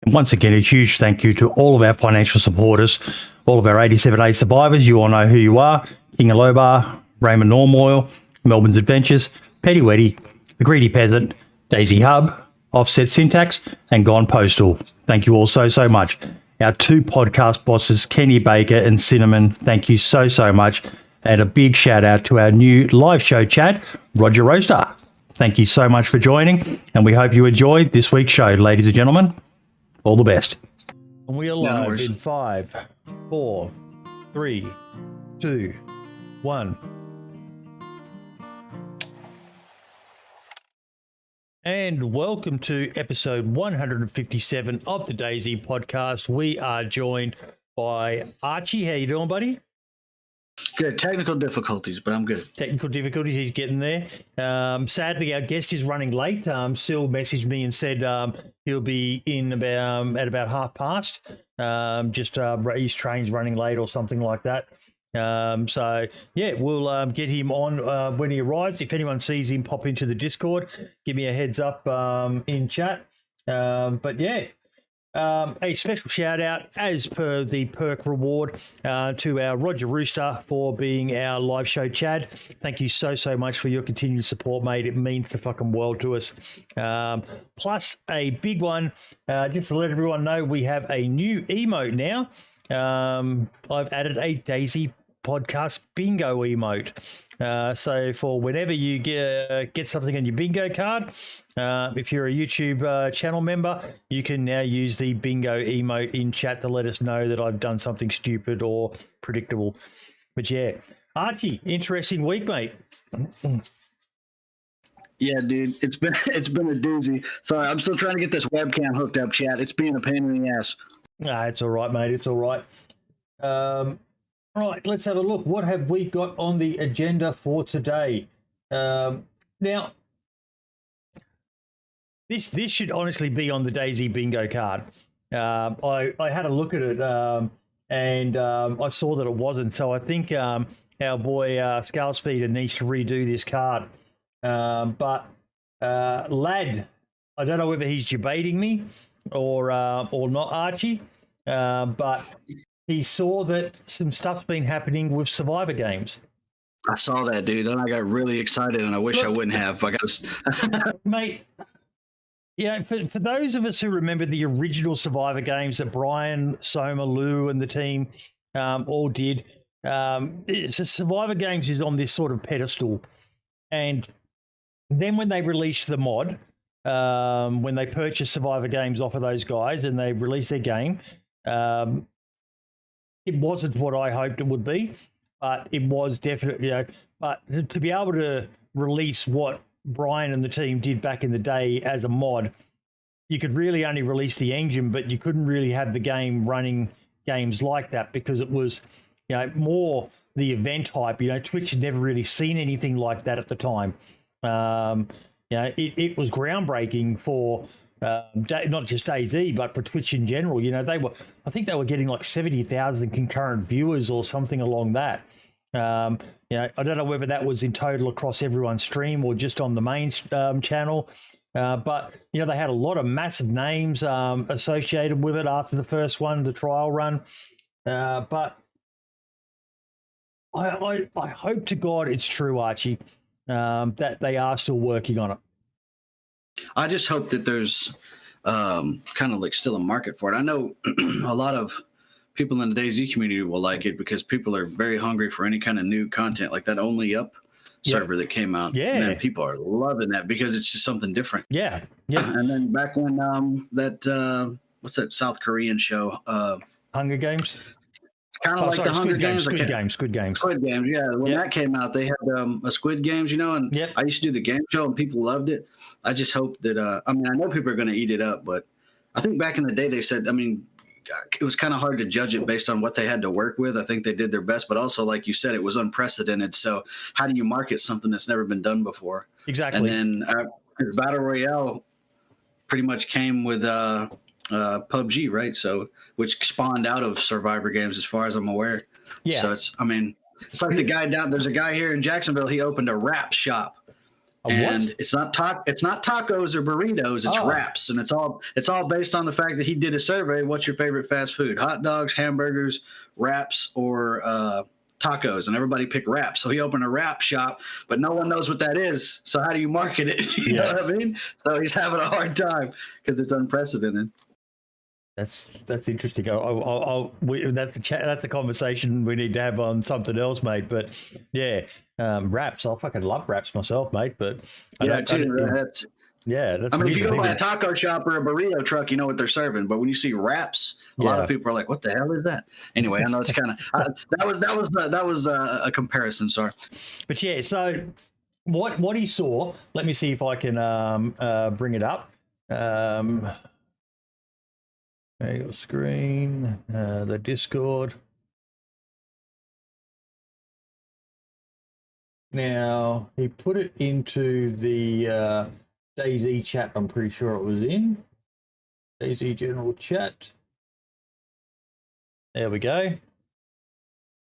And once again, a huge thank you to all of our financial supporters, all of our 87A survivors. You all know who you are. King Alobar, Raymond Normoil, Melbourne's Adventures, Petty Weddy, The Greedy Peasant, DayZ Hub, Offset Syntax, and Gone Postal. Thank you all so much. Our two podcast bosses, Kenny Baker and Cinnamon, thank you so much. And a big shout out to our new live show chat, Roger Roaster. Thank you so much for joining, and we hope you enjoyed this week's show, ladies and gentlemen. All the best. And we are live in 5, 4, 3, 2, 1. And welcome to episode 157 of the DayZ Podcast. We are joined by Archie. How you doing, buddy? Good. Technical difficulties, but I'm good. Technical difficulties, he's getting there. Sadly, our guest is running late. Syl messaged me and said he'll be in at about 8:30. His train's running late or something like that. So, yeah, we'll get him on when he arrives. If anyone sees him pop into the Discord, give me a heads up in chat. But, yeah. A special shout out, as per the perk reward, to our Roger Rooster for being our live show Chad. Thank you so much for your continued support, mate. It means the fucking world to us. Plus a big one, just to let everyone know, we have a new emote now. I've added a DayZ Podcast bingo emote. So for whenever you get something on your bingo card, if you're a YouTube channel member, you can now use the bingo emote in chat to let us know that I've done something stupid or predictable. But yeah, Archie, interesting week, mate. Yeah, dude, it's been a doozy. Sorry, I'm still trying to get this webcam hooked up, chat. It's being a pain in the ass. Nah, it's all right, mate. It's all right. All right, let's have a look. What have we got on the agenda for today? Now, this should honestly be on the DayZ bingo card. I had a look at it and I saw that it wasn't. So I think our boy Skull Speeder needs to redo this card. But Lad, I don't know whether he's debating me or not, Archie. But he saw that some stuff's been happening with Survivor Games. I saw that, dude, and I got really excited, and I wish I wouldn't have. Mate, yeah, for those of us who remember the original Survivor Games that Brian, Soma, Lou, and the team all did, Survivor Games is on this sort of pedestal. And then when they released the mod, when they purchased Survivor Games off of those guys and they released their game, it wasn't what I hoped it would be, but it was definitely, but to be able to release what Brian and the team did back in the day as a mod, you could really only release the engine, but you couldn't really have the game running games like that because it was, more the event hype. Twitch had never really seen anything like that at the time. It was groundbreaking for not just DayZ, but for Twitch in general. I think they were getting like 70,000 concurrent viewers or something along that. I don't know whether that was in total across everyone's stream or just on the main channel. But they had a lot of massive names associated with it after the first one, the trial run. But I hope to God it's true, Archie, that they are still working on it. I just hope that there's kind of like still a market for it. I know a lot of people in the DayZ community will like it because people are very hungry for any kind of new content, like that Only Up server that came out. Yeah. Man, people are loving that because it's just something different. Yeah. And then back when what's that South Korean show? Hunger Games? Kind of like the Hunger Games. Squid Games. Squid Games, yeah. When that came out, they had a Squid Games, and I used to do the game show and people loved it. I just hope that, I know people are going to eat it up, but I think back in the day they said, it was kind of hard to judge it based on what they had to work with. I think they did their best, but also, like you said, it was unprecedented. So how do you market something that's never been done before? Exactly. And then Battle Royale pretty much came with PUBG, right? So which spawned out of Survivor Games, as far as I'm aware. Yeah. So it's like the guy there's a guy here in Jacksonville. He opened a rap shop And it's not tacos or burritos, it's wraps, and it's all based on the fact that he did a survey. What's your favorite fast food? Hot dogs, hamburgers, wraps, or tacos? And everybody picked wraps. So he opened a wrap shop, but no one knows what that is. So how do you market it? You know what I mean? So he's having a hard time because it's unprecedented. That's interesting. That's a conversation we need to have on something else, mate. But yeah, wraps. I fucking love wraps myself, mate. But that's. I mean, if you go by a taco shop or a burrito truck, you know what they're serving. But when you see wraps, a lot of people are like, "What the hell is that?" Anyway, I know it's kind of that was a comparison. Sorry, but yeah. So what he saw. Let me see if I can bring it up. There you go, screen, the Discord. Now, he put it into the DayZ chat, I'm pretty sure it was in. DayZ general chat. There we go.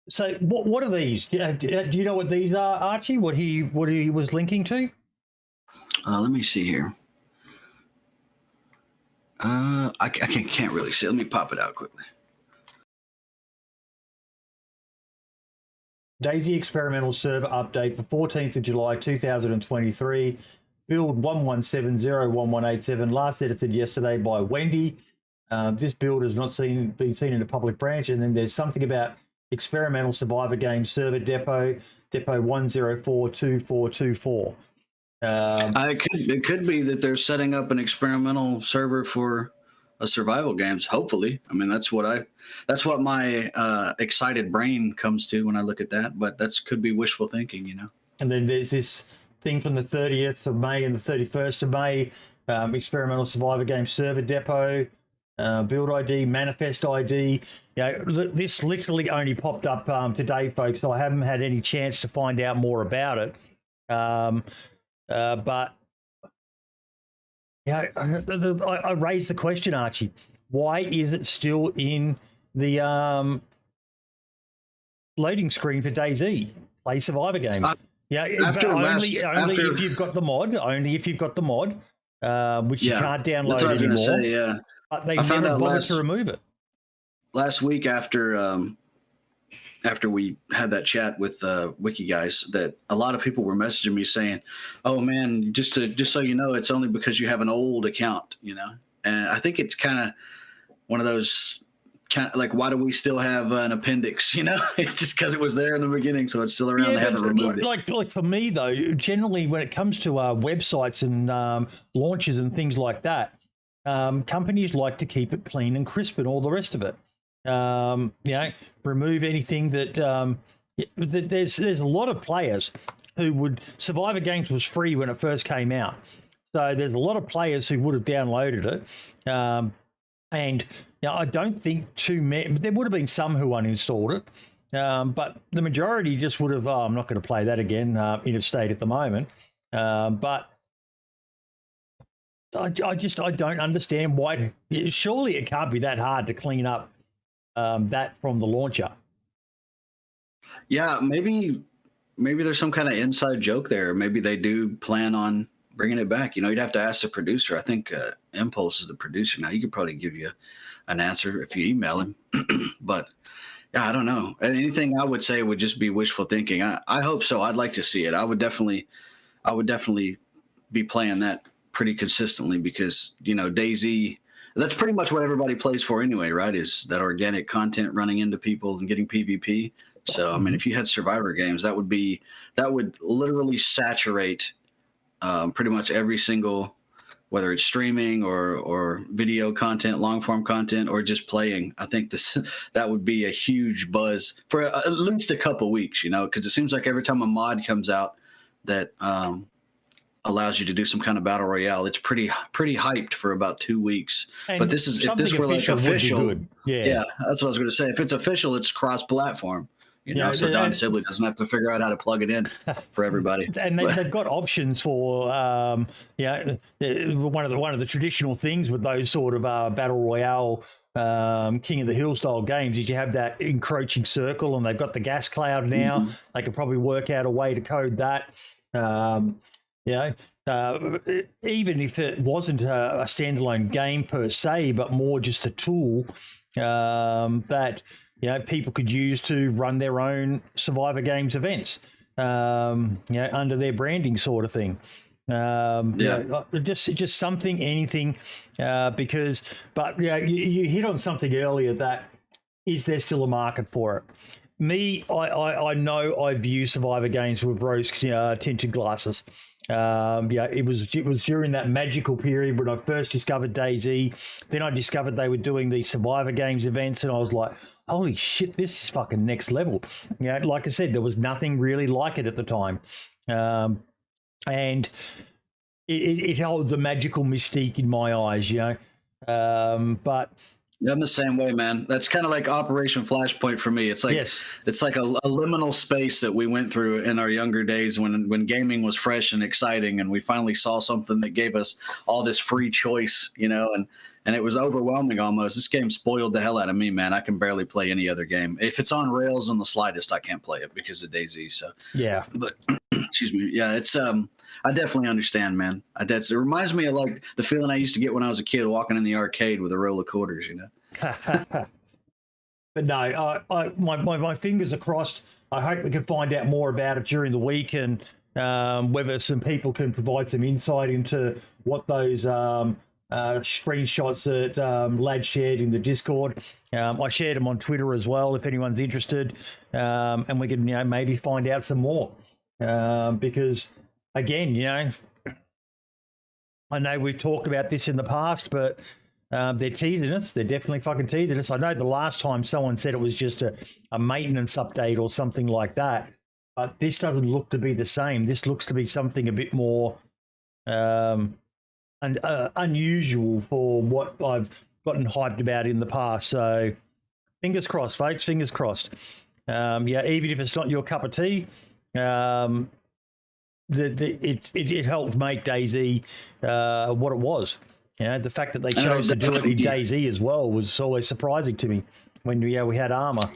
So what are these? Do you know what these are, Archie? What he was linking to? Let me see here. I can't really see. Let me pop it out quickly. DayZ experimental server update for 14th of July 2023. Build 117.0.1187. Last edited yesterday by Wendy. This build has not been seen in a public branch. And then there's something about experimental Survivor GameZ server depot 1042424. It could be that they're setting up an experimental server for a survival games. Hopefully, I mean that's what my excited brain comes to when I look at that. But that could be wishful thinking, you know. And then there's this thing from the 30th of May and the 31st of May. Experimental survivor game server depot, build ID, manifest ID. This literally only popped up today, folks. So I haven't had any chance to find out more about it. But I raised the question, Archie. Why is it still in the loading screen for DayZ? Play Survivor games. Only if you've got the mod. Only if you've got the mod, which you can't download anymore. Say, But they never bothered to remove it. Last week after we had that chat with Wiki guys, that a lot of people were messaging me saying, "Oh man, just so you know, it's only because you have an old account, you know." And I think it's kind of one of those kind of like, why do we still have an appendix? You know, just because it was there in the beginning, so it's still around. They haven't removed it. Like for me though, generally when it comes to websites and launches and things like that, companies like to keep it clean and crisp and all the rest of it. Remove anything that there's a lot of players who would. Survivor Games was free when it first came out, so there's a lot of players who would have downloaded it, and I don't think too many. There would have been some who uninstalled it, but the majority just would have. I'm not going to play that again in its state at the moment, but. I don't understand why. Surely it can't be that hard to clean up that from the launcher. Yeah, maybe there's some kind of inside joke there. Maybe they do plan on bringing it back. You know, you'd have to ask the producer. I think Impulse is the producer now. He could probably give you an answer if you email him. But yeah, I don't know. Anything I would say would just be wishful thinking. I hope so. I'd like to see it. I would definitely be playing that pretty consistently because, you know, DayZ, that's pretty much what everybody plays for anyway, right? Is that organic content running into people and getting PvP. So, I mean, if you had Survivor games, that would literally saturate pretty much every single, whether it's streaming or video content, long form content, or just playing. I think that would be a huge buzz for at least a couple weeks, you know, because it seems like every time a mod comes out that allows you to do some kind of battle royale, it's pretty hyped for about 2 weeks. And but this is if this were like official, yeah, that's what I was going to say. If it's official, it's cross-platform. You know, so Don Sibley doesn't have to figure out how to plug it in for everybody. And they've got options for, one of the traditional things with those sort of battle royale, King of the Hill style games is you have that encroaching circle, and they've got the gas cloud now. Mm-hmm. They could probably work out a way to code that. You know, even if it wasn't a standalone game per se, but more just a tool that people could use to run their own Survivor Games events, under their branding sort of thing. Just something, anything, because you hit on something earlier, that is there still a market for it? Me, I know I view Survivor Games with rose tinted glasses. It was during that magical period when I first discovered DayZ. Then I discovered they were doing these Survivor Games events, and I was like, holy shit, this is fucking next level. Like I said, there was nothing really like it at the time. And it holds a magical mystique in my eyes, but I'm the same way, man. That's kind of like Operation Flashpoint for me. It's like It's like a liminal space that we went through in our younger days when gaming was fresh and exciting, and we finally saw something that gave us all this free choice, and it was overwhelming almost. This game spoiled the hell out of me, man. I can barely play any other game. If it's on rails in the slightest, I can't play it because of DayZ. So but excuse me. Yeah, it's I definitely understand, man. It reminds me of like the feeling I used to get when I was a kid walking in the arcade with a roll of quarters, But no, my fingers are crossed. I hope we can find out more about it during the week, and whether some people can provide some insight into what those screenshots that Lad shared in the Discord. I shared them on Twitter as well, if anyone's interested, and we can maybe find out some more. Because again, I know we've talked about this in the past, but they're teasing us. They're definitely fucking teasing us. I know the last time someone said it was just a maintenance update or something like that, but this doesn't look to be the same. This looks to be something a bit more unusual for what I've gotten hyped about in the past. So fingers crossed, folks, fingers crossed. Even if it's not your cup of tea, it helped make DayZ what it was. The fact that they chose to do it in DayZ as well was always surprising to me when we had armor.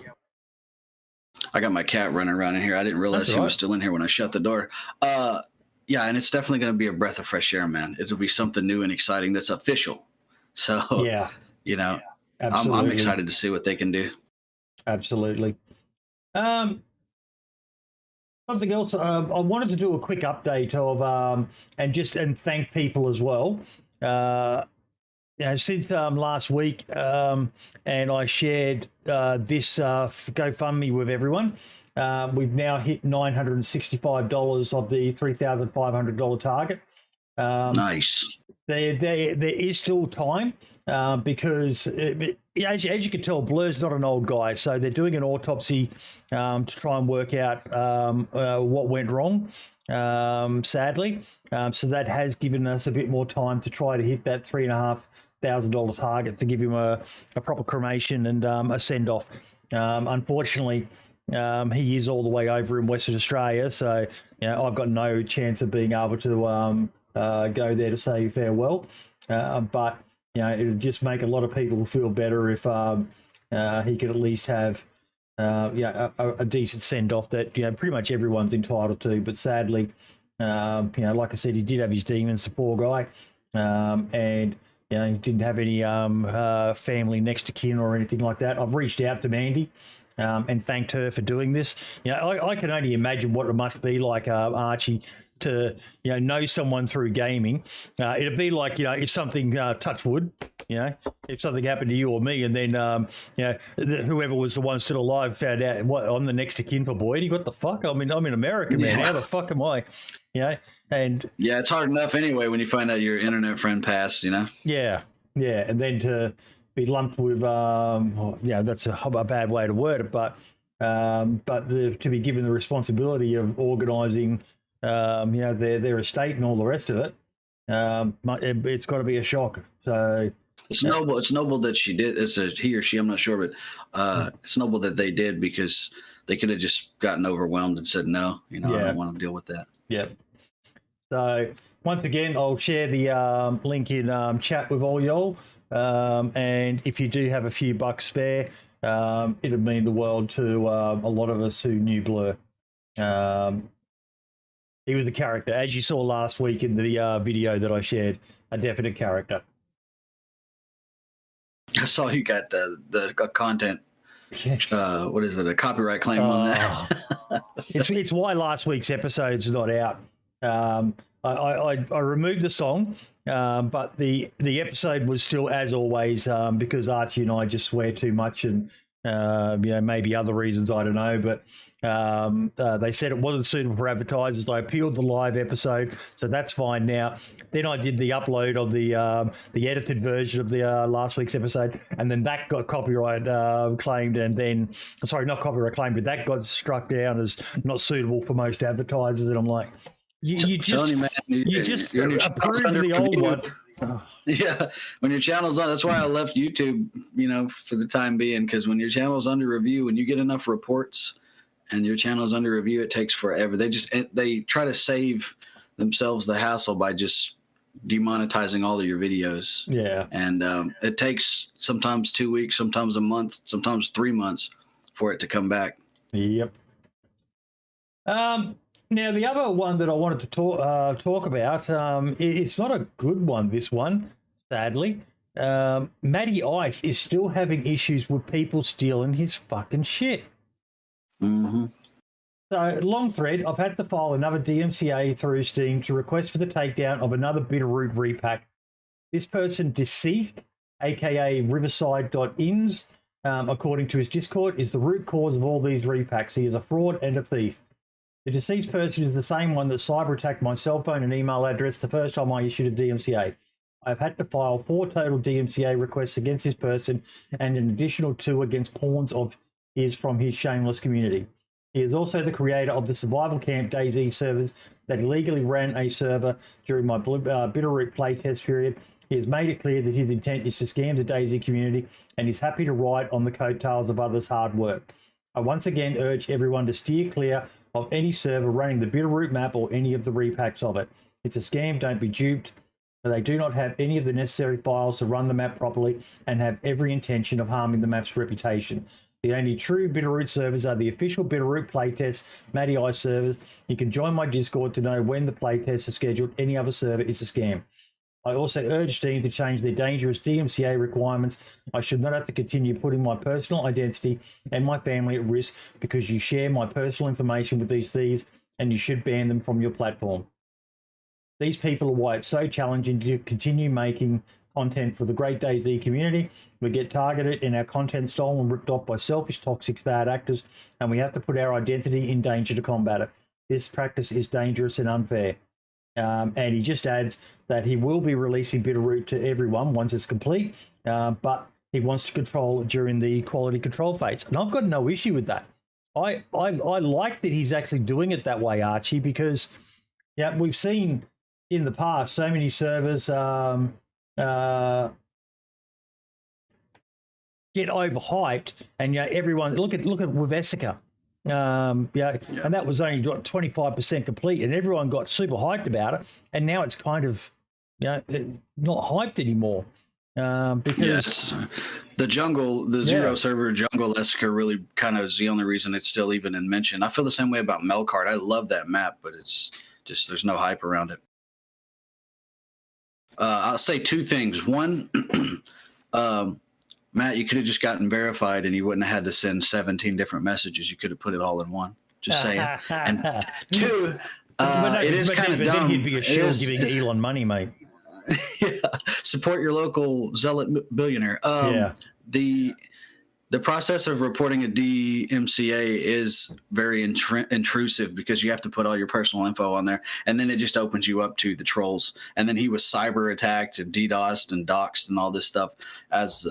I got my cat running around in here. I didn't realize he was still in here when I shut the door. And it's definitely going to be a breath of fresh air, man. It'll be something new and exciting that's official. So, I'm excited to see what they can do. Absolutely. Something else, I wanted to do a quick update of and thank people as well. Since last week, and I shared this GoFundMe with everyone. We've now hit $965 of the $3,500 target. Nice. There is still time because, as you can tell, Blur's not an old guy, so they're doing an autopsy to try and work out what went wrong, sadly. So that has given us a bit more time to try to hit that $3,500 target to give him a proper cremation and a send-off. Unfortunately, he is all the way over in Western Australia, so I've got no chance of being able to go there to say farewell. But it'll just make a lot of people feel better if he could at least have a decent send off that pretty much everyone's entitled to. But sadly, like I said, he did have his demons, the poor guy, and he didn't have any family next to kin or anything like that. I've reached out to Mandy and thanked her for doing this. I can only imagine what it must be like, Archie, to know someone through gaming. It'd be like if something touch wood, if something happened to you or me, and then whoever was the one still alive found out what I'm the next to kin for Boydie. What the fuck? I'm in America, man. How the fuck am I? And it's hard enough anyway when you find out your internet friend passed. Yeah, and then to be lumped with that's a bad way to word it, but to be given the responsibility of organising their estate and all the rest of it, it's got to be a shock. So it's noble. It's noble that she did. It's a he or she. I'm not sure, but it's noble that they did, because they could have just gotten overwhelmed and said no. I don't want to deal with that. Yep. So once again, I'll share the link in chat with all y'all. And if you do have a few bucks spare, it'd mean the world to a lot of us who knew Blur. he was the character, as you saw last week in the video that I shared. A definite character. I saw you got the content. What is it? A copyright claim on that? it's why last week's episode's not out. I removed the song, but the episode was still, as always, because Archie and I just swear too much, and maybe other reasons, I don't know, but they said it wasn't suitable for advertisers. I appealed the live episode, so that's fine now. Then I did the upload of the edited version of the last week's episode, and then that got copyright claimed, and then, sorry, not copyright claimed, but that got struck down as not suitable for most advertisers, and I'm like, you just approved the old one. Yeah, when your channel's on, that's why I left YouTube, for the time being, because when your channel's under review, when you get enough reports and your channel's under review, it takes forever. They try to save themselves the hassle by just demonetizing all of your videos. Yeah. And it takes sometimes 2 weeks, sometimes a month, sometimes 3 months for it to come back. Yep. Now, the other one that I wanted to talk about, it's not a good one, this one, sadly. Matty Ice is still having issues with people stealing his fucking shit. Mm-hmm. So, long thread, I've had to file another DMCA through Steam to request for the takedown of another Bitterroot repack. This person, deceased, aka Riverside.ins, according to his Discord, is the root cause of all these repacks. He is a fraud and a thief. The deceased person is the same one that cyber attacked my cell phone and email address the first time I issued a DMCA. I've had to file 4 total DMCA requests against this person and an additional 2 against pawns of his from his shameless community. He is also the creator of the survival camp DayZ servers that illegally ran a server during my Bitterroot playtest period. He has made it clear that his intent is to scam the DayZ community and is happy to ride on the coattails of others' hard work. I once again urge everyone to steer clear of any server running the Bitterroot map or any of the repacks of it. It's a scam, don't be duped. They do not have any of the necessary files to run the map properly and have every intention of harming the map's reputation. The only true Bitterroot servers are the official Bitterroot playtest Matty Ice servers. You can join my Discord to know when the playtests are scheduled. Any other server is a scam. I also urge Steam to change their dangerous DMCA requirements. I should not have to continue putting my personal identity and my family at risk because you share my personal information with these thieves, and you should ban them from your platform. These people are why it's so challenging to continue making content for the great DayZ community. We get targeted and our content stolen and ripped off by selfish, toxic, bad actors, and we have to put our identity in danger to combat it. This practice is dangerous and unfair. And he just adds that he will be releasing Bitterroot to everyone once it's complete, but he wants to control it during the quality control phase. And I've got no issue with that. I like that he's actually doing it that way, Archie, because we've seen in the past so many servers get overhyped, and everyone look at with Essica. And that was only 25% complete, and everyone got super hyped about it, and now it's kind of not hyped anymore, because the zero server jungle Essica really kind of is the only reason it's still even in mention. I feel the same way about Melkart. I love that map, but it's just there's no hype around it. I'll say 2 things. One, Matt, you could have just gotten verified and you wouldn't have had to send 17 different messages. You could have put it all in one. Just saying. And 2, it is kind of dumb. Then he'd be a shill giving Elon money, mate. Yeah. Support your local zealot billionaire. The process of reporting a DMCA is very intrusive because you have to put all your personal info on there, and then it just opens you up to the trolls. And then he was cyber attacked and DDoSed and doxed and all this stuff as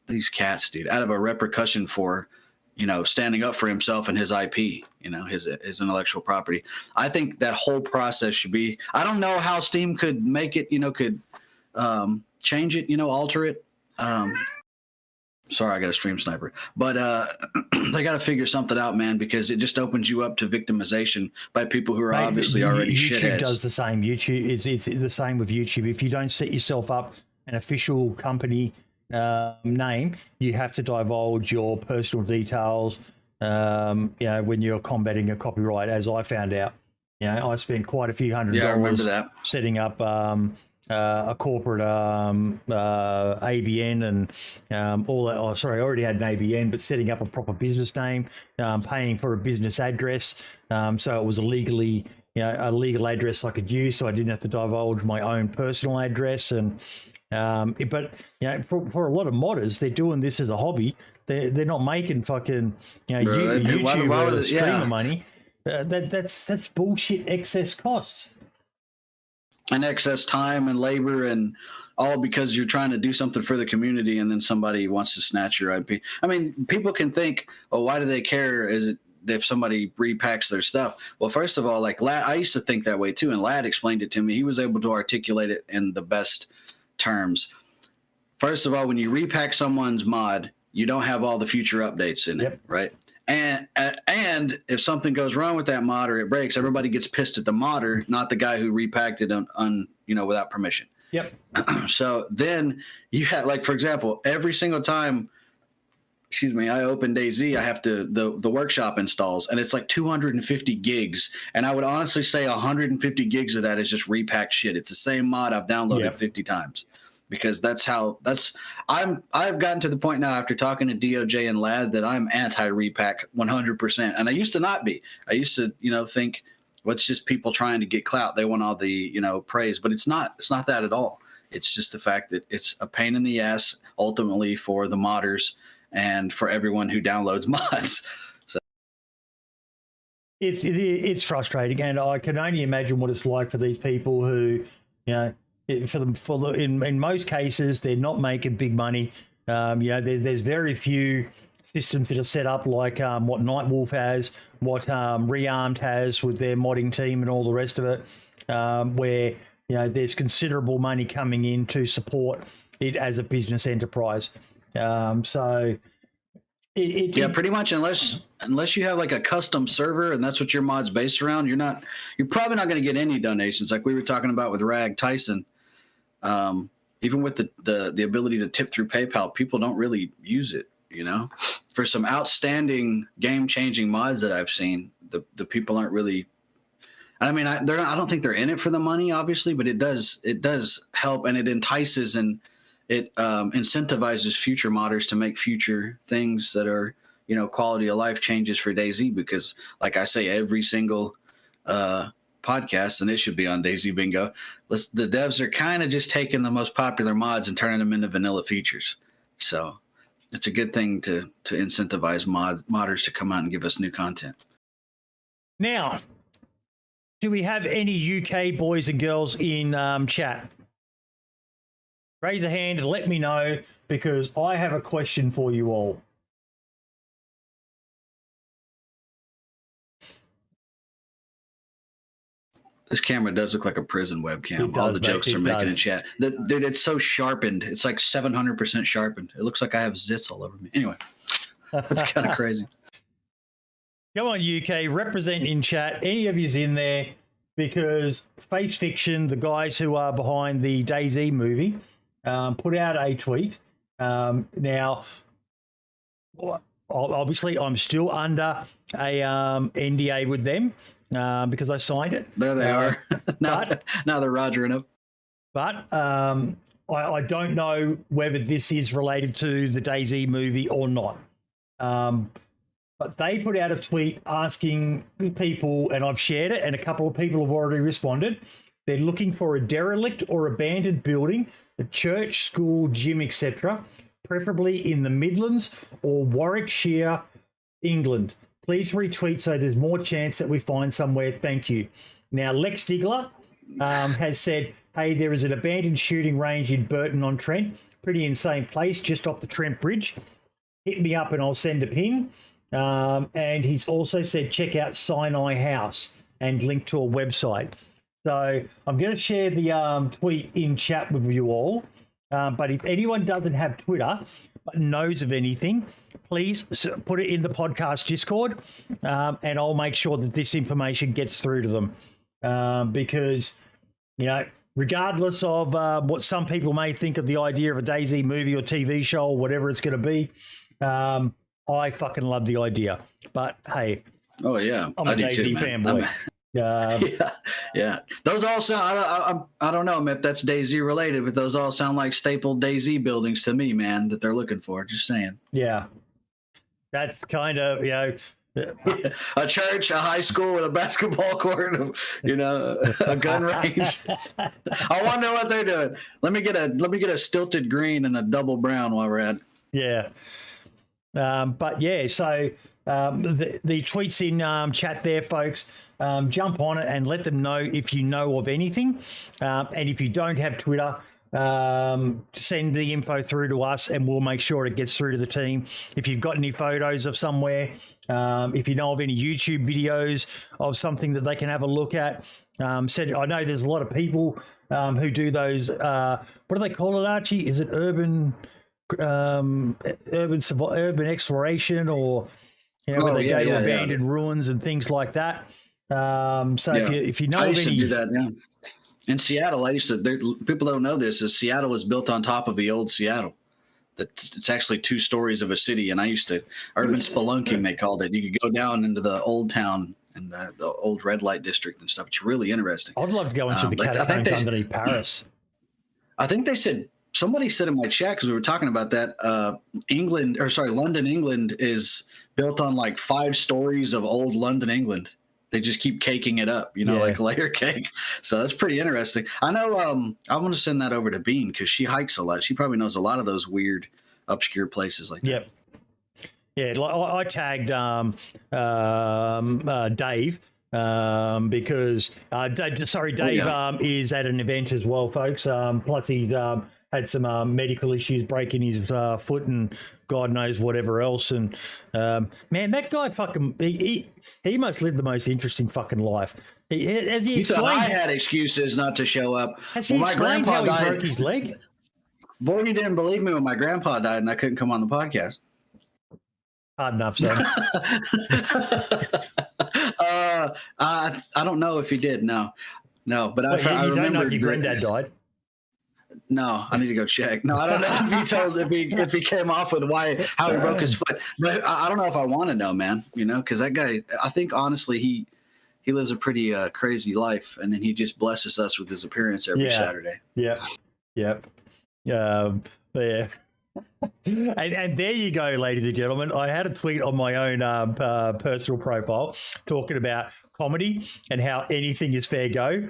these cats, dude, out of a repercussion for standing up for himself and his IP, his intellectual property. I think that whole process should be. I don't know how Steam could make it, could change it, alter it. Sorry, I got a stream sniper. But they got to figure something out, man, because it just opens you up to victimization by people who are obviously already shitheads. YouTube does the same. YouTube it's the same with YouTube. If you don't set yourself up an official company name, you have to divulge your personal details, when you're combating a copyright, as I found out. I spent quite a few $100 I remember that. setting up a corporate ABN and all that. Oh, sorry, I already had an ABN, but setting up a proper business name, paying for a business address, so it was a legal address I could use, so I didn't have to divulge my own personal address. And but for a lot of modders, they're doing this as a hobby. They're not making fucking YouTube or streamer money. That's bullshit excess costs. And excess time and labor, and all because you're trying to do something for the community, and then somebody wants to snatch your IP. I mean, people can think, "Oh, why do they care? Is it if somebody repacks their stuff?" Well, first of all, like Lad, I used to think that way too, and Lad explained it to me. He was able to articulate it in the best terms. First of all, when you repack someone's mod, you don't have all the future updates in it, right? And if something goes wrong with that mod or it breaks, everybody gets pissed at the modder, not the guy who repacked it on without permission. Yep. So then you have, like, for example, every single time, I open DayZ, I have to the workshop installs, and it's like 250 gigs. And I would honestly say 150 gigs of that is just repacked shit. It's the same mod I've downloaded 50 times. Because I've gotten to the point now after talking to DOJ and Lad that I'm anti-repack 100%. And I used to not be. I used to, think, well, it's just people trying to get clout. They want all the, praise, but it's not that at all. It's just the fact that it's a pain in the ass ultimately for the modders and for everyone who downloads mods. So it's frustrating, and I can only imagine what it's like for these people who, in most cases, they're not making big money. There's very few systems that are set up like what Nightwolf has, what Rearmed has with their modding team and all the rest of it, where there's considerable money coming in to support it as a business enterprise. Pretty much unless you have like a custom server and that's what your mod's based around, you're probably not going to get any donations. Like we were talking about with Rag Tyson. Even with the ability to tip through PayPal, people don't really use it, for some outstanding game-changing mods that I've seen, the people aren't really, I mean, I don't think they're in it for the money, obviously, but it does help, and it entices and it incentivizes future modders to make future things that are, quality of life changes for DayZ, because like I say, every single, podcast, and it should be on DayZ Bingo. The devs are kind of just taking the most popular mods and turning them into vanilla features. So it's a good thing to incentivize modders to come out and give us new content. Now, do we have any UK boys and girls in chat? Raise a hand and let me know, because I have a question for you all. This camera does look like a prison webcam. All the jokes are making in chat. Dude, it's so sharpened. It's like 700% sharpened. It looks like I have zits all over me. Anyway, that's kind of crazy. Come on, UK, represent in chat. Any of you's in there, because Face Fiction, the guys who are behind the DayZ movie, put out a tweet. Now, obviously, I'm still under a NDA with them. Because I signed it. There they are. now they're rogering up. But I don't know whether this is related to the DayZ movie or not. But they put out a tweet asking people, and I've shared it, and a couple of people have already responded. They're looking for a derelict or abandoned building, a church, school, gym, etc., preferably in the Midlands or Warwickshire, England. Please retweet so there's more chance that we find somewhere. Thank you. Now, Lex Diggler has said, hey, there is an abandoned shooting range in Burton-on-Trent. Pretty insane place, just off the Trent Bridge. Hit me up and I'll send a pin. And he's also said, check out Sinai House, and link to a website. So I'm going to share the tweet in chat with you all. But if anyone doesn't have Twitter but knows of anything, please put it in the podcast Discord, and I'll make sure that this information gets through to them. Because, regardless of what some people may think of the idea of a DayZ movie or TV show or whatever it's going to be, I fucking love the idea. But hey, oh yeah, I'm a DayZ fanboy. Yeah. Those all sound. I don't know if that's DayZ related, but those all sound like staple DayZ buildings to me, man. That they're looking for. Just saying. Yeah, that's kind of a church, a high school with a basketball court, a gun range. I wonder what they're doing. Let me get a stilted green and a double brown while we're at it. Yeah. But yeah, so the tweets in chat there, folks. Jump on it and let them know if you know of anything. And if you don't have Twitter, send the info through to us and we'll make sure it gets through to the team. If you've got any photos of somewhere, if you know of any YouTube videos of something that they can have a look at, I know there's a lot of people who do those. What do they call it, Archie? Is it urban exploration, or where they go to abandoned ruins and things like that? If you know, I of used any, to do that. Yeah. In Seattle, people don't know this, is Seattle was built on top of the old Seattle. It's actually 2 stories of a city, and urban spelunking, they called it. You could go down into the old town and the old red light district and stuff. It's really interesting. I'd love to go into the catacombs underneath Paris. I think somebody said in my chat, because we were talking about that, London, England is built on like 5 stories of old London, England. They just keep caking it up, like layer cake. So that's pretty interesting. I know I want to send that over to Bean because she hikes a lot. She probably knows a lot of those weird, obscure places like that. Yep. Yeah, I tagged Dave because Dave is at an event as well, folks. Plus he's had some medical issues, breaking his foot and God knows whatever else. And man, that guy he must live the most interesting fucking life. He thought I had excuses not to show up. Has he explained how he broke his leg? Boy, you didn't believe me when my grandpa died and I couldn't come on the podcast. Hard enough, son. I don't know if he did. No. But I remember. Don't know if your granddad died. No, I need to go check. No, I don't know if he came off with how he broke his foot. But I don't know if I want to know, man. Because that guy, I think honestly he lives a pretty crazy life, and then he just blesses us with his appearance every Saturday. Yep. Yeah. And there you go, ladies and gentlemen. I had a tweet on my own personal profile talking about comedy and how anything is fair go.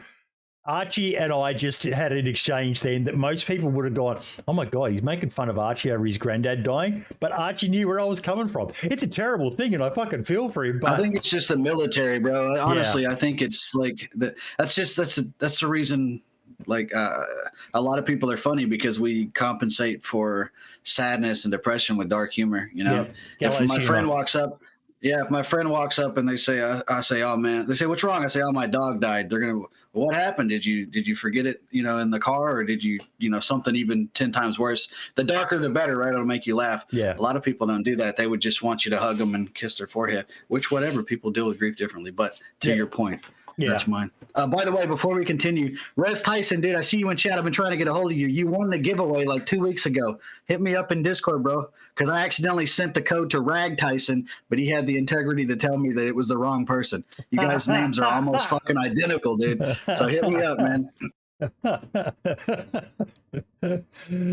Archie and I just had an exchange then that most people would have gone, oh my God, he's making fun of Archie over his granddad dying. But Archie knew where I was coming from. It's a terrible thing, and I fucking feel for him. But I think it's just the military, bro. Honestly, I think it's like that's the reason. Like a lot of people are funny because we compensate for sadness and depression with dark humor. If my friend walks up. Yeah, if my friend walks up and they say, I say, oh man, they say, what's wrong? I say, oh, my dog died. They're gonna, what happened? Did you forget it, in the car, or did you, something even 10 times worse? The darker, the better, right? It'll make you laugh. Yeah. A lot of people don't do that. They would just want you to hug them and kiss their forehead, which whatever, people deal with grief differently. But to your point, that's mine. By the way, before we continue, Rez Tyson, dude, I see you in chat. I've been trying to get a hold of you. You won the giveaway like 2 weeks ago. Hit me up in Discord, bro, because I accidentally sent the code to Rag Tyson, but he had the integrity to tell me that it was the wrong person. You guys' names are almost fucking identical, dude. So hit me up, man.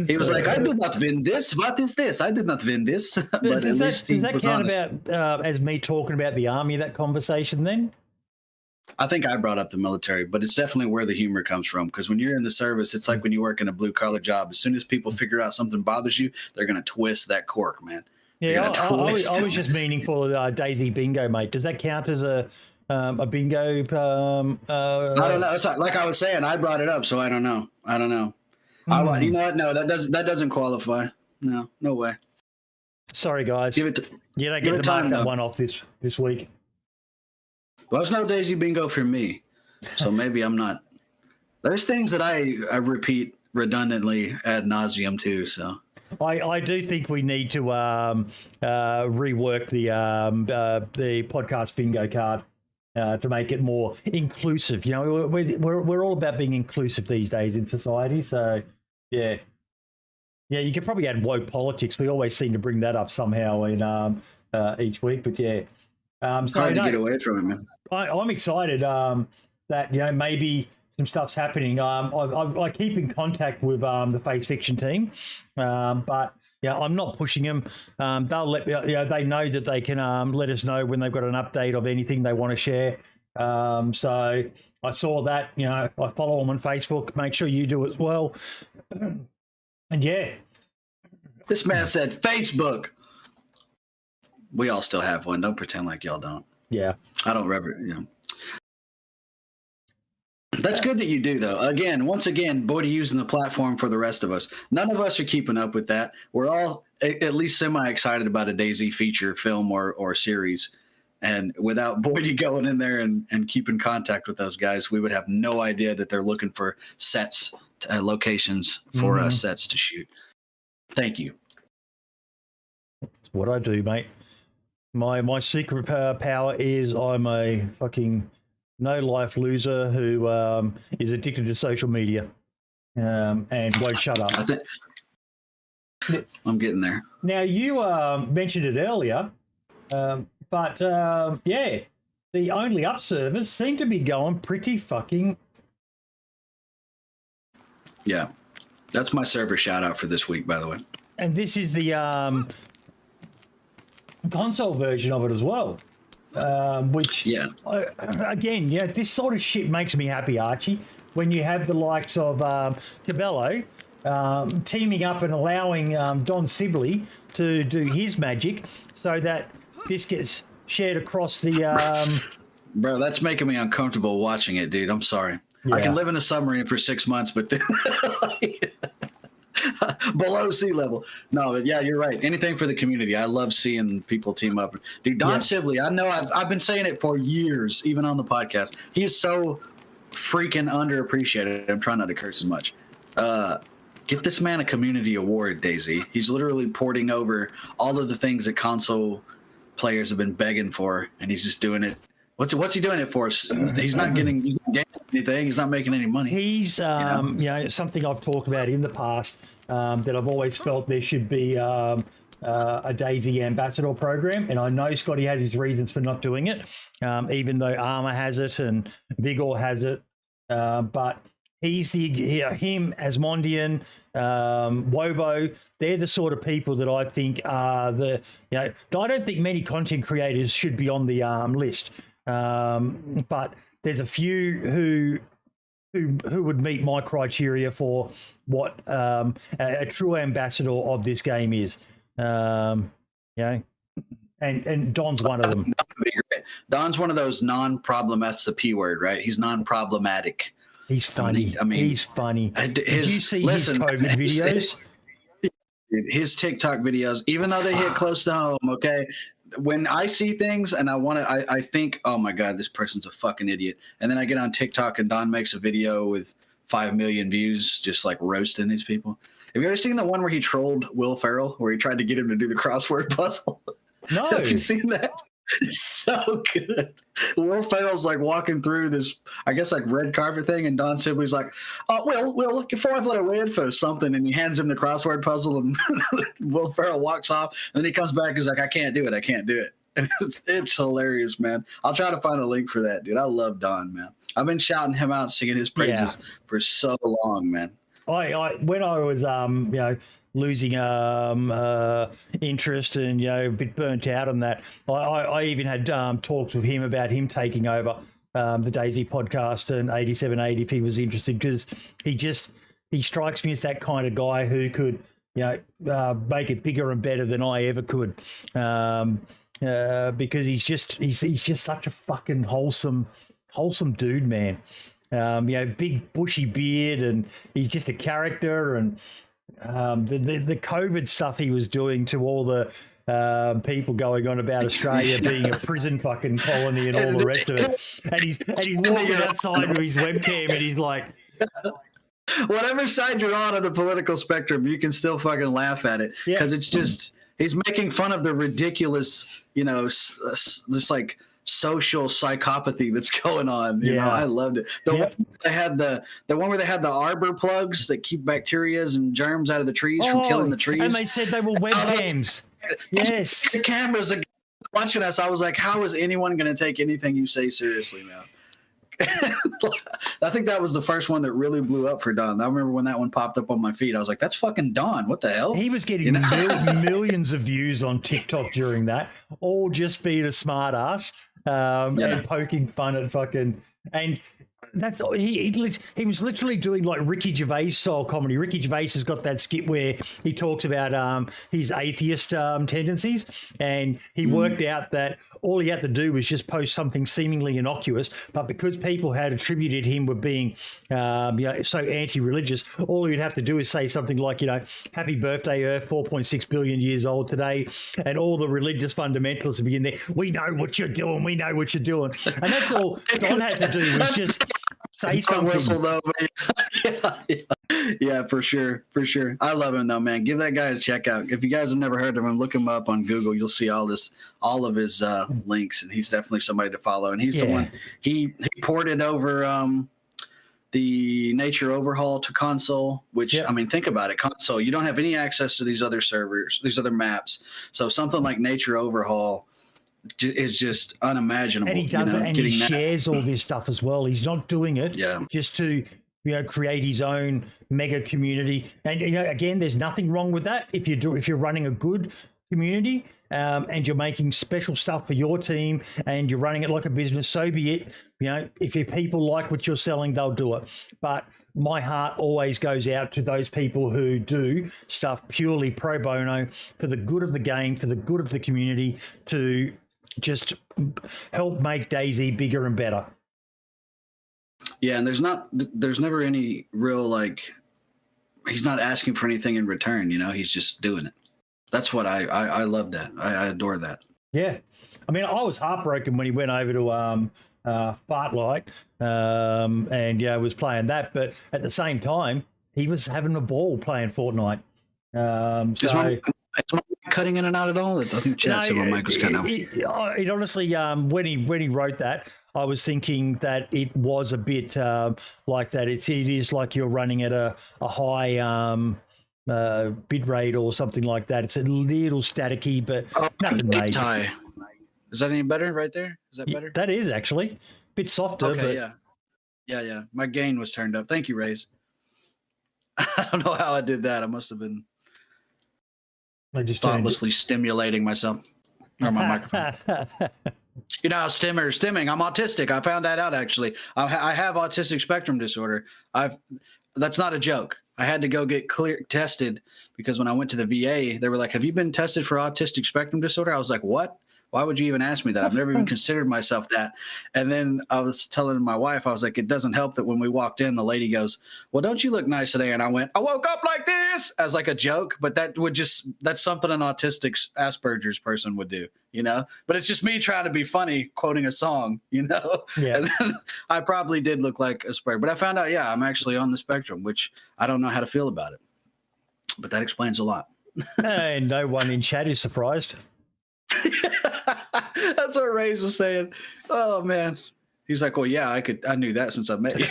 He was like, I did not win this. What is this? I did not win this. But does that count about as me talking about the army, that conversation then? I think I brought up the military, but it's definitely where the humor comes from. Because when you're in the service, it's like when you work in a blue-collar job. As soon as people figure out something bothers you, they're going to twist that cork, man. Yeah, I was just meaning for DayZ Bingo, mate. Does that count as a bingo? I don't know. It's like I was saying, I brought it up, so I don't know. You know what? No, that doesn't qualify. No way. Sorry, guys. You don't get to mark that one off this week. Well, there's no DayZ Bingo for me, so maybe I'm not. There's things that I repeat redundantly ad nauseum too. So I do think we need to rework the podcast bingo card to make it more inclusive. We're all about being inclusive these days in society. So yeah, you could probably add woke politics. We always seem to bring that up somehow in each week, but yeah. Hard to get away from it, man. I'm excited that maybe some stuff's happening. I keep in contact with the Face Fiction team, but I'm not pushing them. They'll let they know that they can let us know when they've got an update of anything they want to share. So I saw that. I follow them on Facebook. Make sure you do as well. And this man said Facebook. We all still have one. Don't pretend like y'all don't. Yeah, I don't That's good that you do, though. Once again, Bodie using the platform for the rest of us. None of us are keeping up with that. We're all at least semi-excited about a DayZ feature film or series. And without Bodie going in there and keeping contact with those guys, we would have no idea that they're looking for sets, locations for sets to shoot. Thank you. That's what I do, mate. My secret power is I'm a fucking no-life loser who is addicted to social media and won't shut up. I'm getting there. Now, you mentioned it earlier, but the Only Up servers seem to be going pretty fucking... Yeah. That's my server shout-out for this week, by the way. And this is the console version of it as well. Which, again, this sort of shit makes me happy, Archie. When you have the likes of Cabello teaming up and allowing Don Sibley to do his magic so that this gets shared across the... Bro, that's making me uncomfortable watching it, dude. I'm sorry. Yeah. I can live in a submarine for 6 months, but... below sea level. No, yeah, you're right. Anything for the community. I love seeing people team up. Dude, Don Sibley, I know I've been saying it for years, even on the podcast. He is so freaking underappreciated. I'm trying not to curse as much. Get this man a community award, DayZ. He's literally porting over all of the things that console players have been begging for, and he's just doing it. What's he doing it for? He's not getting anything. He's not making any money. He's something I've talked about in the past that I've always felt there should be a DayZ ambassador program, and I know Scotty has his reasons for not doing it, even though Armour has it and Vigor has it, but he's him, Asmondian, Wobo. They're the sort of people that I think are I don't think many content creators should be on the list. But there's a few who would meet my criteria for what a true ambassador of this game is. And Don's one of them. Don's one of those non-problematic. That's the P word, right? He's non-problematic. He's funny. He's funny. Did you see his COVID videos? His TikTok videos, even though they hit close to home, okay? When I see things and I think, oh my God, this person's a fucking idiot. And then I get on TikTok and Don makes a video with 5 million views, just like roasting these people. Have you ever seen the one where he trolled Will Ferrell, where he tried to get him to do the crossword puzzle? No. Have you seen that? It's so good. Will Ferrell's like walking through this, I guess, like red carpet thing, and Don Sibley's like, Will, look, before I've let a red for something, and he hands him the crossword puzzle, and Will Ferrell walks off, and then he comes back and he's like, I can't do it. And it's hilarious, man. I'll try to find a link for that, dude. I love Don, man. I've been shouting him out, singing his praises for so long, man. When I was losing interest and a bit burnt out on that, I even had talks with him about him taking over the DayZ podcast and 8780 if he was interested, because he strikes me as that kind of guy who could make it bigger and better than I ever could, because he's just such a fucking wholesome dude, man. Big bushy beard, and he's just a character. And the COVID stuff he was doing to all the people going on about Australia being a prison fucking colony and all the rest of it, and he's walking outside with his webcam and he's like, whatever side you're on the political spectrum, you can still fucking laugh at it, because it's just he's making fun of the ridiculous, just like social psychopathy that's going on. You know, I loved it. The one where they had the arbor plugs that keep bacteria and germs out of the trees from killing the trees. And they said they were webcams. Yes. The cameras against watching us, I was like, how is anyone going to take anything you say seriously now? I think that was the first one that really blew up for Don. I remember when that one popped up on my feed. I was like, that's fucking Don. What the hell? He was getting millions of views on TikTok during that, all just being a smart ass and poking fun at fucking... And that's he was literally doing like Ricky Gervais style comedy. Ricky Gervais has got that skit where he talks about his atheist tendencies, and he worked out that all he had to do was just post something seemingly innocuous, but because people had attributed him with being so anti-religious, all he'd have to do is say something like, happy birthday Earth, 4.6 billion years old today, and all the religious fundamentalists would be in there. We know what you're doing. We know what you're doing. And that's all Don had to do was just say something. Whistle, though, yeah, for sure. I love him though, man. Give that guy a check out. If you guys have never heard of him, look him up on Google. You'll see all of his links, and he's definitely somebody to follow. And he's the one he ported over the Nature Overhaul to console, which I mean, think about it. Console, you don't have any access to these other servers, these other maps. So something like Nature Overhaul is just unimaginable. And he does it, and he shares all this stuff as well. He's not doing it just to create his own mega community. And again, there's nothing wrong with that if you're running a good community and you're making special stuff for your team and you're running it like a business. So be it. If your people like what you're selling, they'll do it. But my heart always goes out to those people who do stuff purely pro bono for the good of the game, for the good of the community, to just help make DayZ bigger and better. Yeah, and there's never any real he's not asking for anything in return, he's just doing it. That's what I love that. I adore that. Yeah. I mean, I was heartbroken when he went over to Fartlight and was playing that, but at the same time, he was having a ball playing Fortnite. Is my cutting in and out at all? I think Chad said my mic was cutting out. It honestly, when he wrote that, I was thinking that it was a bit like that. It is like you're running at a high bit rate or something like that. It's a little staticky, but nothing major. Is that any better right there? Is that better? That is actually a bit softer. Okay, but... yeah. My gain was turned up. Thank you, Raze. I don't know how I did that. I must have been thoughtlessly stimulating myself or my microphone. Stimming. I'm autistic. I found that out actually. I have autistic spectrum disorder. That's not a joke. I had to go get tested because when I went to the VA, they were like, "Have you been tested for autistic spectrum disorder?" I was like, "What? Why would you even ask me that? I've never even considered myself that." And then I was telling my wife, I was like, it doesn't help that when we walked in, the lady goes, "Well, don't you look nice today?" And I went, "I woke up like this," as like a joke, but that's something an autistic Asperger's person would do, but it's just me trying to be funny, quoting a song, Yeah. And then I probably did look like Asperger, but I found out, I'm actually on the spectrum, which I don't know how to feel about it, but that explains a lot. And no one in chat is surprised. That's what Ray's was saying. Oh man, he's like, "Well, yeah, I knew that since I met you."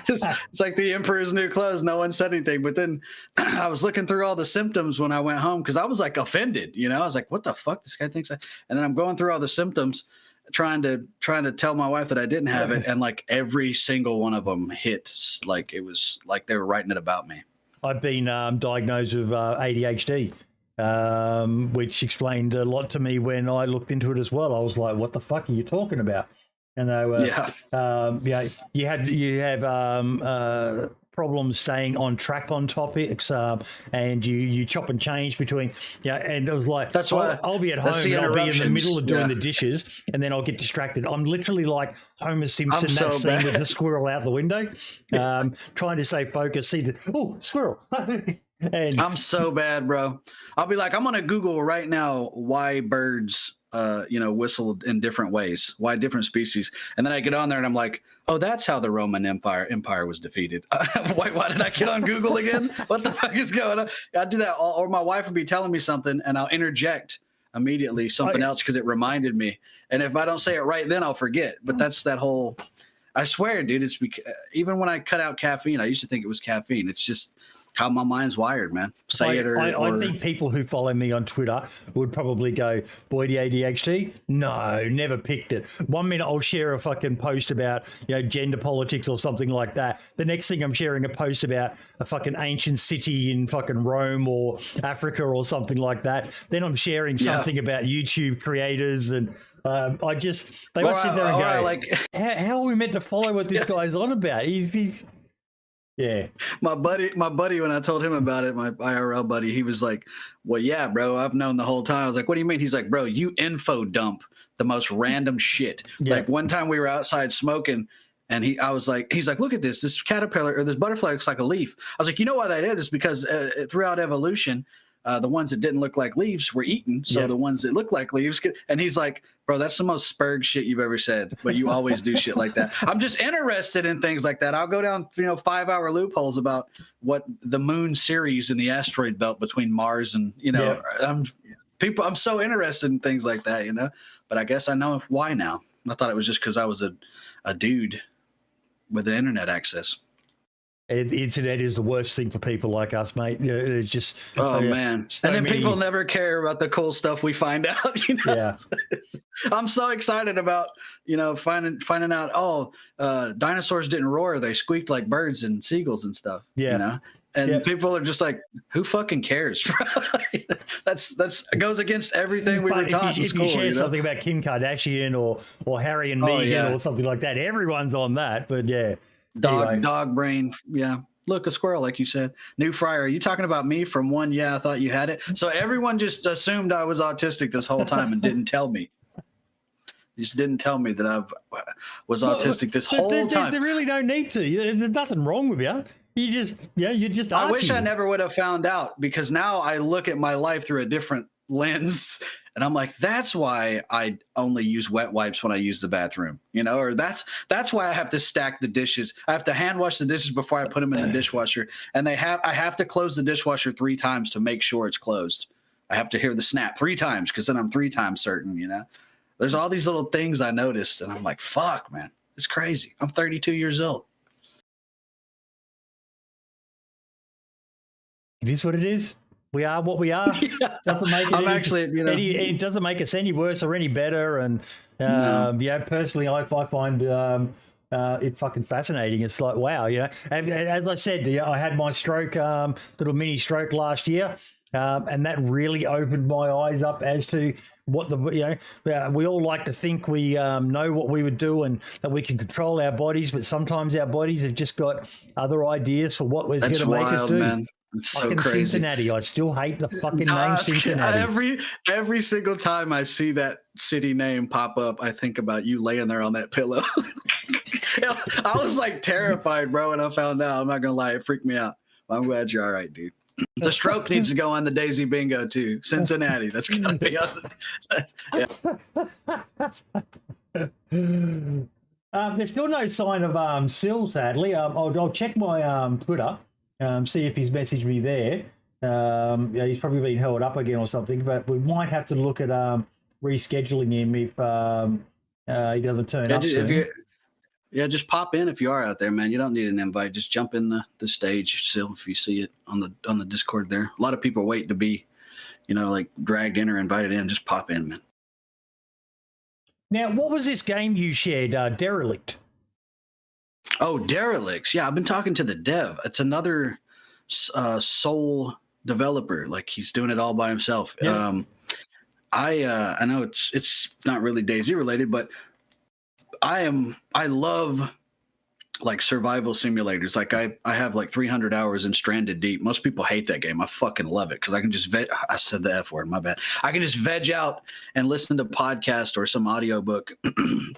It's like the Emperor's New Clothes. No one said anything, but then I was looking through all the symptoms when I went home because I was like offended. I was like, "What the fuck? This guy thinks I..." And then I'm going through all the symptoms, trying to tell my wife that I didn't have it, and like every single one of them hit. Like it was like they were writing it about me. I've been diagnosed with ADHD. Which explained a lot to me when I looked into it as well. I was like, "What the fuck are you talking about?" And they were, you have problems staying on track on topics, and you chop and change between, and it was like, that's why I'll be at home and I'll be in the middle of doing the dishes, and then I'll get distracted. I'm literally like Homer Simpson, that scene with the squirrel out the window, trying to stay focused, see the squirrel. And I'm so bad, bro. I'll be like, I'm gonna Google right now why birds whistle in different ways, why different species, and then I get on there and I'm like, oh, that's how the Roman Empire was defeated. Why did I get on Google again? What the fuck is going on? I do that, or my wife would be telling me something and I'll interject immediately something else because it reminded me, and if I don't say it right then I'll forget. But that's that whole, I swear, dude, it's even when I cut out caffeine, I used to think it was caffeine. It's just how my mind's wired, man. I think people who follow me on Twitter would probably go, boy, the ADHD? No, never picked it. 1 minute I'll share a fucking post about, gender politics or something like that. The next thing I'm sharing a post about a fucking ancient city in fucking Rome or Africa or something like that. Then I'm sharing something about YouTube creators, and they must sit there and go, like, how are we meant to follow what this guy's on about? He's yeah. My buddy, when I told him about it, my IRL buddy, he was like, well, yeah, bro, I've known the whole time. I was like, what do you mean? He's like, bro, you info dump the most random shit. Yeah. Like one time we were outside smoking and he's like, look at this caterpillar or this butterfly looks like a leaf. I was like, you know why that is? It's because throughout evolution, the ones that didn't look like leaves were eaten. So the ones that look like leaves and he's like, bro, that's the most spurg shit you've ever said, but you always do shit like that. I'm just interested in things like that. I'll go down, 5-hour loopholes about what the moon series in the asteroid belt between Mars and, I'm so interested in things like that, but I guess I know why now. I thought it was just because I was a dude with the internet access. The internet is the worst thing for people like us, mate. It's just man, so and then people never care about the cool stuff we find out. Yeah, I'm so excited about finding out. Dinosaurs didn't roar; they squeaked like birds and seagulls and stuff. Yeah, and people are just like, who fucking cares? That's goes against everything we were taught in school. If you share something about Kim Kardashian or Harry and Meghan or something like that, everyone's on that. But yeah. Dog brain. Yeah. Look, a squirrel, like you said. New Fryer, are you talking about me from one? Yeah, I thought you had it. So everyone just assumed I was autistic this whole time and didn't tell me. You just didn't tell me that I was autistic this whole time. There's really no need to. There's nothing wrong with you. You just. I wish I never would have found out, because now I look at my life through a different lens. And I'm like, that's why I only use wet wipes when I use the bathroom, or that's why I have to stack the dishes. I have to hand wash the dishes before I put them in the dishwasher. And I have to close the dishwasher 3 times to make sure it's closed. I have to hear the snap 3 times because then I'm 3 times certain, There's all these little things I noticed and I'm like, fuck, man, it's crazy. I'm 32 years old. It is what it is. We are what we are. Doesn't make it it doesn't make us any worse or any better. And personally, I find it fucking fascinating. It's like, wow, And as I said, I had my stroke, little mini stroke last year, and that really opened my eyes up as to what we all like to think we know what we would do and that we can control our bodies, but sometimes our bodies have just got other ideas for what was going to make us do. Man. It's so fucking crazy. Cincinnati. I still hate the fucking name Cincinnati. Every single time I see that city name pop up, I think about you laying there on that pillow. I was like terrified, bro, when I found out. I'm not gonna lie, it freaked me out. I'm glad you're all right, dude. The stroke needs to go on the DayZ bingo too. Cincinnati. That's gotta be on. There's still no sign of Syl, sadly. I'll check my Twitter. See if he's messaged me there. He's probably been held up again or something, but we might have to look at rescheduling him if he doesn't turn up soon. Just pop in if you are out there, man. You don't need an invite. Just jump in the stage, Syl, if you see it on the Discord there. A lot of people wait to be, like dragged in or invited in. Just pop in, man. Now, what was this game you shared, Derelict? Oh, Derelicts. Yeah, I've been talking to the dev. It's another sole developer. Like he's doing it all by himself. Yeah. I know it's not really DayZ related, but I love like survival simulators. Like I have like 300 hours in Stranded Deep. Most people hate that game. I fucking love it because I can just I said the F word, my bad. I can just veg out and listen to podcast or some audiobook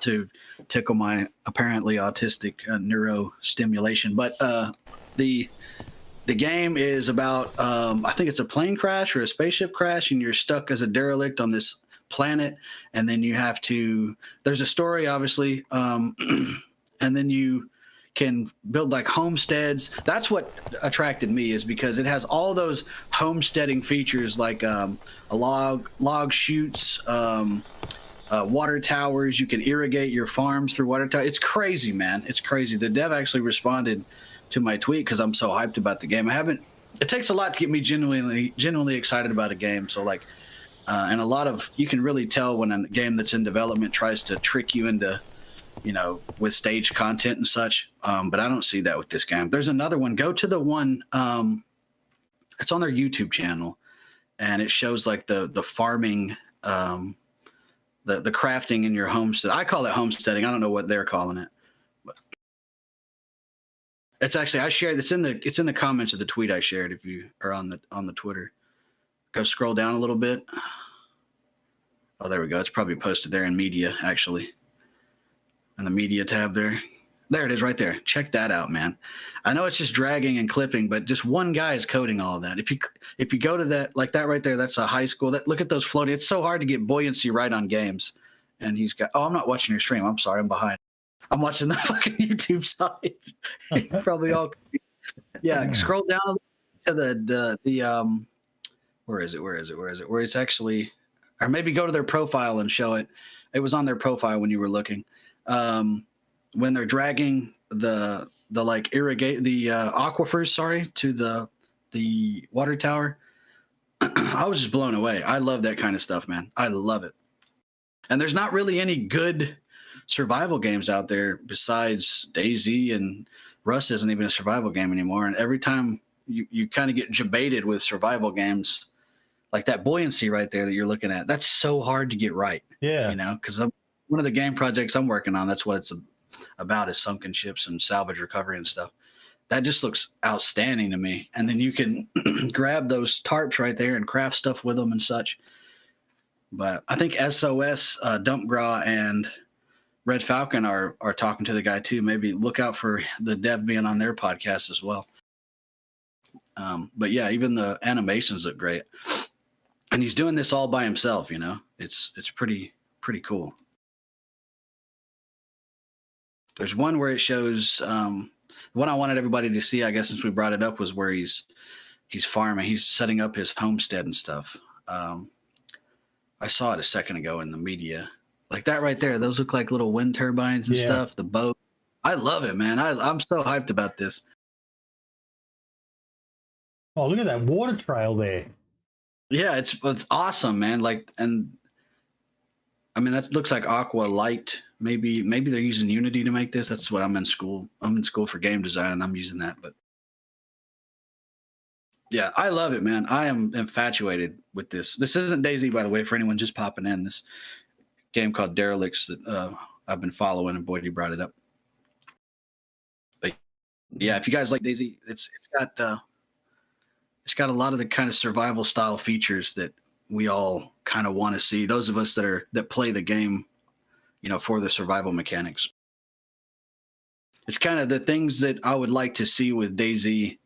to tickle my apparently autistic neurostimulation. But the game is about I think it's a plane crash or a spaceship crash, and you're stuck as a derelict on this planet, and then you have to. There's a story, obviously, and then you can build like homesteads. That's what attracted me, is because it has all those homesteading features, like a log chutes, water towers. You can irrigate your farms through water towers. It's crazy, man. It's crazy. The dev actually responded to my tweet because I'm so hyped about the game. I haven't it takes a lot to get me genuinely excited about a game. So like, and a lot of, you can really tell when a game that's in development tries to trick you into, with staged content and such. But I don't see that with this game. There's another one. Go to the one, it's on their YouTube channel, and it shows like the farming, the crafting in your homestead. I call it homesteading. I don't know what they're calling it. But it's actually, I shared, it's in the comments of the tweet I shared. If you are on the Twitter, go scroll down a little bit. Oh, there we go. It's probably posted there in media, actually. In the media tab there. There it is right there. Check that out, man. I know it's just dragging and clipping, but just one guy is coding all of that. If you go to that, like that right there, that's a high school. Look at those floating. It's so hard to get buoyancy right on games. And he's got, I'm not watching your stream. I'm sorry. I'm behind. I'm watching the fucking YouTube side. Probably all. Yeah. Scroll down to the where is it? Where it's actually, or maybe go to their profile and show it. It was on their profile when you were looking. When they're dragging the like irrigate the aquifers, to the water tower. I was just blown away. I love that kind of stuff, man. I love it. And there's not really any good survival games out there besides DayZ, and Rust isn't even a survival game anymore. And every time you kind of get jebaited with survival games, like that buoyancy right there that you're looking at, that's so hard to get right. Yeah. Because one of the game projects I'm working on, that's what it's about, is sunken ships and salvage recovery and stuff. That just looks outstanding to me. And then you can grab those tarps right there and craft stuff with them and such. But I think SOS, Dumpgra, and Red Falcon are talking to the guy too. Maybe look out for the dev being on their podcast as well. But yeah, even the animations look great. And he's doing this all by himself, It's pretty cool. There's one where it shows, what I wanted everybody to see, I guess, since we brought it up, was where he's farming. He's setting up his homestead and stuff. I saw it a second ago in the media. Like that right there. Those look like little wind turbines and stuff. The boat. I love it, man. I'm so hyped about this. Oh, look at that water trail there. Yeah, it's awesome, man. Like, and I mean, that looks like Aqua Light. Maybe they're using Unity to make this. That's what I'm in school. I'm in school for game design, and I'm using that. But yeah, I love it, man. I am infatuated with this. This isn't DayZ, by the way, for anyone just popping in. This game called Derelicts that I've been following, and Boyd brought it up. But yeah, if you guys like DayZ, it's got a lot of the kind of survival style features that we all kind of want to see. Those of us that play the game, for the survival mechanics. It's kind of the things that I would like to see with DayZ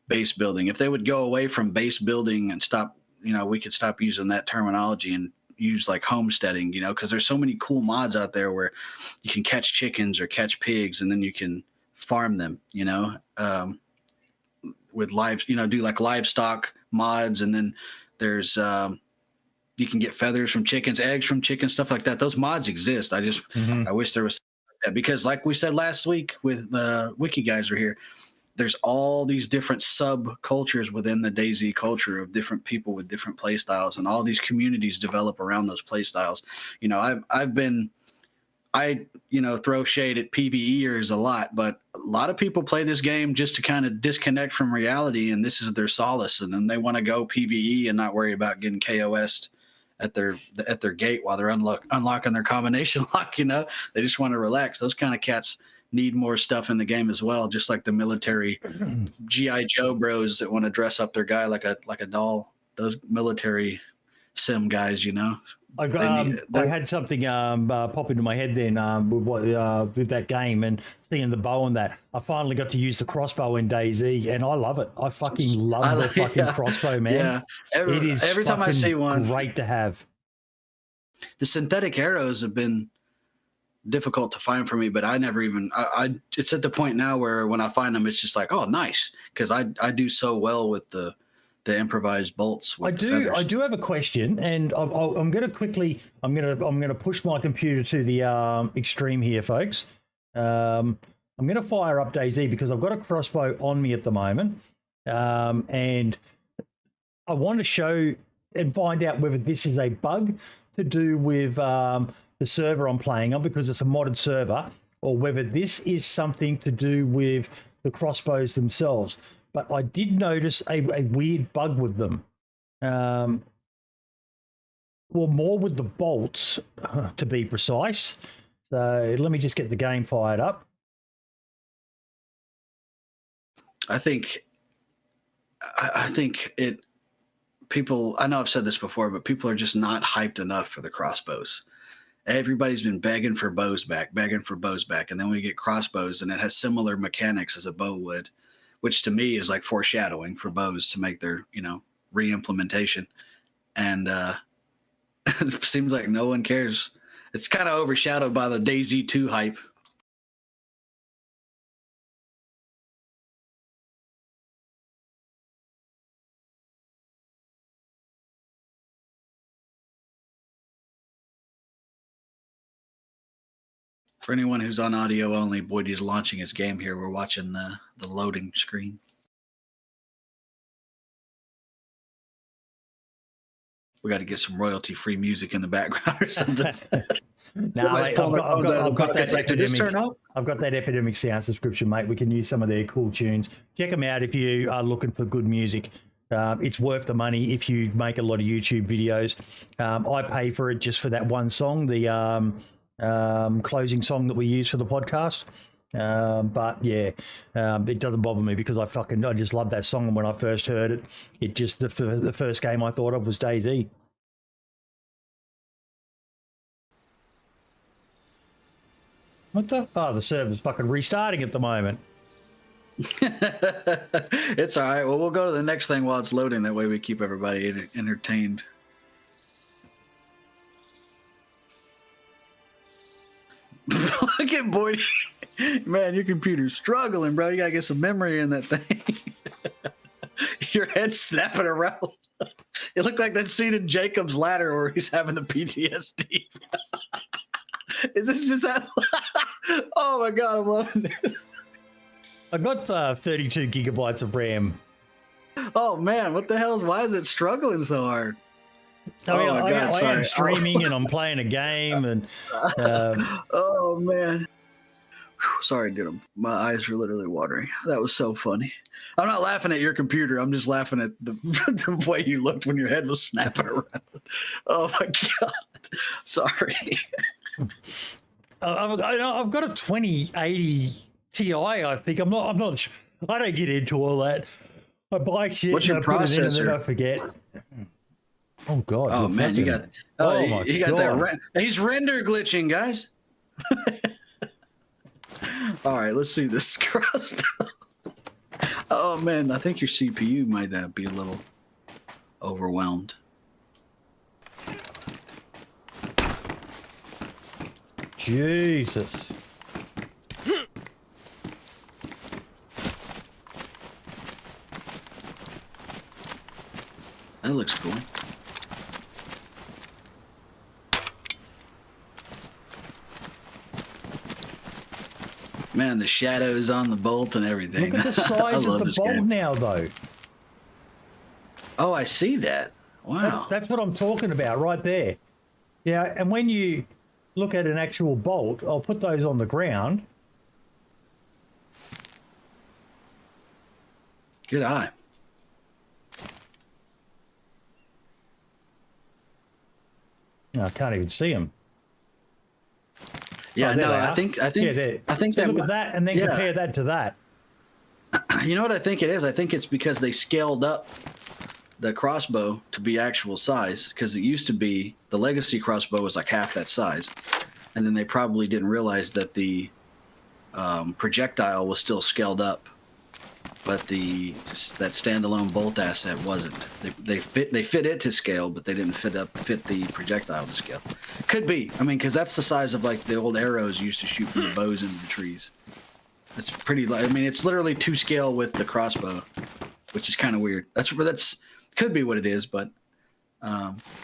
base building. If they would go away from base building and stop, we could stop using that terminology and use like homesteading, because there's so many cool mods out there where you can catch chickens or catch pigs and then you can farm them, with live, do like livestock mods. And then there's, you can get feathers from chickens, eggs from chickens, stuff like that. Those mods exist. I just, I wish there was that, because like we said last week with Wiki guys were here, there's all these different subcultures within the DayZ culture of different people with different play styles, and all these communities develop around those play styles. I throw shade at PvEers a lot, but a lot of people play this game just to kind of disconnect from reality, and this is their solace. And then they want to go PvE and not worry about getting KOS'd at their gate while they're unlocking their combination lock. They just want to relax. Those kind of cats need more stuff in the game as well, just like the military GI Joe bros that want to dress up their guy like a doll. Those military sim guys, I had something pop into my head then with that game, and seeing the bow on that. I finally got to use the crossbow in DayZ, and I love it. I fucking love the fucking crossbow, man. Yeah, every time I see one, great to have. The synthetic arrows have been difficult to find for me, but I never even. It's at the point now where when I find them, it's just like, oh, nice, because I do so well with the improvised bolts. I do have a question, and I'm going to push my computer to the extreme here, folks. I'm going to fire up DayZ because I've got a crossbow on me at the moment, and I want to show and find out whether this is a bug to do with the server I'm playing on, because it's a modded server, or whether this is something to do with the crossbows themselves. But I did notice a weird bug with them. Well, more with the bolts, to be precise. So let me just get the game fired up. I think it, people, I know I've said this before, but people are just not hyped enough for the crossbows. Everybody's been begging for bows back. And then we get crossbows, and it has similar mechanics as a bow would, which to me is like foreshadowing for bows to make their, re-implementation. And it seems like no one cares. It's kind of overshadowed by the DayZ 2 hype. For anyone who's on audio only, Boydie's launching his game here. We're watching the loading screen. We got to get some royalty-free music in the background or something. No, I've got that like, did this turn up? I've got that Epidemic Sound subscription, mate. We can use some of their cool tunes. Check them out if you are looking for good music. It's worth the money if you make a lot of YouTube videos. I pay for it just for that one song, the closing song that we use for the podcast. But yeah, it doesn't bother me because I just love that song. And when I first heard it, it just, the first game I thought of was DayZ. What the? Oh, the server's fucking restarting at the moment. It's all right. Well, we'll go to the next thing while it's loading. That way we keep everybody entertained. Look at Boydie. Man, your computer's struggling, bro. You gotta get some memory in that thing. Your head's snapping around. It looked like that scene in Jacob's Ladder where he's having the PTSD. Is this just that? Oh my God, I'm loving this. I got 32 gigabytes of RAM. Oh man, what the hell? Why is it struggling so hard? I mean, I am streaming and I'm playing a game and. Oh man. Whew, sorry, dude. My eyes are literally watering. That was so funny. I'm not laughing at your computer. I'm just laughing at the way you looked when your head was snapping around. Oh my God. Sorry. I've got a 2080 Ti. I think I'm not. I don't get into all that. I buy shit. What's your processor? And then I forget. Oh God. Oh man, you got. Oh, you got God. that. He's render glitching, guys. All right, let's see this crossbow. Oh man, I think your CPU might be a little overwhelmed. Jesus. That looks cool. Man, the shadows on the bolt and everything. Look at the size of the bolt now, though. Oh, I see that. Wow. That's what I'm talking about right there. Yeah, and when you look at an actual bolt, I'll put those on the ground. Good eye. No, I can't even see them. Yeah, no, I think so that. Look at that, and then compare that to that. You know what I think it is? I think it's because they scaled up the crossbow to be actual size, because it used to be the legacy crossbow was like half that size, and then they probably didn't realize that the projectile was still scaled up, but that standalone bolt asset wasn't. They fit it to scale, but they didn't fit the projectile to scale. Could be. I mean, because that's the size of like the old arrows used to shoot from the bows into the trees. It's pretty. I mean, it's literally to scale with the crossbow, which is kind of weird. That's could be what it is, but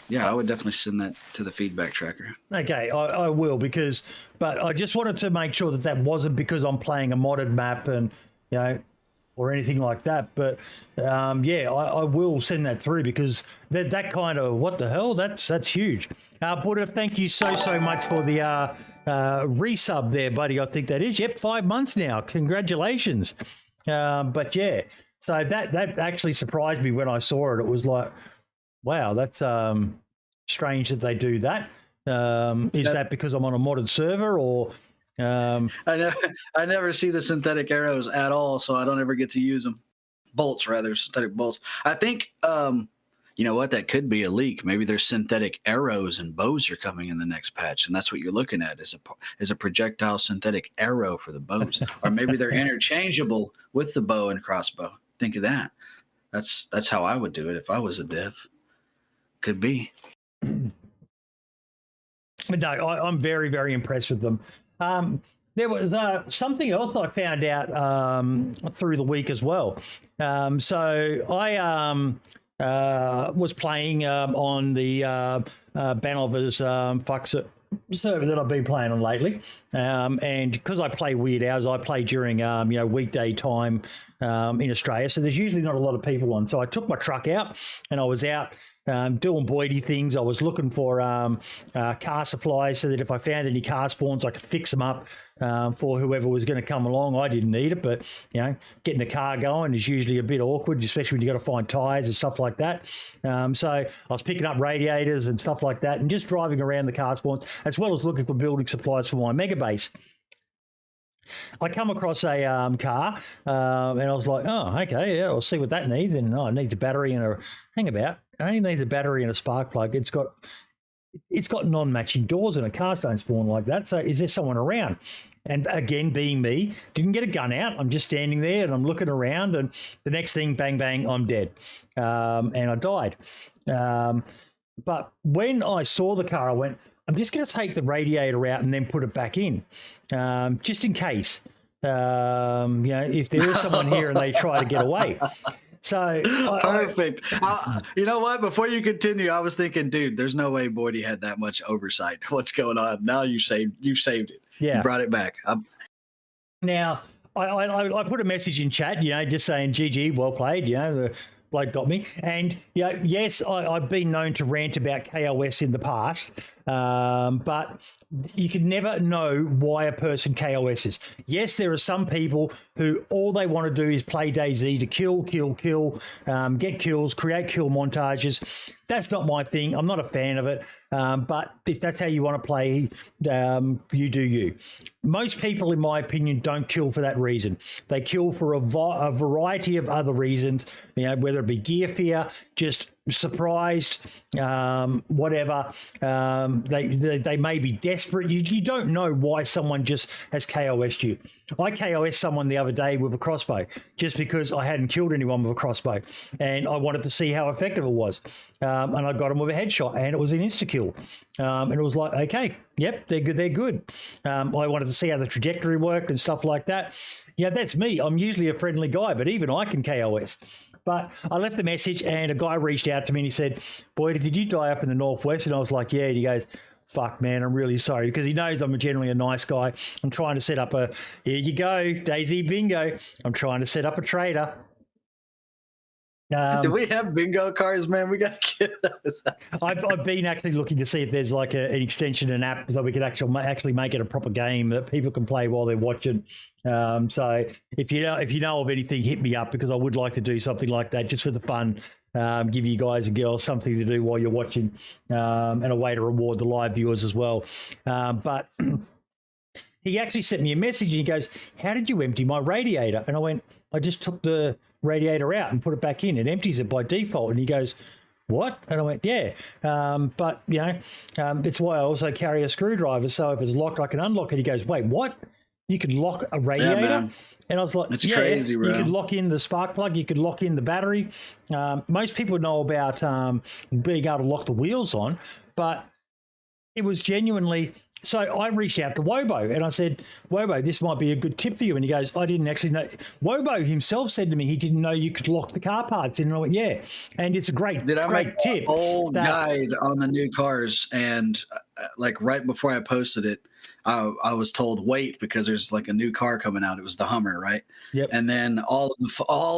yeah, I would definitely send that to the feedback tracker. Okay, I will, but I just wanted to make sure that wasn't because I'm playing a modded map and, or anything like that. But I will send that through, because that kind of, what the hell, that's huge. Buddha, thank you so much for the resub there, buddy. I think that is 5 months now. Congratulations. But yeah, so that actually surprised me when I saw it. It was like, wow, that's strange that they do that. Is that because I'm on a modded server, or I never see the synthetic arrows at all, so I don't ever get to use them. Bolts, rather, synthetic bolts. I think you know what, that could be a leak. Maybe there's synthetic arrows and bows are coming in the next patch, and that's what you're looking at, is a projectile synthetic arrow for the bows. Or maybe they're interchangeable with the bow and crossbow. Think of that. That's how I would do it if I was a dev. Could be. But no, I'm very, very impressed with them. There was something else I found out through the week as well. So I was playing on the Banover's server that I've been playing on lately. And because I play weird hours, I play during weekday time in Australia. So there's usually not a lot of people on. So I took my truck out and I was out doing Boydie things. I was looking for car supplies so that if I found any car spawns, I could fix them up for whoever was going to come along. I didn't need it, but getting the car going is usually a bit awkward, especially when you got to find tires and stuff like that. So I was picking up radiators and stuff like that, and just driving around the car spawns, as well as looking for building supplies for my mega base. I come across a car, and I was like, oh, okay, yeah, I'll see what that needs. And it needs a battery and a, hang about, it only needs a battery and a spark plug. It's got non-matching doors, and a cars don't spawn like that. So is there someone around? And again, being me, didn't get a gun out. I'm just standing there and I'm looking around, and the next thing, bang, bang, I'm dead. And I died. But when I saw the car, I went, I'm just going to take the radiator out and then put it back in, just in case, if there is someone here and they try to get away. So perfect. You know what? Before you continue, I was thinking, dude, there's no way Boydie had that much oversight. What's going on? Now you saved it. Yeah, you brought it back. Now I put a message in chat, just saying GG, well played. The bloke got me. And yes, I've been known to rant about KOS in the past, but you can never know why a person KOSs. Yes, there are some people who all they want to do is play DayZ to kill, get kills, create kill montages. That's not my thing. I'm not a fan of it. But if that's how you want to play, you do you. Most people, in my opinion, don't kill for that reason. They kill for a variety of other reasons, whether it be gear fear, just surprised, whatever. They may be desperate. You don't know why someone just has KOS'd you. I KOS'd someone the other day with a crossbow just because I hadn't killed anyone with a crossbow, and I wanted to see how effective it was. And I got him with a headshot, and it was an insta-kill. And it was like, okay, yep, they're good. I wanted to see how the trajectory worked and stuff like that. That's me. I'm usually a friendly guy, but even I can KOS. But I left the message, and a guy reached out to me and he said, Boyd, did you die up in the Northwest? And I was like, yeah. And he goes, fuck, man, I'm really sorry, because he knows I'm generally a nice guy. I'm trying to set up here you go, DayZ bingo. I'm trying to set up a trader. Do we have bingo cards, man? We got to get those. I've been actually looking to see if there's like an extension, an app, so we could actually make it a proper game that people can play while they're watching. So if you know of anything, hit me up, because I would like to do something like that just for the fun. Give you guys and girls something to do while you're watching, and a way to reward the live viewers as well. But he actually sent me a message and he goes, how did you empty my radiator? And I went, I just took the radiator out and put it back in. It empties it by default. And he goes, what? And I went, yeah. But it's why I also carry a screwdriver. So if it's locked, I can unlock it. He goes, wait, what? You can lock a radiator? Yeah, and I was like, it's crazy, bro. You could lock in the spark plug. You could lock in the battery. Most people know about being able to lock the wheels on, but it was genuinely, So I reached out to Wobo and I said, Wobo, this might be a good tip for you. And he goes, I didn't actually know. Wobo himself said to me he didn't know you could lock the car parks. And I went, yeah. And it's a great tip. A whole guide on the new cars. And like right before I posted it, I was told wait because there's like a new car coming out. It was the Hummer, right? Yep. And then all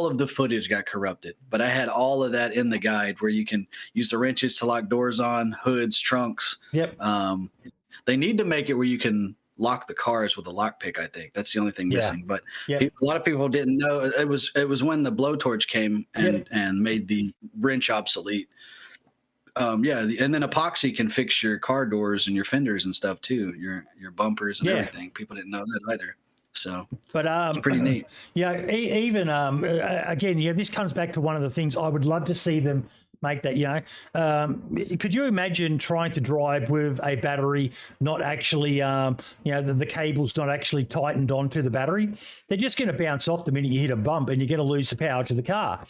of the footage got corrupted. But I had all of that in the guide where you can use the wrenches to lock doors on, hoods, trunks. Yep. They need to make it where you can lock the cars with a lockpick. I think that's the only thing missing. But a lot of people didn't know. It was when the blowtorch came and made the wrench obsolete. And then epoxy can fix your car doors and your fenders and stuff too, your bumpers and everything. People didn't know that either. So, but it's pretty neat. Yeah, even again, this comes back to one of the things I would love to see them make that, could you imagine trying to drive with a battery not actually, the cable's not actually tightened onto the battery? They're just going to bounce off the minute you hit a bump and you're going to lose the power to the car.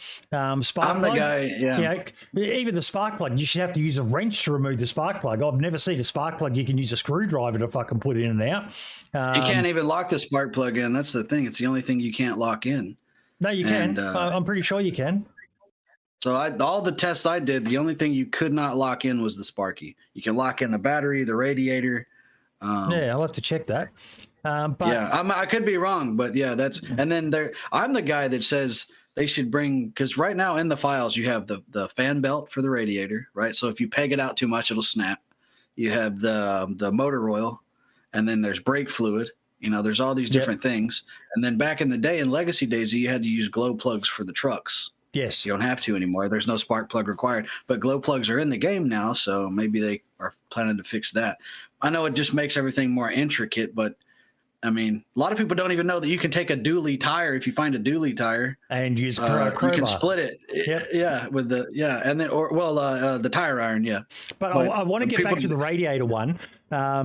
Spark I'm plug, the guy, even the spark plug, you should have to use a wrench to remove the spark plug. I've never seen a spark plug you can use a screwdriver to fucking put in and out. You can't even lock the spark plug in. That's the thing. It's the only thing you can't lock in. No, you can. I'm pretty sure you can. So all the tests I did, the only thing you could not lock in was the Sparky. You can lock in the battery, the radiator. I'll have to check that. I could be wrong, but and then I'm the guy that says they should bring, because right now in the files you have the fan belt for the radiator, right? So if you peg it out too much, it'll snap. You have the motor oil, and then there's brake fluid. There's all these different things. And then back in the day in Legacy DayZ, you had to use glow plugs for the trucks. Yes. You don't have to anymore. There's no spark plug required, but glow plugs are in the game now. So maybe they are planning to fix that. I know it just makes everything more intricate, but I mean, a lot of people don't even know that you can take a dually tire. If you find a dually tire and use you can split it. With the, and then, the tire iron. Yeah. But I want to get back to the radiator one,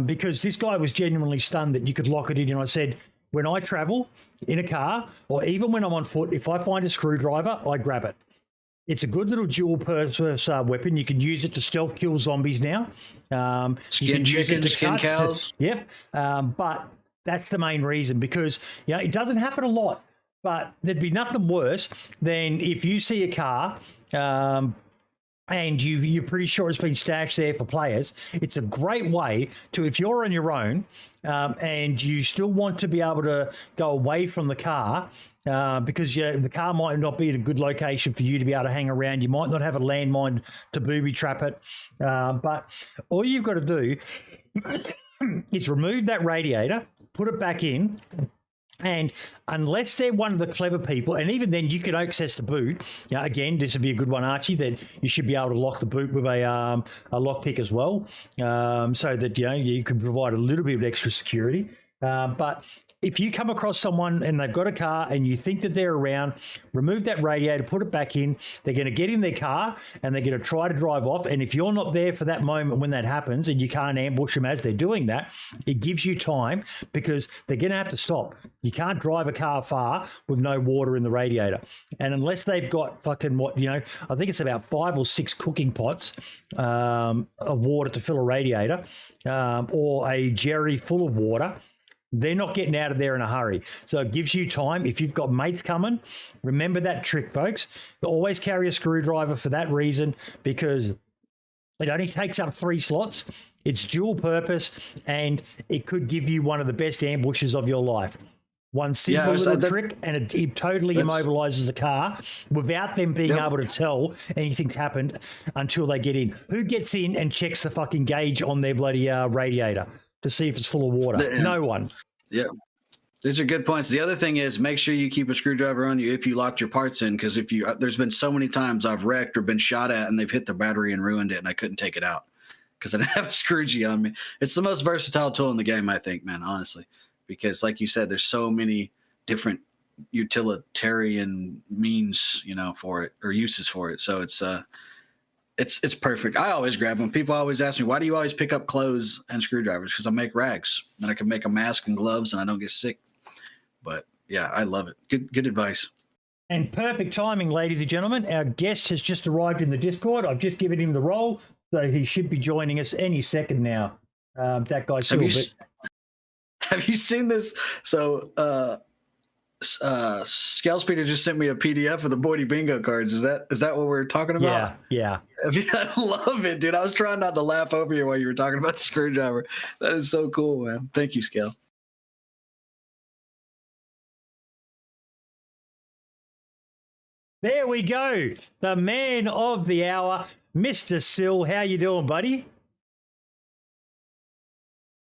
because this guy was genuinely stunned that you could lock it in. And I said, when I travel in a car or even when I'm on foot, if I find a screwdriver, I grab it. It's a good little dual purpose weapon. You can use it to stealth kill zombies now. Skin chickens, skin cows. But that's the main reason, because it doesn't happen a lot, but there'd be nothing worse than if you see a car and you're pretty sure it's been stashed there for players. It's a great way to, if you're on your own and you still want to be able to go away from the car, because the car might not be at a good location for you to be able to hang around. You might not have a landmine to booby trap it. But all you've got to do is remove that radiator, put it back in, and unless they're one of the clever people, and even then you can access the boot. Again, this would be a good one, Archie, that you should be able to lock the boot with a lockpick as well, so that you can provide a little bit of extra security. But if you come across someone and they've got a car and you think that they're around, remove that radiator, put it back in. They're going to get in their car and they're going to try to drive off. And if you're not there for that moment when that happens and you can't ambush them as they're doing that, it gives you time, because they're going to have to stop. You can't drive a car far with no water in the radiator. And unless they've got fucking I think it's about 5 or 6 cooking pots of water to fill a radiator, or a jerry full of water, they're not getting out of there in a hurry. So it gives you time. If you've got mates coming, remember that trick, folks. Always carry a screwdriver for that reason, because it only takes up 3 slots. It's dual purpose, and it could give you one of the best ambushes of your life. One simple little trick, and it totally immobilizes the car without them being able to tell anything's happened until they get in. Who gets in and checks the fucking gauge on their bloody radiator to see if it's full of water? No one. Yeah. These are good points. The other thing is, make sure you keep a screwdriver on you if you locked your parts in, because there's been so many times I've wrecked or been shot at and they've hit the battery and ruined it, and I couldn't take it out because I didn't have a screwgee on me. It's the most versatile tool in the game, I think, man, honestly, because like you said, there's so many different utilitarian means, for it, or uses for it. So it's perfect. I always grab them. People always ask me, why do you always pick up clothes and screwdrivers? Because I make rags, and I can make a mask and gloves, and I don't get sick. But yeah, I love it. Good advice. And perfect timing, ladies and gentlemen. Our guest has just arrived in the Discord. I've just given him the role, so he should be joining us any second now. DatGuySyl. Have you seen this? So Scale Speeder just sent me a PDF of the Boydie Bingo cards. Is that what we're talking about? Yeah. I love it, dude. I was trying not to laugh over you while you were talking about the screwdriver. That is so cool, man. Thank you, Scale. There we go. The man of the hour, Mr. Syl. How you doing, buddy?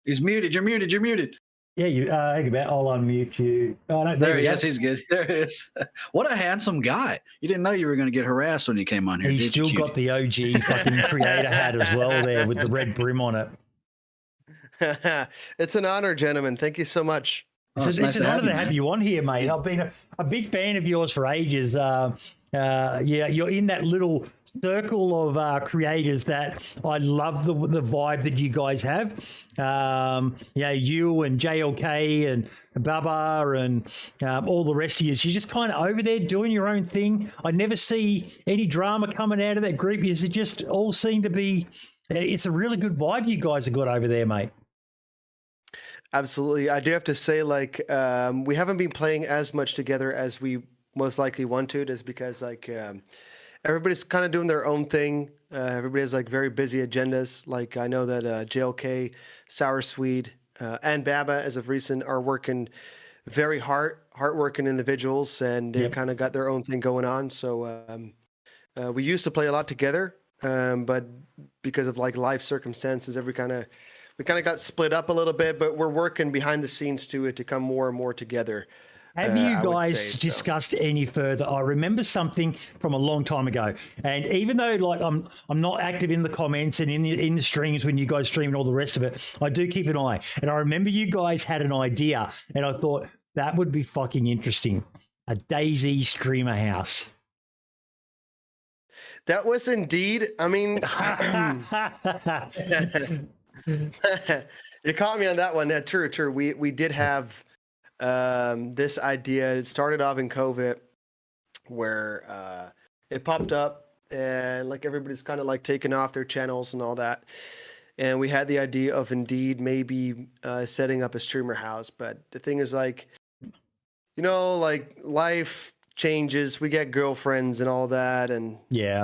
He's muted. You're muted. Yeah, you. Hang about. I'll unmute you. Oh, no, there he is. He's good. There he is. What a handsome guy. You didn't know you were going to get harassed when you came on here. He's still got the OG fucking creator hat as well there with the red brim on it. It's an honor, gentlemen. Thank you so much. It's an honor to have you on here, mate. I've been a big fan of yours for ages. Yeah, you're in that little circle of creators that I love the vibe that you guys have. You and JLK and Baba and all the rest of you. You're just kind of over there doing your own thing. I never see any drama coming out of that group. You just all seem to be. It's a really good vibe you guys have got over there, mate. Absolutely. I do have to say, we haven't been playing as much together as we most likely want to, just because everybody's kind of doing their own thing. Everybody has very busy agendas. I know that JLK, Sour Swede, and Baba, as of recent, are working very hard-working individuals, and they kind of got their own thing going on. So we used to play a lot together, but because of life circumstances, we kind of got split up a little bit. But we're working behind the scenes to come more and more together. Have you guys discussed any further? I remember something from a long time ago, and even though I'm not active in the comments and in the streams when you guys stream and all the rest of it, I do keep an eye. And I remember you guys had an idea, and I thought that would be fucking interesting. A DayZ streamer house. That was indeed. I mean, you caught me on that one. Yeah, true. We did have. This idea, it started off in COVID, where it popped up and everybody's kind of taking off their channels and all that, and we had the idea of indeed maybe setting up a streamer house. But the thing is, life changes, we get girlfriends and all that, and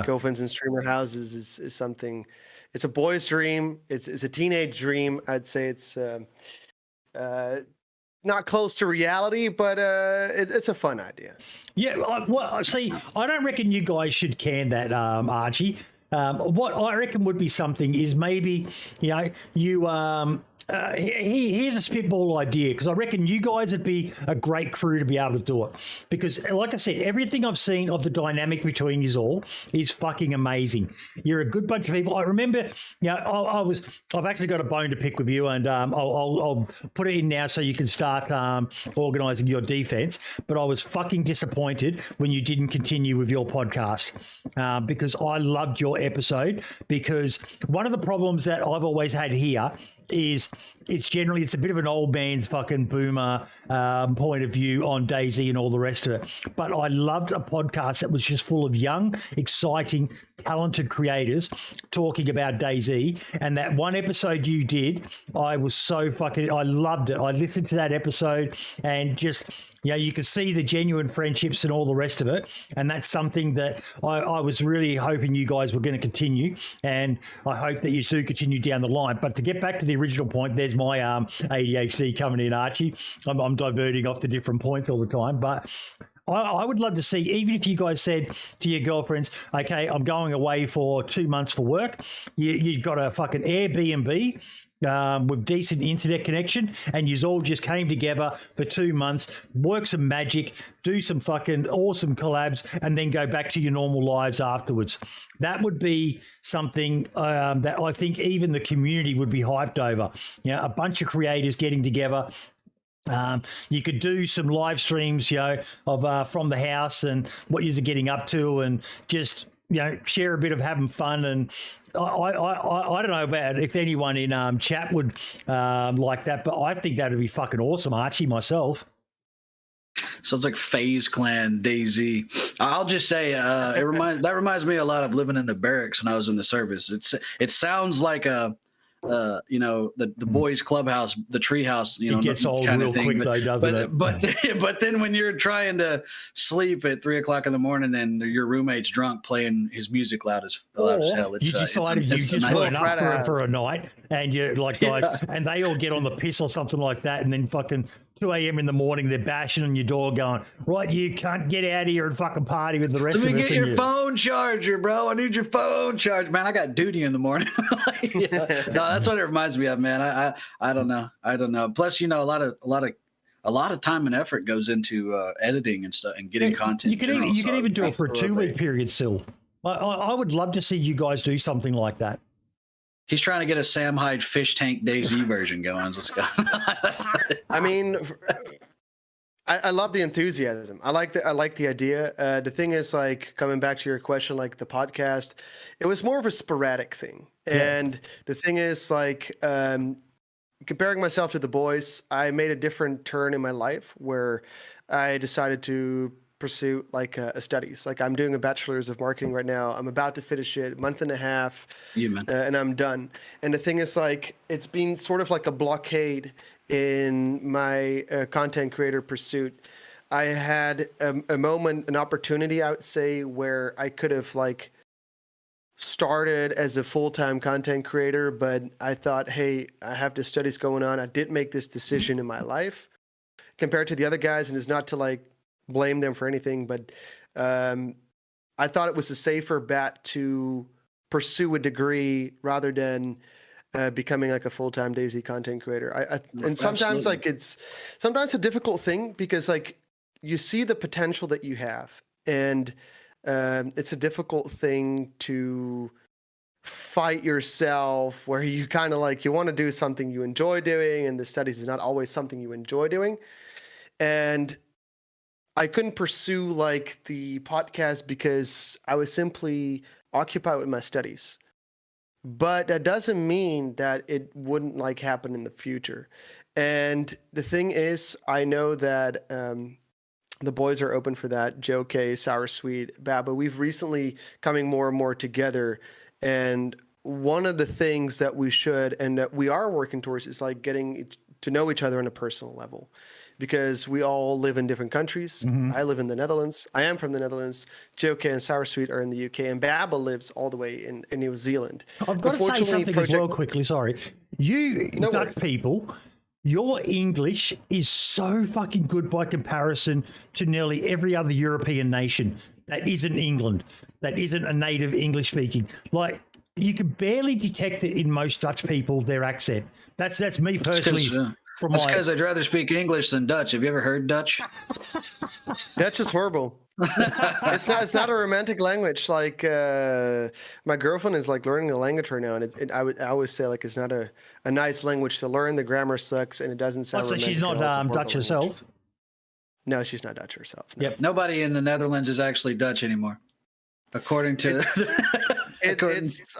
girlfriends and streamer houses is something. It's a boy's dream. It's a teenage dream. I'd say it's not close to reality, but it's a fun idea. Yeah, well, see, I don't reckon you guys should can that, Archie. What I reckon would be something is maybe, here's a spitball idea, because I reckon you guys would be a great crew to be able to do it. Because, like I said, everything I've seen of the dynamic between you all is fucking amazing. You're a good bunch of people. I remember, I've actually got a bone to pick with you, and I'll put it in now so you can start organising your defence. But I was fucking disappointed when you didn't continue with your podcast, because I loved your episode. Because one of the problems that I've always had here is it's a bit of an old man's fucking boomer point of view on DayZ and all the rest of it. But I loved a podcast that was just full of young, exciting, talented creators talking about DayZ. And that one episode you did, I loved it. I listened to that episode and just, you could see the genuine friendships and all the rest of it. And that's something that I was really hoping you guys were going to continue. And I hope that you do continue down the line. But to get back to the original point, there's my ADHD coming in, Archie. I'm diverting off to different points all the time. But I would love to see, even if you guys said to your girlfriends, okay, I'm going away for 2 months for work. You've got a fucking Airbnb with decent internet connection, and you all just came together for 2 months, work some magic, do some fucking awesome collabs, and then go back to your normal lives afterwards. That would be something that I think even the community would be hyped over. A bunch of creators getting together. You could do some live streams, of from the house and what you're getting up to, and just share a bit of having fun. And I don't know about if anyone in chat would like that, but I think that'd be fucking awesome, Archie, myself. Sounds like FaZe Clan DayZ. I'll just say that reminds me a lot of living in the barracks when I was in the service. It sounds like a you know, the boys' clubhouse, the treehouse, you know, it gets old kind real of thing. quick, though, doesn't it? But then when you're trying to sleep at 3:00 in the morning and your roommate's drunk playing his music loud as hell, you decided you just weren't up for a night, and you're like, guys, and they all get on the piss or something like that, and then fucking 2 a.m. in the morning, they're bashing on your door going, right, you can't get out of here and fucking party with the rest of us. Let me get your phone charger, bro. I need your phone charger. Man, I got duty in the morning. No, that's what it reminds me of, man. I don't know. Plus, you know, a lot of time and effort goes into editing and stuff and getting content. You can even do it for a 2-week period still. I would love to see you guys do something like that. He's trying to get a Sam Hyde fish tank DayZ version going. Let's go. I mean, I love the enthusiasm. I like the idea. The thing is, like, coming back to your question, like the podcast, it was more of a sporadic thing. And the thing is, like, comparing myself to the boys, I made a different turn in my life where I decided to pursue like studies. Like, I'm doing a bachelor's of marketing right now. I'm about to finish it, a month and a half, and I'm done. And the thing is, like, it's been sort of like a blockade in my content creator pursuit. I had a moment, an opportunity, I would say, where I could have like started as a full-time content creator, but I thought, hey, I have the studies going on. I did make this decision in my life compared to the other guys, and it's not to like blame them for anything, but I thought it was a safer bet to pursue a degree rather than becoming like a full-time DayZ content creator. And sometimes like it's sometimes a difficult thing because like you see the potential that you have, and it's a difficult thing to fight yourself where you kind of like you want to do something you enjoy doing, and the studies is not always something you enjoy doing. And I couldn't pursue like the podcast because I was simply occupied with my studies. But that doesn't mean that it wouldn't like happen in the future. And the thing is, I know that the boys are open for that. JOK, Sour Sweet, Baba. We've recently coming more and more together. And one of the things that we should and that we are working towards is like getting to know each other on a personal level. Because we all live in different countries. Mm-hmm. I live in the Netherlands. I am from the Netherlands. JOK and Sour Sweet are in the UK, and Baba lives all the way in New Zealand. I've got to say something as well quickly, sorry. You Dutch people, your English is so fucking good by comparison to nearly every other European nation that isn't England, that isn't a native English speaking. Like, you can barely detect it in most Dutch people, their accent. That's me personally. That's because I'd rather speak English than Dutch. Have you ever heard Dutch? Dutch is horrible. It's not a romantic language. Like my girlfriend is like learning the language right now, and I always say like it's not a nice language to learn. The grammar sucks, and it doesn't sound. So she's not Dutch herself. No, she's not Dutch herself. No. Yep. Nobody in the Netherlands is actually Dutch anymore, according to.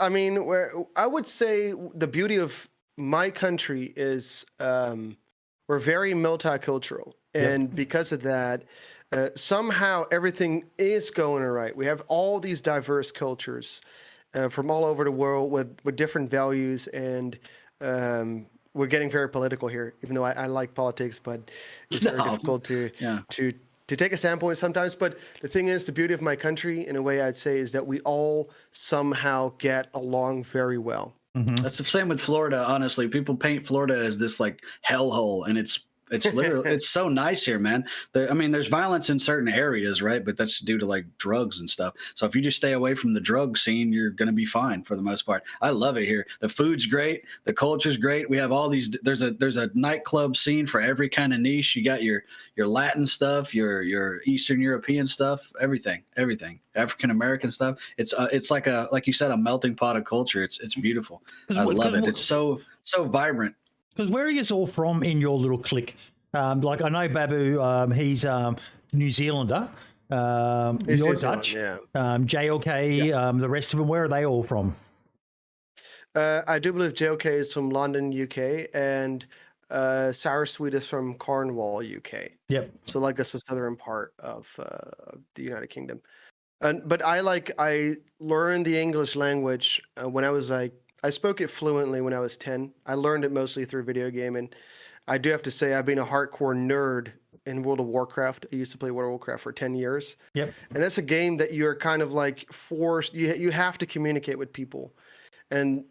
I mean, where I would say the beauty of my country is we're very multicultural, and because of that, somehow everything is going all right. We have all these diverse cultures from all over the world with different values, and we're getting very political here, even though I like politics, but it's very difficult to take a standpoint sometimes. But the thing is, the beauty of my country, in a way, I'd say, is that we all somehow get along very well. Mm-hmm. That's the same with Florida. Honestly, people paint Florida as this like hellhole, and it's literally it's so nice here, man. There's violence in certain areas, right? But that's due to like drugs and stuff. So if you just stay away from the drug scene, you're gonna be fine for the most part. I love it here. The food's great. The culture's great. We have all these. There's a nightclub scene for every kind of niche. You got your Latin stuff, your Eastern European stuff, everything. African American stuff. It's like you said, a melting pot of culture. It's beautiful. I love it. It's so vibrant. Because where are you all from in your little clique? Like I know Babu, he's New Zealander. You're Dutch. Yeah. JLK, the rest of them, where are they all from? I do believe JLK is from London, UK, and Sour Sweet is from Cornwall, UK. Yep. So like that's the southern part of the United Kingdom. But I learned the English language when I was like I spoke it fluently when I was 10. I learned it mostly through video gaming. I do have to say I've been a hardcore nerd in World of Warcraft. I used to play World of Warcraft for 10 years. Yep. And that's a game that you're kind of like forced, you have to communicate with people. And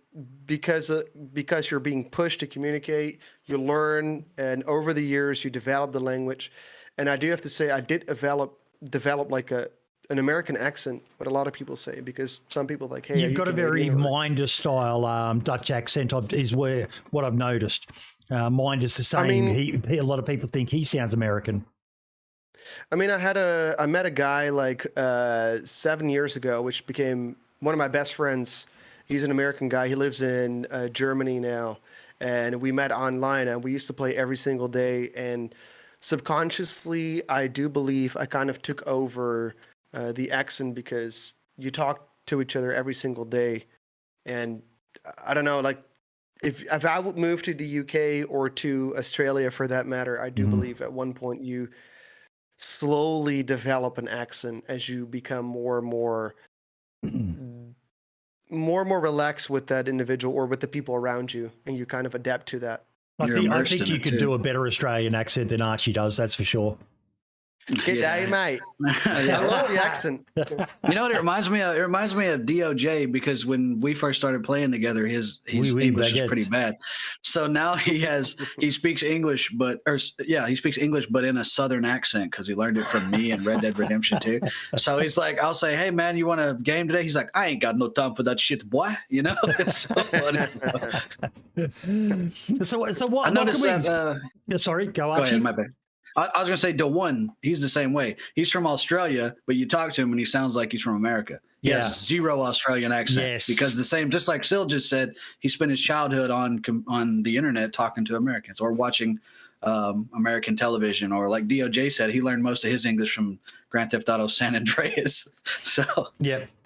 because you're being pushed to communicate, you learn, and over the years you develop the language. And I do have to say I did develop like an American accent, what a lot of people say, because some people are like, hey, you've got a very Minder style Dutch accent is what I've noticed. Minder's the same. I mean, a lot of people think he sounds American. I mean, I met a guy like 7 years ago, which became one of my best friends. He's an American guy. He lives in Germany now, and we met online, and we used to play every single day. And subconsciously, I do believe I kind of took over the accent because you talk to each other every single day. And I don't know, like if I would move to the UK or to Australia for that matter, I do believe at one point you slowly develop an accent as you become more and more relaxed with that individual or with the people around you, and you kind of adapt to that. I think you could do a better Australian accent than Archie does, that's for sure. Good day, mate. I love the accent. You know what it reminds me of? It reminds me of DOJ, because when we first started playing together, his English is pretty bad. So now he speaks English, he speaks English, but in a Southern accent, because he learned it from me in Red Dead Redemption 2. So he's like, I'll say, hey man, you want a game today? He's like, I ain't got no time for that shit, boy. You know, it's so funny. So what? I noticed that. Sorry, go Archie. Go ahead, my bad. I was going to say DeOne, he's the same way. He's from Australia, but you talk to him and he sounds like he's from America. He has zero Australian accent because just like Syl just said, he spent his childhood on the internet talking to Americans or watching American television, or like DOJ said, he learned most of his English from Grand Theft Auto San Andreas. So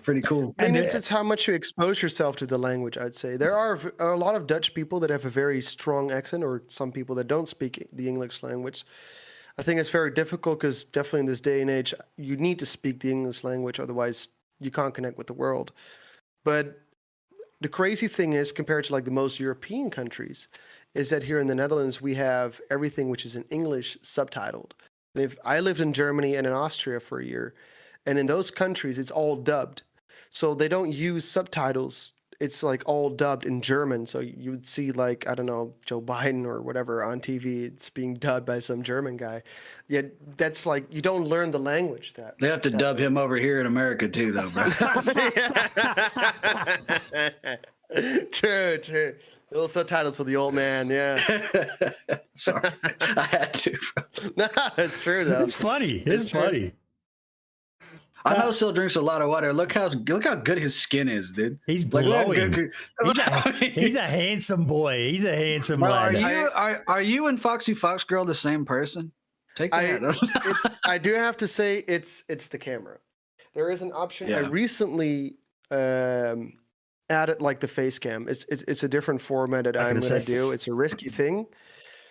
pretty cool. I mean, it's how much you expose yourself to the language, I'd say. There are a lot of Dutch people that have a very strong accent, or some people that don't speak the English language. I think it's very difficult because definitely in this day and age, you need to speak the English language. Otherwise, you can't connect with the world. But the crazy thing is, compared to like the most European countries, is that here in the Netherlands, we have everything which is in English subtitled. And if I lived in Germany and in Austria for a year, and in those countries, it's all dubbed. So they don't use subtitles. It's like all dubbed in German. So you would see like, I don't know, Joe Biden or whatever on TV. It's being dubbed by some German guy. Yet that's like, you don't learn the language that. They have to dub him over here in America too, though, bro. True. Little subtitles for the old man, yeah. Sorry, I had to, bro. No, it's true though. It's funny. It's funny. I know Syl drinks a lot of water. Look how good his skin is, dude. He's glowing. He's a handsome boy. He's a handsome lad. Are you and Foxy Fox Girl the same person? Take that. I do have to say it's the camera. There is an option. I recently added like the face cam. It's a different format that I'm gonna do. It's a risky thing.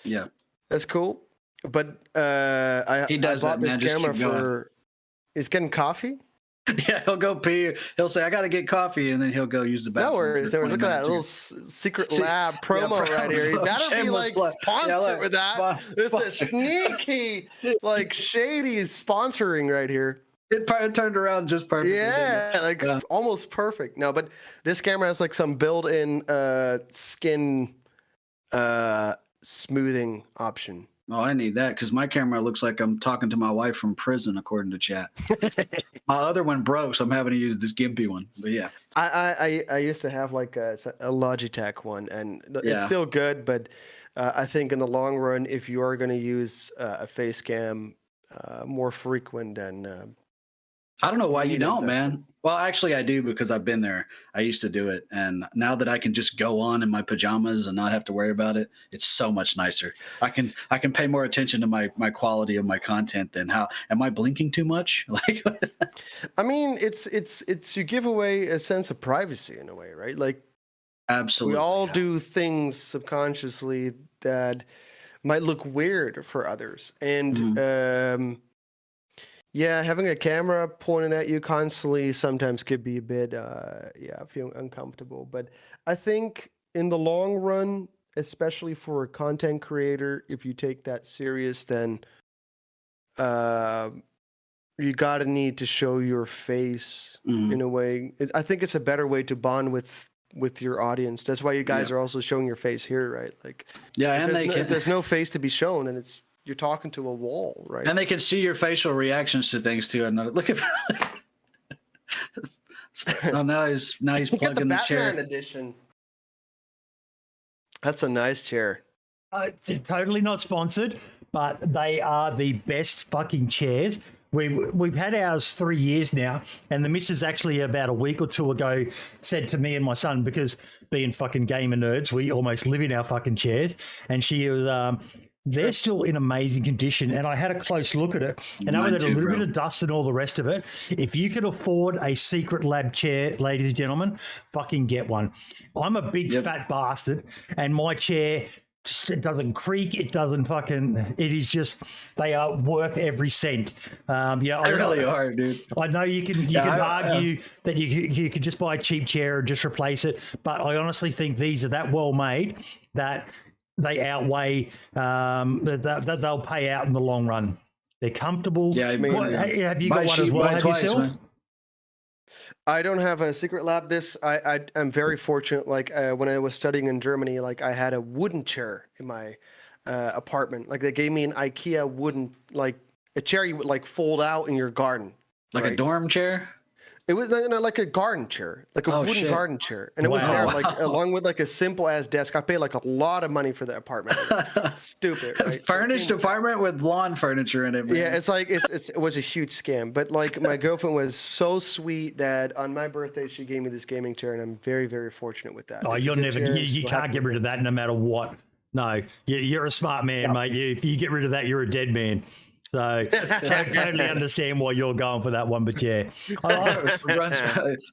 Yeah, that's cool. But I bought this camera for. Is getting coffee? Yeah, he'll go pee. He'll say, I got to get coffee. And then he'll go use the bathroom. No worries. Look at that little secret lab promo right here. You got to be like sponsored with that. This is sneaky, like shady sponsoring right here. It turned around just perfect. Yeah, almost perfect. No, but this camera has like some built-in skin smoothing option. Oh, I need that because my camera looks like I'm talking to my wife from prison, according to chat. My other one broke, so I'm having to use this gimpy one. But yeah, I used to have like a Logitech one, and it's still good. But I think in the long run, if you are going to use a face cam more frequent, then I don't know why you don't, man. Well, actually, I do because I've been there. I used to do it, and now that I can just go on in my pajamas and not have to worry about it, it's so much nicer. I can pay more attention to my quality of my content than how. Am I blinking too much? Like, I mean, it's you give away a sense of privacy in a way, right? Like, absolutely, we all do things subconsciously that might look weird for others, and Yeah, having a camera pointed at you constantly sometimes could be a bit, feeling uncomfortable. But I think in the long run, especially for a content creator, if you take that serious, then uh, you gotta need to show your face in a way. I think it's a better way to bond with your audience. That's why you guys are also showing your face here, right? Like, if there's no face to be shown, then you're talking to a wall, right? And they can see your facial reactions to things too. And look at oh, now he's plugged in the chair. Batman edition. That's a nice chair. It's totally not sponsored, but they are the best fucking chairs. We've had ours 3 years now, and the missus actually about a week or two ago said to me and my son, because being fucking gamer nerds, we almost live in our fucking chairs, and she was they're still in amazing condition. And I had a close look at it, and other than a little bit of dust and all the rest of it, if you can afford a Secret Lab chair, ladies and gentlemen, fucking get one. I'm a big fat bastard, and my chair, it doesn't creak. It doesn't fucking. It is just. They are worth every cent. They really are, dude. I know you can argue that you could just buy a cheap chair and just replace it, but I honestly think these are that well made that they outweigh that they'll pay out in the long run. They're comfortable. Yeah, I mean, have you got one as well? Have you, Sil? I don't have a Secret Lab. I'm very fortunate. Like when I was studying in Germany, like I had a wooden chair in my apartment. Like they gave me an IKEA wooden, like a chair you would like fold out in your garden. Like a dorm chair? It was like a garden chair, like a wooden garden chair. And it was there like along with like a simple ass desk. I paid like a lot of money for the apartment. It's stupid, right? Furnished apartment with lawn furniture in it. Man. Yeah, it's like it was a huge scam. But like my girlfriend was so sweet that on my birthday she gave me this gaming chair, and I'm very, very fortunate with that. Oh, you'll never you can't get rid of that no matter what. No, you're a smart man, mate. If you get rid of that, you're a dead man. So I totally understand why you're going for that one, but yeah.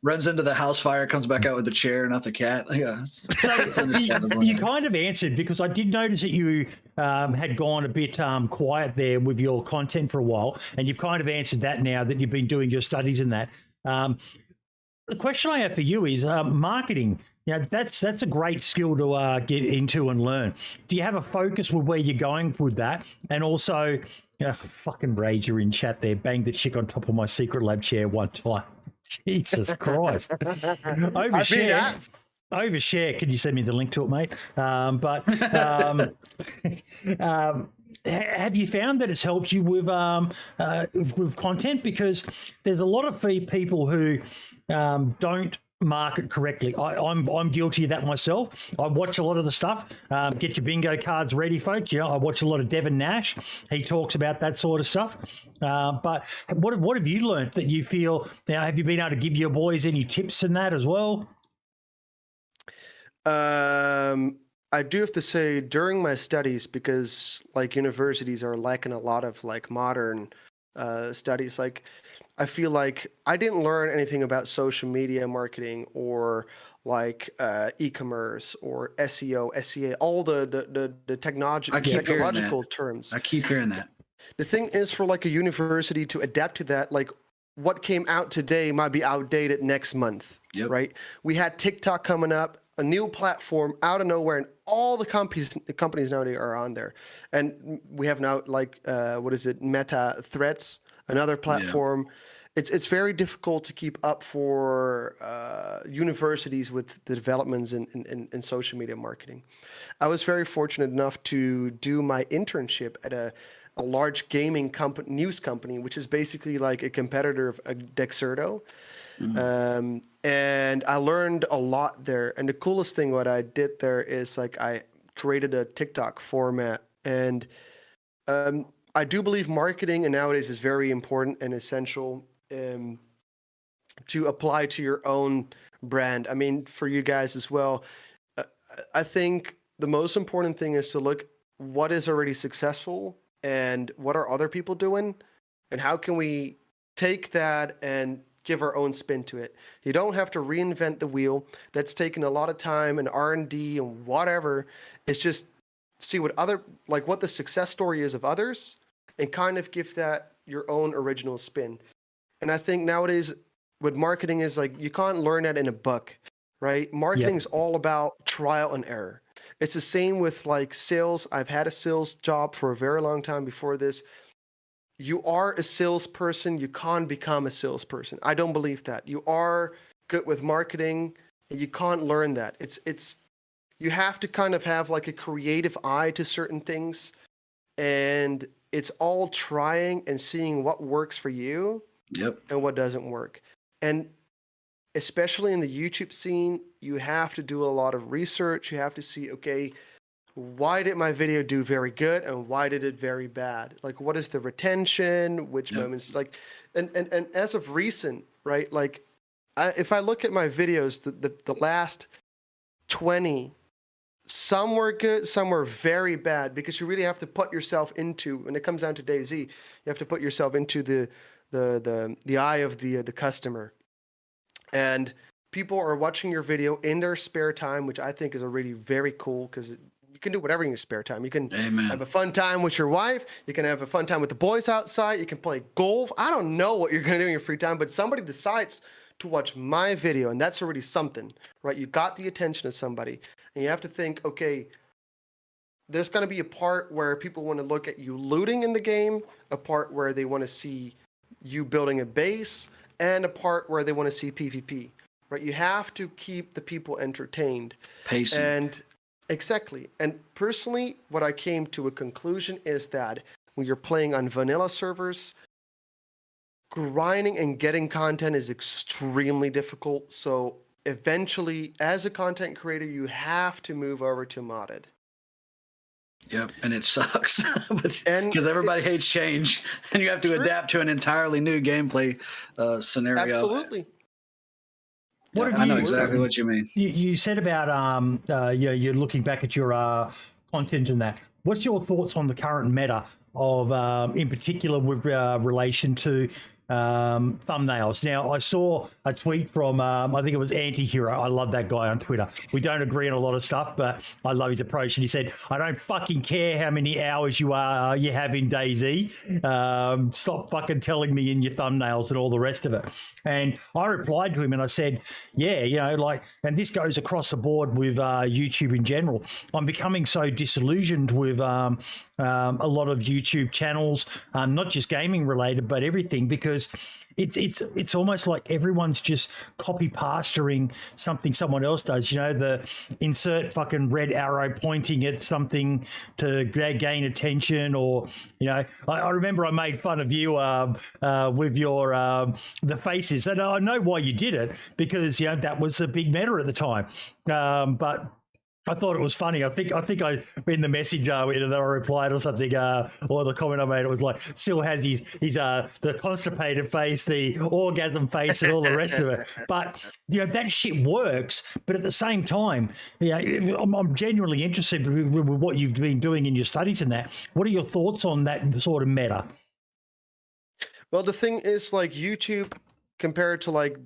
runs into the house fire, comes back out with the chair, not the cat. Yeah, so you kind of answered, because I did notice that you had gone a bit quiet there with your content for a while, and you've kind of answered that now that you've been doing your studies in that. The question I have for you is marketing. Yeah, that's a great skill to get into and learn. Do you have a focus with where you're going with that? And also, fucking Rager in chat there, banged the chick on top of my Secret Lab chair one time. Jesus Christ. Overshare. Can you send me the link to it, mate? Have you found that it's helped you with content? Because there's a lot of people who don't market correctly. I'm guilty of that myself. I watch a lot of the stuff. Get your bingo cards ready, folks. I watch a lot of Devin Nash. He talks about that sort of stuff. But what have you learned that you feel now? Have you been able to give your boys any tips in that as well? I do have to say, during my studies, because like universities are lacking a lot of like modern studies, like I feel like I didn't learn anything about social media marketing or like e-commerce or SEO, SEA, all the technological terms. I keep hearing that. The thing is, for like a university to adapt to that, like what came out today might be outdated next month, right? We had TikTok coming up, a new platform out of nowhere, and all the companies nowadays are on there. And we have now like Meta Threads, another platform. It's very difficult to keep up for universities with the developments in social media marketing. I was very fortunate enough to do my internship at a large gaming news company, which is basically like a competitor of Dexerto. And I learned a lot there. And the coolest thing what I did there is like I created a TikTok format. And I do believe marketing and nowadays is very important and essential to apply to your own brand. I mean, for you guys as well, I think the most important thing is to look what is already successful and what are other people doing, and how can we take that and give our own spin to it. You don't have to reinvent the wheel. That's taken a lot of time and R&D and whatever. It's just see what the success story is of others and kind of give that your own original spin. And I think nowadays with marketing is like, you can't learn that in a book, right? Marketing is all about trial and error. It's the same with like sales. I've had a sales job for a very long time before this. You are a salesperson. You can't become a salesperson. I don't believe that. You are good with marketing, and you can't learn that. You have to kind of have like a creative eye to certain things, and it's all trying and seeing what works for you and what doesn't work. And especially in the YouTube scene, you have to do a lot of research. You have to see, okay, why did my video do very good and why did it very bad? Like, what is the retention? Which moments? Like, and as of recent, right? Like, if I look at my videos, the last 20, some were good, some were very bad, because you really have to put yourself into, when it comes down to DayZ, you have to put yourself into the eye of the customer. And people are watching your video in their spare time, which I think is already very cool, because you can do whatever in your spare time. You can have a fun time with your wife. You can have a fun time with the boys outside. You can play golf. I don't know what you're going to do in your free time, but somebody decides to watch my video, and that's already something, right? You got the attention of somebody, and you have to think, okay, there's going to be a part where people want to look at you looting in the game, a part where they want to see you building a base, and a part where they want to see PvP, right? You have to keep the people entertained. Pacing. And exactly. And personally, what I came to a conclusion is that when you're playing on vanilla servers, grinding and getting content is extremely difficult. So eventually, as a content creator, you have to move over to modded. Yep, and it sucks because everybody hates change, and you have to adapt to an entirely new gameplay scenario. Absolutely. I know exactly what you mean. You said about you're looking back at your content and that. What's your thoughts on the current meta of, in particular, with relation to thumbnails? Now, I saw a tweet from, I think it was Anti-Hero. I love that guy on Twitter. We don't agree on a lot of stuff, but I love his approach. And he said, I don't fucking care how many hours you have in DayZ. Stop fucking telling me in your thumbnails and all the rest of it. And I replied to him and I said, yeah, and this goes across the board with YouTube in general. I'm becoming so disillusioned with a lot of YouTube channels, not just gaming related, but everything, because it's almost like everyone's just copy pasting something someone else does. The insert fucking red arrow pointing at something to gain attention, or I remember I made fun of you with your the faces, and I know why you did it, because that was a big meta at the time, but I thought it was funny. I think I in the message that I replied or something, or the comment I made, it was like, still has his the constipated face, the orgasm face, and all the rest of it. But that shit works. But at the same time, I'm genuinely interested with what you've been doing in your studies and that. What are your thoughts on that sort of meta? Well, the thing is, like, YouTube compared to like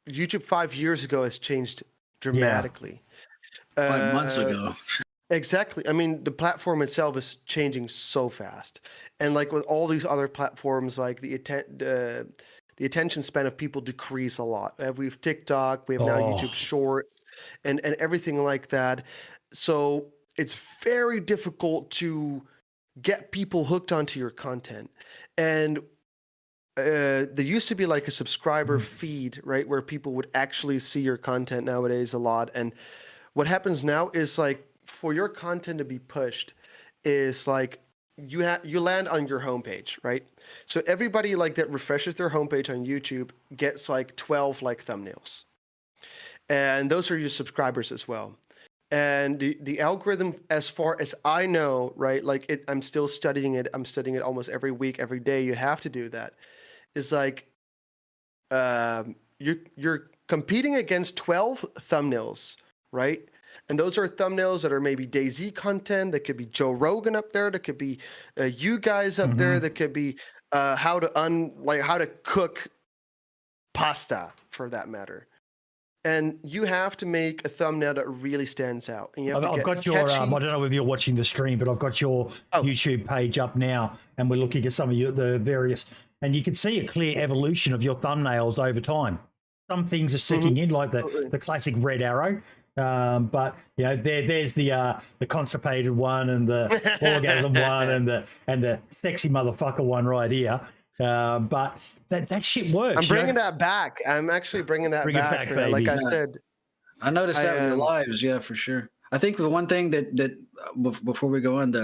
YouTube 5 years ago has changed dramatically. 5 months ago. Exactly. I mean, the platform itself is changing so fast, and like with all these other platforms, like the attention span of people decrease a lot. We have TikTok, we have now YouTube Shorts, and everything like that. So it's very difficult to get people hooked onto your content. And there used to be like a subscriber feed, right, where people would actually see your content nowadays a lot. And what happens now is, like, for your content to be pushed is like you land on your homepage, right? So everybody like that refreshes their homepage on YouTube gets like 12 like thumbnails, and those are your subscribers as well. And the algorithm, as far as I know, right, like I'm still studying it. I'm studying it almost every week, every day. You have to do that. Is like you're competing against 12 thumbnails, right? And those are thumbnails that are maybe DayZ content. That could be Joe Rogan up there. That could be you guys up there. That could be how to cook pasta, for that matter. and you have to make a thumbnail that really stands out. And you have I've got your, I don't know if you're watching the stream, but I've got your YouTube page up now, and we're looking at some of the various, and you can see a clear evolution of your thumbnails over time. Some things are sticking in, like the classic red arrow. But you know, there's the constipated one and the orgasm one and the sexy motherfucker one right here. But that shit works. I'm bringing that back. I'm actually bringing that back. Like I said, I noticed that in your lives. Yeah, for sure. I think the one thing that before we go on,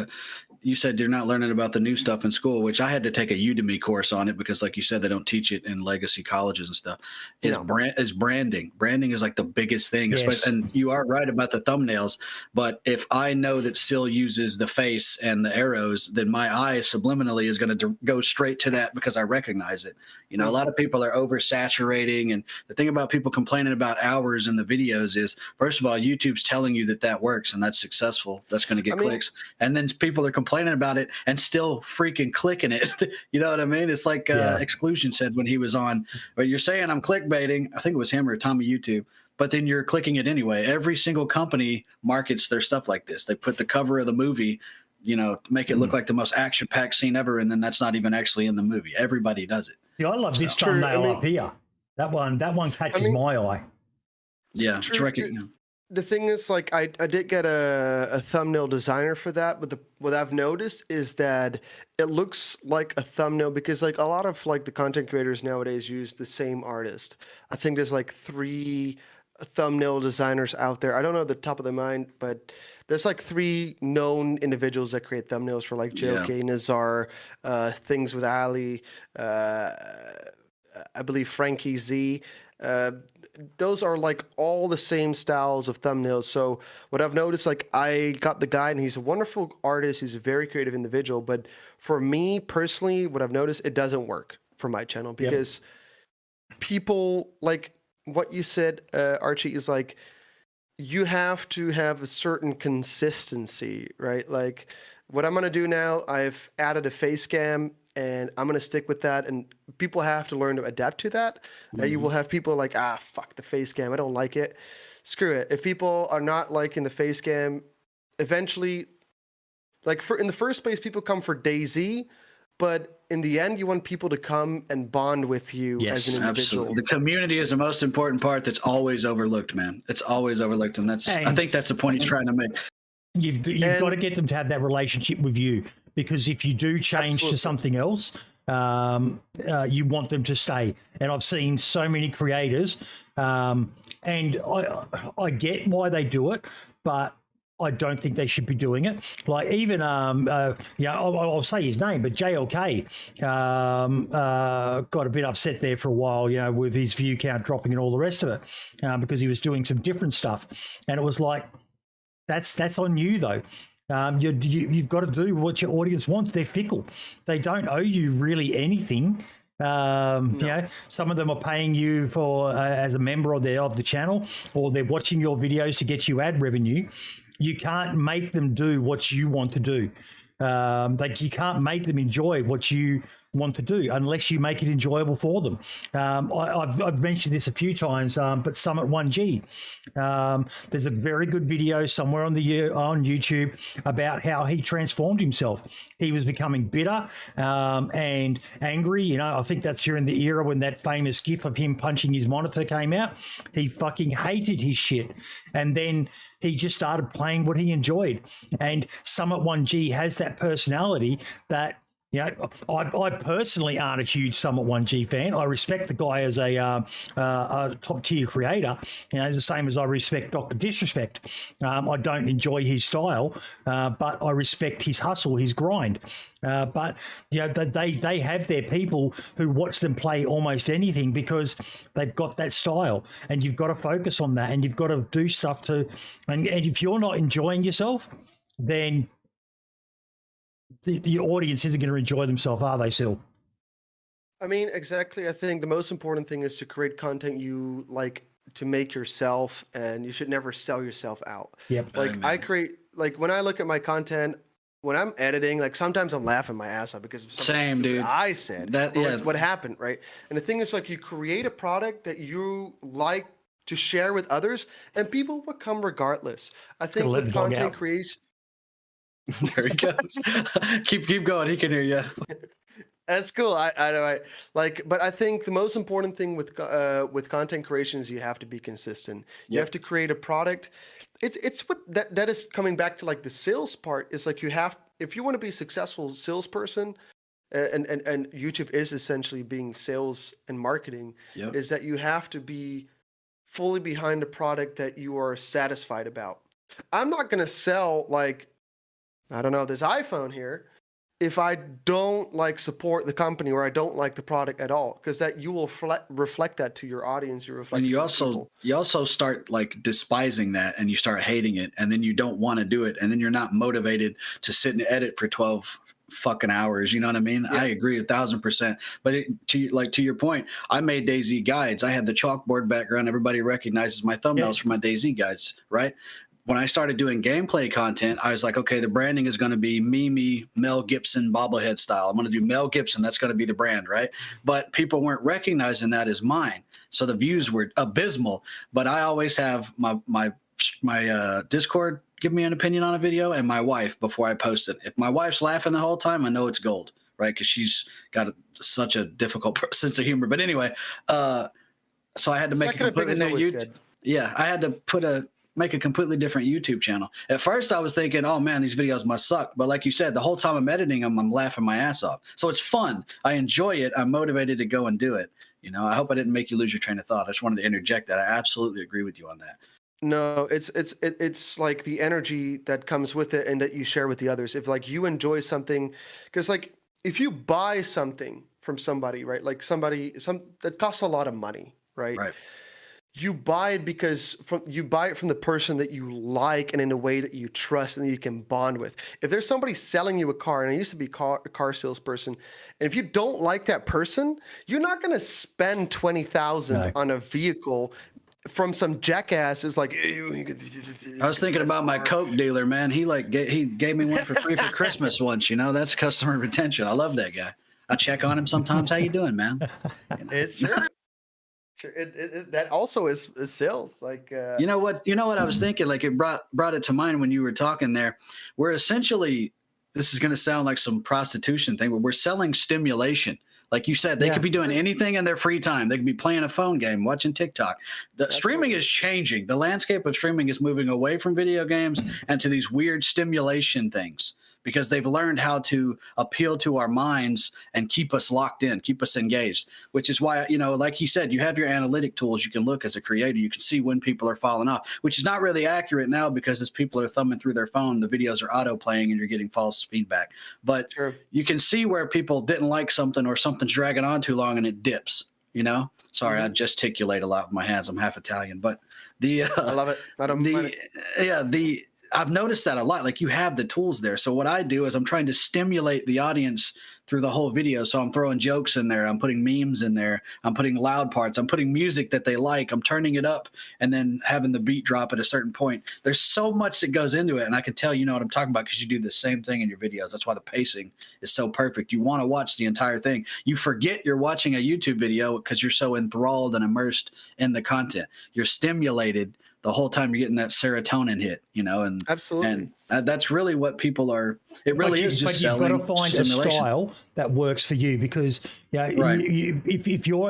you said you're not learning about the new stuff in school, which I had to take a Udemy course on it because, like you said, they don't teach it in legacy colleges and stuff. Is branding. Branding is like the biggest thing, especially, and you are right about the thumbnails. But if I know that Syl uses the face and the arrows, then my eye subliminally is going to go straight to that because I recognize it. You know, a lot of people are oversaturating, and the thing about people complaining about hours in the videos is, first of all, YouTube's telling you that works and that's successful. That's going to get clicks, and then people are complaining about it and still freaking clicking it. You know what I mean? It's like Exclusion said when he was on, but you're saying I'm clickbaiting. I think it was him or Tommy YouTube, but then you're clicking it anyway. Every single company markets their stuff like this. They put the cover of the movie, you know, make it look like the most action-packed scene ever, and then that's not even actually in the movie. Everybody does it. Yeah, I love this thumbnail up here. That one catches my eye. Yeah, the thing is, like, I did get a thumbnail designer for that, but what I've noticed is that it looks like a thumbnail because, like, a lot of, like, the content creators nowadays use the same artist. I think there's, like, 3 thumbnail designers out there. I don't know the top of the mind, but there's, like, 3 known individuals that create thumbnails for, like, JOK, Nazar, Things with Ali, I believe Frankie Z. Those are like all the same styles of thumbnails. So what I've noticed, like, I got the guy and he's a wonderful artist. He's a very creative individual. But for me personally, what I've noticed, it doesn't work for my channel because people, like what you said, Archie, is like, you have to have a certain consistency, right? Like what I'm going to do now, I've added a face cam and I'm going to stick with that. And people have to learn to adapt to that. You will have people like, fuck the face cam. I don't like it. Screw it. If people are not liking the face cam, eventually, like in the first place, people come for DayZ, but in the end, you want people to come and bond with you as an individual. Absolutely. The community is the most important part that's always overlooked, man. It's always overlooked. And I think that's the point he's trying to make. You've got to get them to have that relationship with you. Because if you do change to something else, you want them to stay. And I've seen so many creators, and I get why they do it, but I don't think they should be doing it. Like even, I'll say his name, but JLK got a bit upset there for a while, you know, with his view count dropping and all the rest of it, because he was doing some different stuff. And it was like, that's on you though. You've got to do what your audience wants. They're fickle. They don't owe you really anything. You know, some of them are paying you for as a member of the channel, or they're watching your videos to get you ad revenue. You can't make them do what you want to do. Like you can't make them enjoy what you want to do unless you make it enjoyable for them. I've mentioned this a few times, but Summit 1G, there's a very good video somewhere on YouTube about how he transformed himself. He was becoming bitter and angry. You know, I think that's during the era when that famous gif of him punching his monitor came out. He fucking hated his shit. And then he just started playing what he enjoyed. And Summit 1G has that personality that, you know, I personally aren't a huge Summit 1G fan. I respect the guy as a top tier creator, you know, the same as I respect Dr. Disrespect. I don't enjoy his style, but I respect his hustle, his grind. But you know, they have their people who watch them play almost anything because they've got that style, and you've got to focus on that, and you've got to do stuff to. And if you're not enjoying yourself, then the audience isn't going to enjoy themselves, are they, Syl? I mean, exactly. I think the most important thing is to create content you like to make yourself, and you should never sell yourself out. Yep. Like I create, like when I look at my content, when I'm editing, like sometimes I'm laughing my ass off because of something dude. I said that what happened, right? And the thing is, like, you create a product that you like to share with others, and people will come regardless. I think with content creation. There he goes. keep going. He can hear you. That's cool. I know. But I think the most important thing with content creation is you have to be consistent. You have to create a product. It's what that is coming back to, like the sales part. Is like if you want to be a successful salesperson, and YouTube is essentially being sales and marketing. Is that you have to be fully behind a product that you are satisfied about. I'm not going to sell this iPhone here if I don't support the company or I don't like the product at all, because that you will reflect that to your audience. You also start despising that, and you start hating it, and then you don't want to do it, and then you're not motivated to sit and edit for 12 fucking hours. You know what I mean? I agree 1,000%. But to your point, I made DayZ guides. I had the chalkboard background. Everybody recognizes my thumbnails for my DayZ guides, right? When I started doing gameplay content, I was like, okay, the branding is going to be me, Mel Gibson, bobblehead style. I'm going to do Mel Gibson. That's going to be the brand, right? But people weren't recognizing that as mine. So the views were abysmal. But I always have my Discord give me an opinion on a video, and my wife before I post it. If my wife's laughing the whole time, I know it's gold, right? Because she's got such a difficult sense of humor. But anyway, so I had to make a completely new YouTube. Yeah, I had to make a completely different YouTube channel. At first, I was thinking, oh man, these videos must suck. But like you said, the whole time I'm editing them, I'm laughing my ass off. So it's fun. I enjoy it. I'm motivated to go and do it. You know, I hope I didn't make you lose your train of thought. I just wanted to interject that. I absolutely agree with you on that. No, it's like the energy that comes with it and that you share with the others. If you enjoy something, because if you buy something from somebody, right? That costs a lot of money, right? Right. You buy it because you buy it from the person that you like and in a way that you trust and that you can bond with. If there's somebody selling you a car, and I used to be a car salesperson, and if you don't like that person, you're not going to spend $20,000 on a vehicle from some jackass. Is like, I was thinking about my Coke dealer, man. He gave me one for free for Christmas once. You know, that's customer retention. I love that guy. I check on him sometimes. How you doing, man? It's true. Sure. That also is sales. You know what I was thinking? It brought it to mind when you were talking there. We're essentially, this is going to sound like some prostitution thing, but we're selling stimulation. Like you said, they could be doing anything in their free time. They could be playing a phone game, watching TikTok. Streaming is changing. The landscape of streaming is moving away from video games and to these weird stimulation things, because they've learned how to appeal to our minds and keep us locked in, keep us engaged, which is why, like he said, you have your analytic tools. You can look as a creator. You can see when people are falling off, which is not really accurate now, because as people are thumbing through their phone, the videos are auto playing and you're getting false feedback. But you can see where people didn't like something, or something's dragging on too long and it dips. Sorry, I gesticulate a lot with my hands. I'm half Italian, but I love it. I don't mind it. I've noticed that a lot. You have the tools there. So what I do is I'm trying to stimulate the audience through the whole video. So I'm throwing jokes in there. I'm putting memes in there. I'm putting loud parts. I'm putting music that they like. I'm turning it up and then having the beat drop at a certain point. There's so much that goes into it. And I can tell you know what I'm talking about, because you do the same thing in your videos. That's why the pacing is so perfect. You want to watch the entire thing. You forget you're watching a YouTube video because you're so enthralled and immersed in the content. You're stimulated the whole time you're getting that serotonin hit, and absolutely. And that's really what people are. It really is just selling. You've got to find a style that works for you, because if you're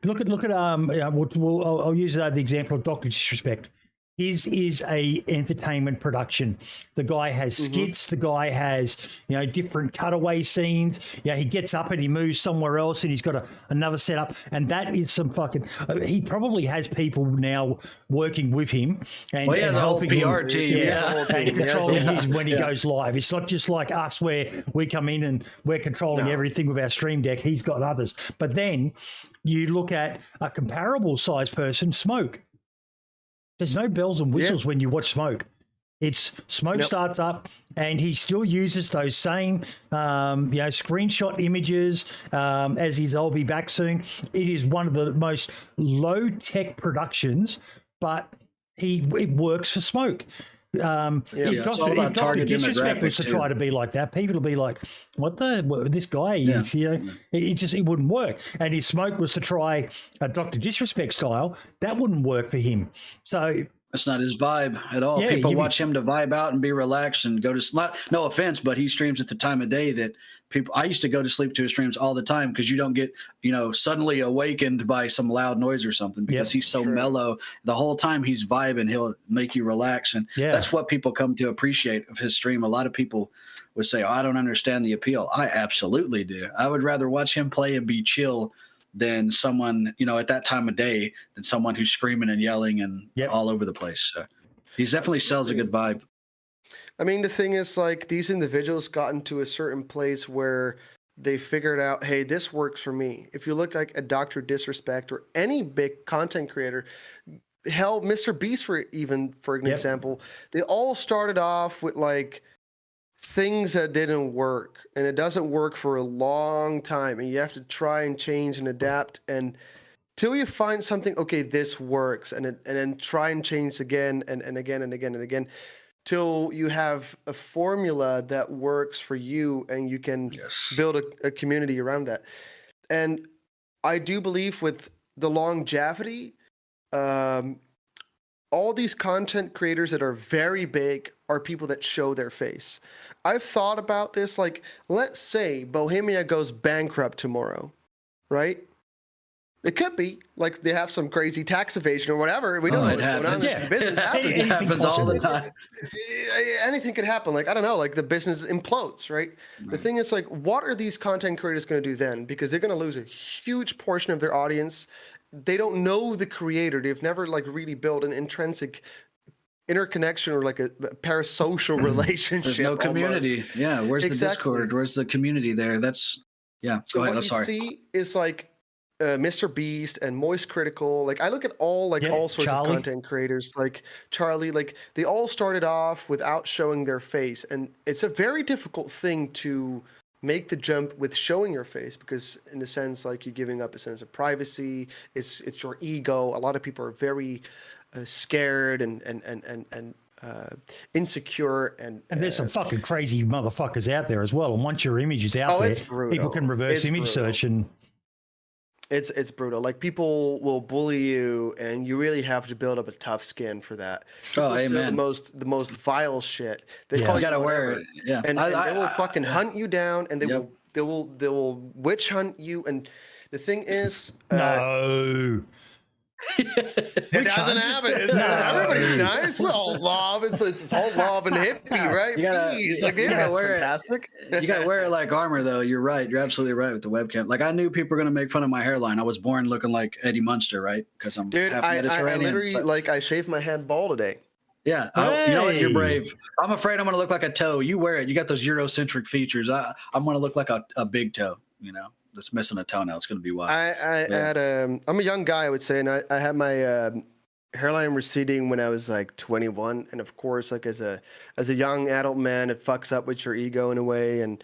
look at I'll use the example of Dr. Disrespect. His is a entertainment production. The guy has skits. The guy has, different cutaway scenes. He gets up and he moves somewhere else, and he's got another setup. And that is some fucking. He probably has people now working with him and he has a whole PR team. And controlling his when he goes live. It's not just like us where we come in and we're controlling everything with our stream deck. He's got others. But then you look at a comparable size person, Smoke. There's no bells and whistles when you watch Smoke. It's Smoke starts up and he still uses those same, screenshot images as his I'll be back soon. It is one of the most low-tech productions, but it works for Smoke. If it's all about Dr. target Disrespect was to demographic, try too. to be like that, people would be like, this guy, Yeah. it wouldn't work. And his smoke was to try a Dr. Disrespect style, that wouldn't work for him. So that's not his vibe at all. Yeah, People watch him to vibe out and be relaxed and go to sleep. No offense, but he streams at the time of day that I used to go to sleep to his streams all the time because you don't get, suddenly awakened by some loud noise or something because he's so mellow. The whole time he's vibing, he'll make you relax. And that's what people come to appreciate of his stream. A lot of people would say, I don't understand the appeal. I absolutely do. I would rather watch him play and be chill than someone, at that time of day, than someone who's screaming and yelling and all over the place. So he definitely sells a good vibe. I mean, the thing is, like, these individuals got into a certain place where they figured out, hey, this works for me. If you look like a Dr. Disrespect or any big content creator, hell, Mr. Beast for an example, they all started off with like things that didn't work, and it doesn't work for a long time, and you have to try and change and adapt, and till you find something, okay, this works, and then try and change again and again and again and again, till you have a formula that works for you, and you can build a community around that. And I do believe with the longevity, all these content creators that are very big are people that show their face. I've thought about this, like, let's say Bohemia goes bankrupt tomorrow, right? It could be like they have some crazy tax evasion or whatever. We don't know what's going on. It happens all the time. Anything could happen. Like, I don't know, like the business implodes, right? The thing is, like, what are these content creators going to do then? Because they're going to lose a huge portion of their audience. They don't know the creator. They've never like really built an intrinsic interconnection or like a parasocial relationship. There's no community. Almost. Yeah. Where's the Discord? Where's the community there? That's So go ahead. I'm sorry. What you see is like Mr. Beast and Moist Critical. Like, I look at all sorts of content creators, like Charlie, like they all started off without showing their face. And it's a very difficult thing to make the jump with showing your face, because in a sense, like, you're giving up a sense of privacy. It's your ego. A lot of people are very scared and insecure, and there's some fucking crazy motherfuckers out there as well. And once your image is out there, people can reverse image search, and it's brutal. Like, people will bully you, and you really have to build up a tough skin for that. Amen. The most vile shit. They call you gotta wear it. Yeah, and they will fucking hunt you down, and they will witch hunt you. And the thing is, no. It doesn't happen. Everybody's nice. We're all love. It's all love and hippie, right? You gotta wear fantastic. You gotta wear it like armor, though. You're right. You're absolutely right with the webcam. Like, I knew people were gonna make fun of my hairline. I was born looking like Eddie Munster, right? Because I'm half Mediterranean. I literally I shaved my head bald today. Yeah, you know what? You're brave. I'm afraid I'm gonna look like a toe. You wear it. You got those Eurocentric features. I'm gonna look like a big toe. That's missing a toenail. It's going to be wild. I'm a young guy, I would say, and I had my hairline receding when I was like 21, and of course, like as a young adult man, it fucks up with your ego in a way, and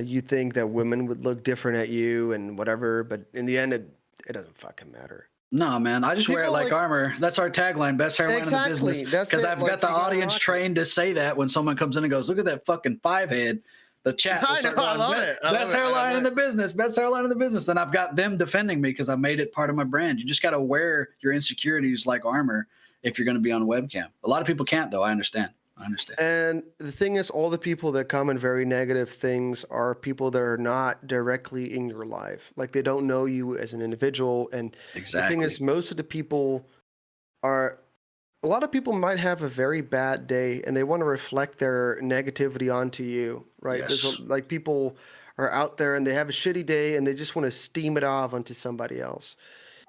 you think that women would look different at you and whatever, but in the end, it doesn't fucking matter. No, man. I just wear it like armor. That's our tagline: best hairline in the business. Because I've got the audience trained to say that when someone comes in and goes, "Look at that fucking 5-head." The chat. I love it. Best hairline in the business. Best hairline in the business. And I've got them defending me because I made it part of my brand. You just got to wear your insecurities like armor if you're going to be on webcam. A lot of people can't, though. I understand. And the thing is, all the people that comment very negative things are people that are not directly in your life. Like, they don't know you as an individual. And the thing is, most of the people are... A lot of people might have a very bad day, and they want to reflect their negativity onto you, right? Yes. Like, people are out there and they have a shitty day, and they just want to steam it off onto somebody else.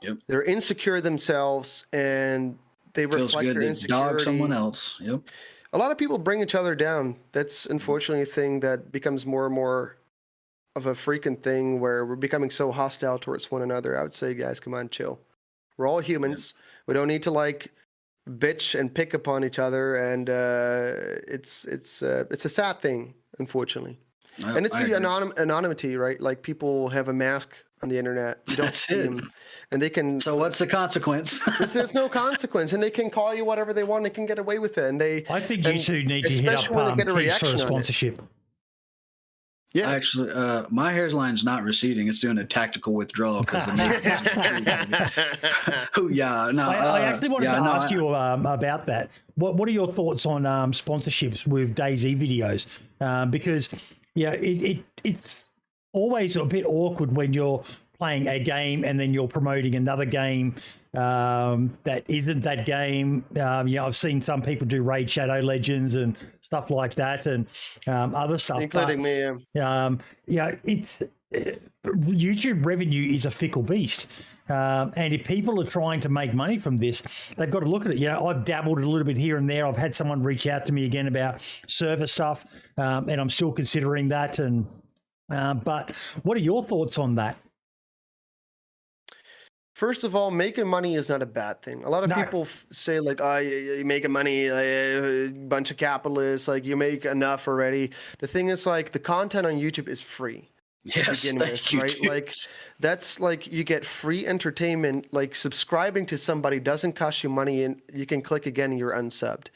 Yep. They're insecure themselves, and they reflect their insecurity. Dog someone else. Yep. A lot of people bring each other down. That's unfortunately a thing that becomes more and more of a frequent thing, where we're becoming so hostile towards one another. I would say, guys, come on, chill. We're all humans. Yep. We don't need to bitch and pick upon each other, and it's a sad thing, unfortunately. And it's the anonymity, right? Like people have a mask on the internet. You don't see them, and they can. So what's the consequence? There's no consequence, and they can call you whatever they want. They can get away with it, and they. I think you two need to hit up Keith for a sponsorship. Yeah, actually, my hairline's not receding; it's doing a tactical withdrawal because the makeup. I actually wanted to ask you about that. What are your thoughts on sponsorships with DayZ videos? Because it's always a bit awkward when you're playing a game and then you're promoting another game that isn't that game. I've seen some people do Raid Shadow Legends and stuff like that, and other stuff, including me. It's YouTube revenue is a fickle beast, and if people are trying to make money from this, they've got to look at it. I've dabbled a little bit here and there. I've had someone reach out to me again about server stuff, and I'm still considering that. And but what are your thoughts on that? First of all, making money is not a bad thing. A lot of people say like, "Oh, you're making money, a bunch of capitalists, like you make enough already." The thing is, like, the content on YouTube is free. Yes, thank you, right? dude. Like, that's like you get free entertainment. Like subscribing to somebody doesn't cost you money, and you can click again and you're unsubbed.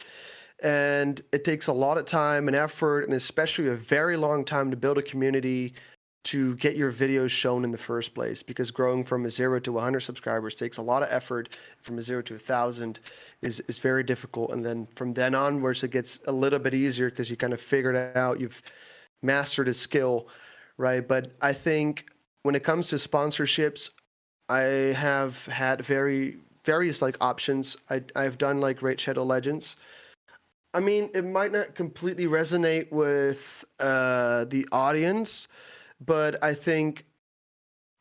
And it takes a lot of time and effort, and especially a very long time to build a community to get your videos shown in the first place, because growing from a 0 to 100 subscribers takes a lot of effort. From a 0 to 1,000 is very difficult. And then from then onwards, it gets a little bit easier because you kind of figured it out. You've mastered a skill, right? But I think when it comes to sponsorships, I have had various like options. I've done like Raid Shadow Legends. I mean, it might not completely resonate with the audience, but I think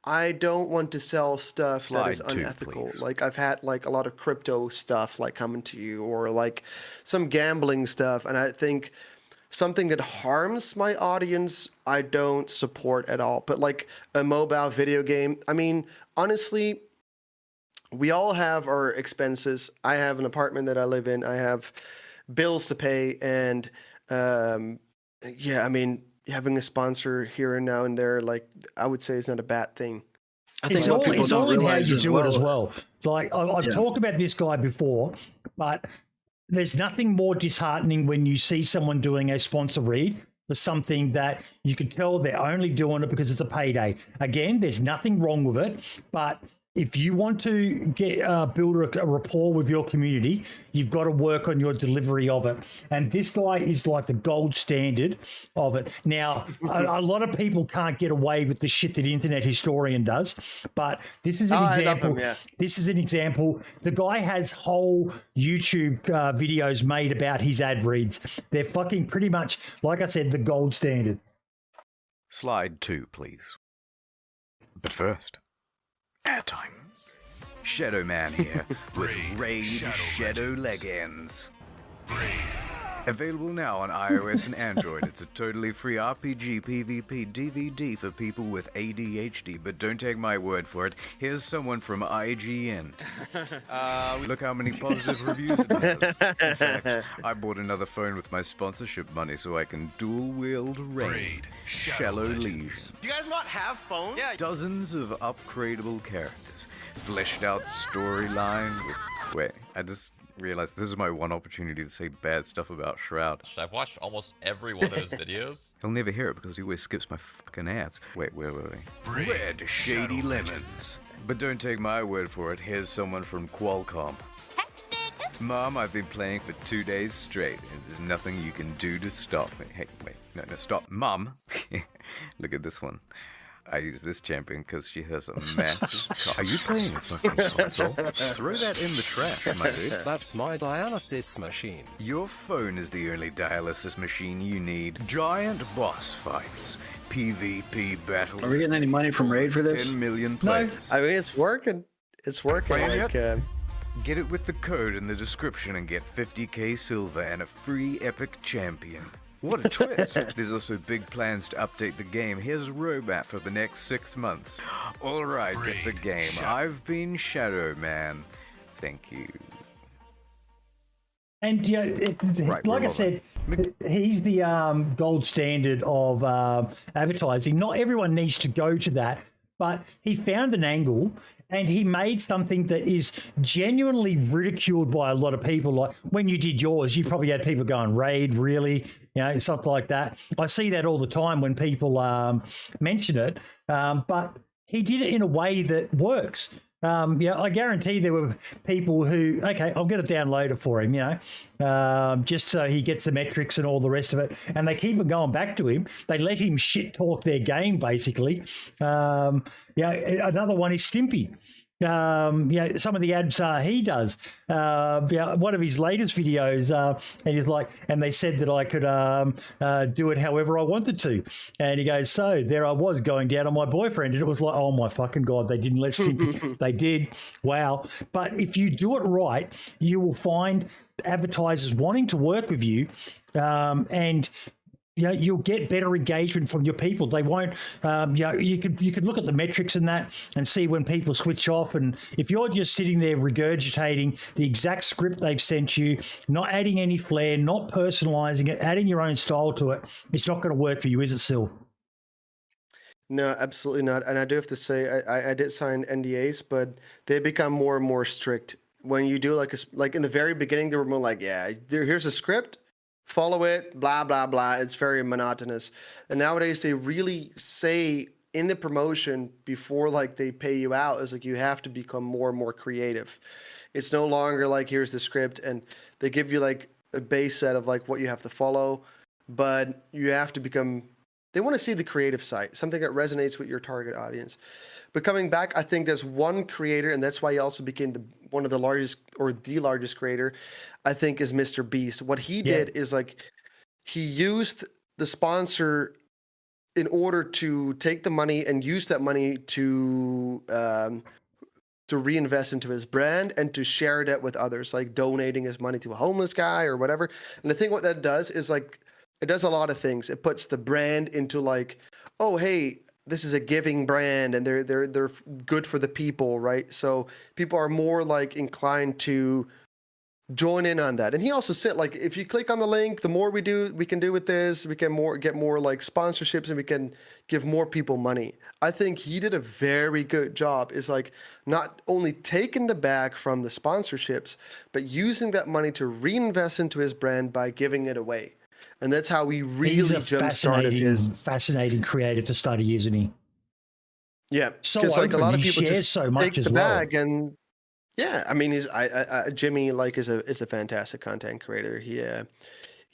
I don't want to sell stuff that is unethical. Like I've had like a lot of crypto stuff like coming to you, or like some gambling stuff. And I think something that harms my audience, I don't support at all. But like a mobile video game, I mean, honestly, we all have our expenses. I have an apartment that I live in. I have bills to pay. And I mean, having a sponsor here and now and there, like I would say, is not a bad thing. I think it's all in how you do it as well. Like I've talked about this guy before, but there's nothing more disheartening when you see someone doing a sponsor read for something that you can tell they're only doing it because it's a payday. Again, there's nothing wrong with it, but if you want to get build a rapport with your community, you've got to work on your delivery of it. And this guy is like the gold standard of it. Now, a lot of people can't get away with the shit that Internet Historian does, but this is an example. This is an example. The guy has whole YouTube videos made about his ad reads. They're fucking pretty much, like I said, the gold standard. Slide 2, please. But first, airtime. Shadow Man here with Raid Shadow Legends. Available now on iOS and Android. It's a totally free RPG PvP DVD for people with ADHD, but don't take my word for it. Here's someone from IGN. Look how many positive reviews it has. In fact, I bought another phone with my sponsorship money so I can dual-wield Raid Shallow Leaves. You guys not have phones? Yeah. Dozens of upgradable characters, fleshed out storyline with... Wait, I just realized this is my one opportunity to say bad stuff about Shroud. I've watched almost every one of his videos. He'll never hear it because he always skips my fucking ads. Wait. Red Shady Lemons. But don't take my word for it. Here's someone from Qualcomm. Mom, I've been playing for 2 days straight, and there's nothing you can do to stop me. Hey, wait. No, stop. Mom. Look at this one. I use this champion because she has a massive... Are you playing a fucking console? Throw that in the trash, my dude. That's my dialysis machine. Your phone is the only dialysis machine you need. Giant boss fights. PvP battles. Are we getting any money from Raid for this? 10 million players. I mean, it's working. It's working. Get it with the code in the description and get 50k silver and a free epic champion. What a twist! There's also big plans to update the game. Here's a roadmap for the next 6 months. Alright, get the game. I've been Shadow Man. Thank you. And Right, like I well said, he's the gold standard of advertising. Not everyone needs to go to that, but he found an angle and he made something that is genuinely ridiculed by a lot of people. Like when you did yours, you probably had people going, "Raid, really?" Something like that. I see that all the time when people mention it, but he did it in a way that works. I guarantee there were people who, okay, I'll get a downloader for him, just so he gets the metrics and all the rest of it. And they keep on going back to him. They let him shit talk their game, basically. Another one is Stimpy. Some of the ads he does. One of his latest videos, and he's like, and they said that I could do it however I wanted to. And he goes, so there I was going down on my boyfriend, and it was like, oh my fucking God, they didn't let Stimpy. They did. Wow. But if you do it right, you will find advertisers wanting to work with you, and you'll get better engagement from your people. They won't, you could look at the metrics and that and see when people switch off. And if you're just sitting there regurgitating the exact script they've sent you, not adding any flair, not personalizing it, adding your own style to it, it's not going to work for you, is it, Sil? No, absolutely not. And I do have to say, I did sign NDAs, but they become more and more strict. When you do like in the very beginning, they were more like, here's a script. Follow it, blah, blah, blah. It's very monotonous. And nowadays they really say in the promotion before like they pay you out is like you have to become more and more creative. It's no longer like here's the script and they give you like a base set of like what you have to follow, but you have to become, they want to see the creative side, something that resonates with your target audience. But coming back, I think there's one creator, and that's why he also became one of the largest or the largest creator, I think, is Mr. Beast. What he did is like he used the sponsor in order to take the money and use that money to reinvest into his brand and to share that with others, like donating his money to a homeless guy or whatever. And I think what that does is like it does a lot of things. It puts the brand into like, oh, hey, this is a giving brand and they're good for the people, right? So people are more like inclined to join in on that. And he also said, like, if you click on the link, the more we can do with this, we can get more like sponsorships and we can give more people money. I think he did a very good job. Is like not only taking the bag from the sponsorships, but using that money to reinvest into his brand by giving it away. And that's how we really jump-started his... fascinating creative to start, isn't he? Yeah, because like a lot of people just so much take the bag and yeah, I mean, Jimmy like is a fantastic content creator.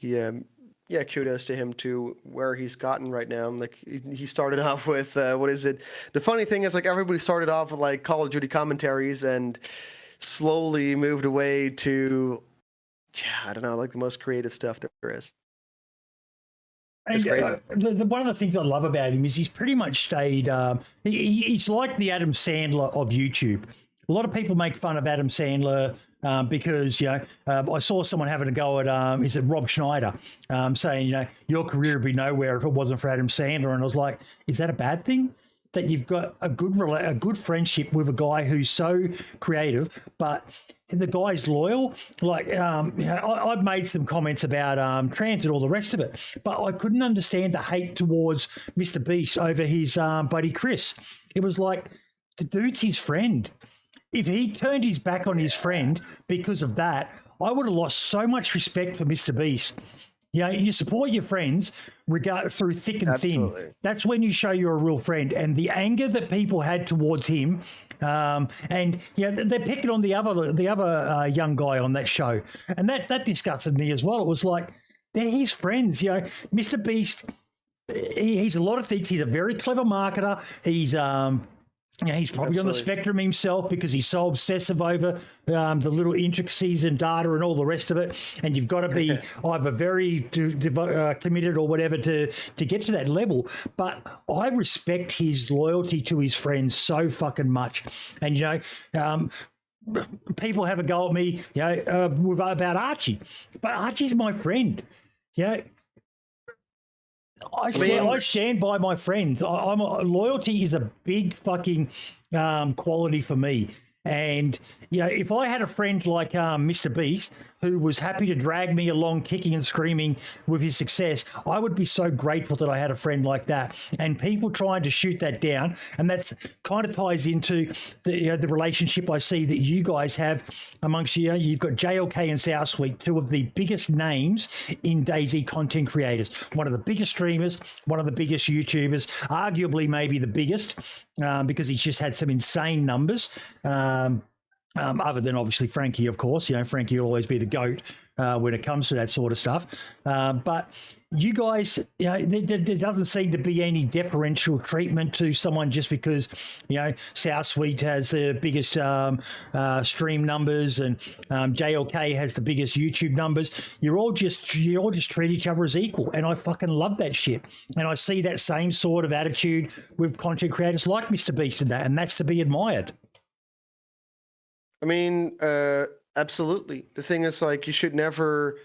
Kudos to him to where he's gotten right now. Like he started off with what is it? The funny thing is like everybody started off with like Call of Duty commentaries and slowly moved away to I don't know, like the most creative stuff there is. And, one of the things I love about him is he's pretty much stayed. He's like the Adam Sandler of YouTube. A lot of people make fun of Adam Sandler because I saw someone having a go at is it Rob Schneider saying your career would be nowhere if it wasn't for Adam Sandler, and I was like, is that a bad thing? That you've got a good friendship with a guy who's so creative, but the guy's loyal. Like, I've made some comments about trans and all the rest of it, but I couldn't understand the hate towards Mr. Beast over his buddy Chris. It was like, the dude's his friend. If he turned his back on his friend because of that, I would have lost so much respect for Mr. Beast. You support your friends through thick and thin. That's when you show you're a real friend. And the anger that people had towards him, and they're picking on the other young guy on that show, and that disgusted me as well. It was like, they're his friends. Mr. Beast, he's a lot of things. He's a very clever marketer. He's probably on the spectrum himself because he's so obsessive over the little intricacies and data and all the rest of it. And you've got to be either very committed or whatever to get to that level. But I respect his loyalty to his friends so fucking much. And, people have a go at me, about Archie. But Archie's my friend. I stand by my friends. Loyalty is a big fucking quality for me. And if I had a friend like Mr. Beast, who was happy to drag me along kicking and screaming with his success. I would be so grateful that I had a friend like that. And people trying to shoot that down, and that kind of ties into the relationship I see that you guys have amongst you. You've got JLK and South Sweet, two of the biggest names in DayZ content creators. One of the biggest streamers, one of the biggest YouTubers, arguably maybe the biggest, because he's just had some insane numbers. Other than obviously Frankie, of course. Frankie will always be the GOAT when it comes to that sort of stuff. But you guys, there doesn't seem to be any deferential treatment to someone just because, South Sweet has the biggest stream numbers and JLK has the biggest YouTube numbers. You all just treat each other as equal. And I fucking love that shit. And I see that same sort of attitude with content creators like Mr. Beast and that, and that's to be admired. I mean, absolutely. The thing is, like, you should never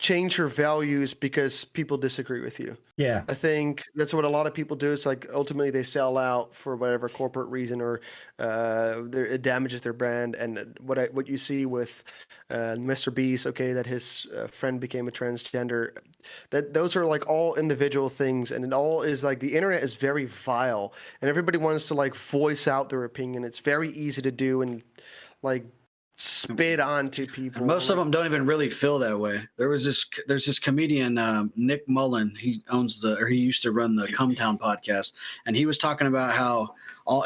change your values because people disagree with you. Yeah. I think that's what a lot of people do. It's like ultimately they sell out for whatever corporate reason, or it damages their brand. And what you see with Mr. Beast, okay, that his friend became a transgender, that those are like all individual things, and it all is like the internet is very vile, and everybody wants to like voice out their opinion. It's very easy to do and like spit on to people. And most of them don't even really feel that way. There's this comedian, Nick Mullen. He used to run the Cumtown podcast, and he was talking about how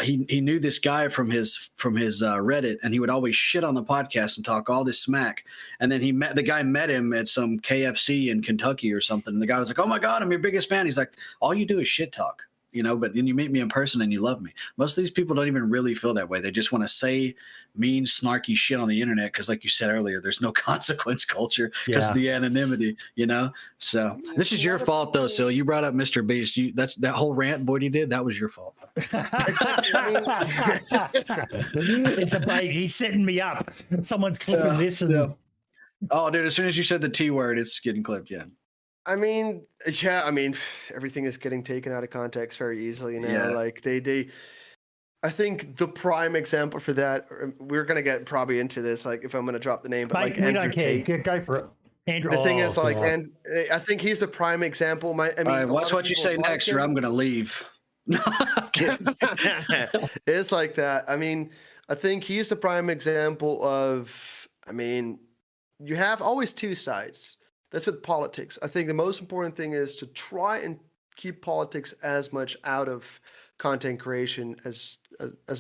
he knew this guy from his Reddit, and he would always shit on the podcast and talk all this smack. And then the guy met him at some KFC in Kentucky or something, and the guy was like, "Oh my God, I'm your biggest fan." He's like, "All you do is shit talk." But then you meet me in person and you love me. Most of these people don't even really feel that way. They just want to say mean, snarky shit on the internet because, like you said earlier, there's no consequence culture because of the anonymity, So this is your fault, though, Syl. You brought up Mr. Beast. That whole rant boy you did, that was your fault. It's a bait. He's setting me up. Someone's clipping this. Oh, dude, as soon as you said the T word, it's getting clipped, yeah. I mean, everything is getting taken out of context very easily now. Yeah. Like I think the prime example for that, we're gonna get probably into this, like if I'm gonna drop the name, but like Andrew Tate. Go for it. Andrew. The thing is, like, and I think he's the prime example. All right, watch what you say next, or I'm gonna leave. It's like that. I mean, I think he's the prime example of. I mean, you have always two sides. That's with politics. I think the most important thing is to try and keep politics as much out of content creation as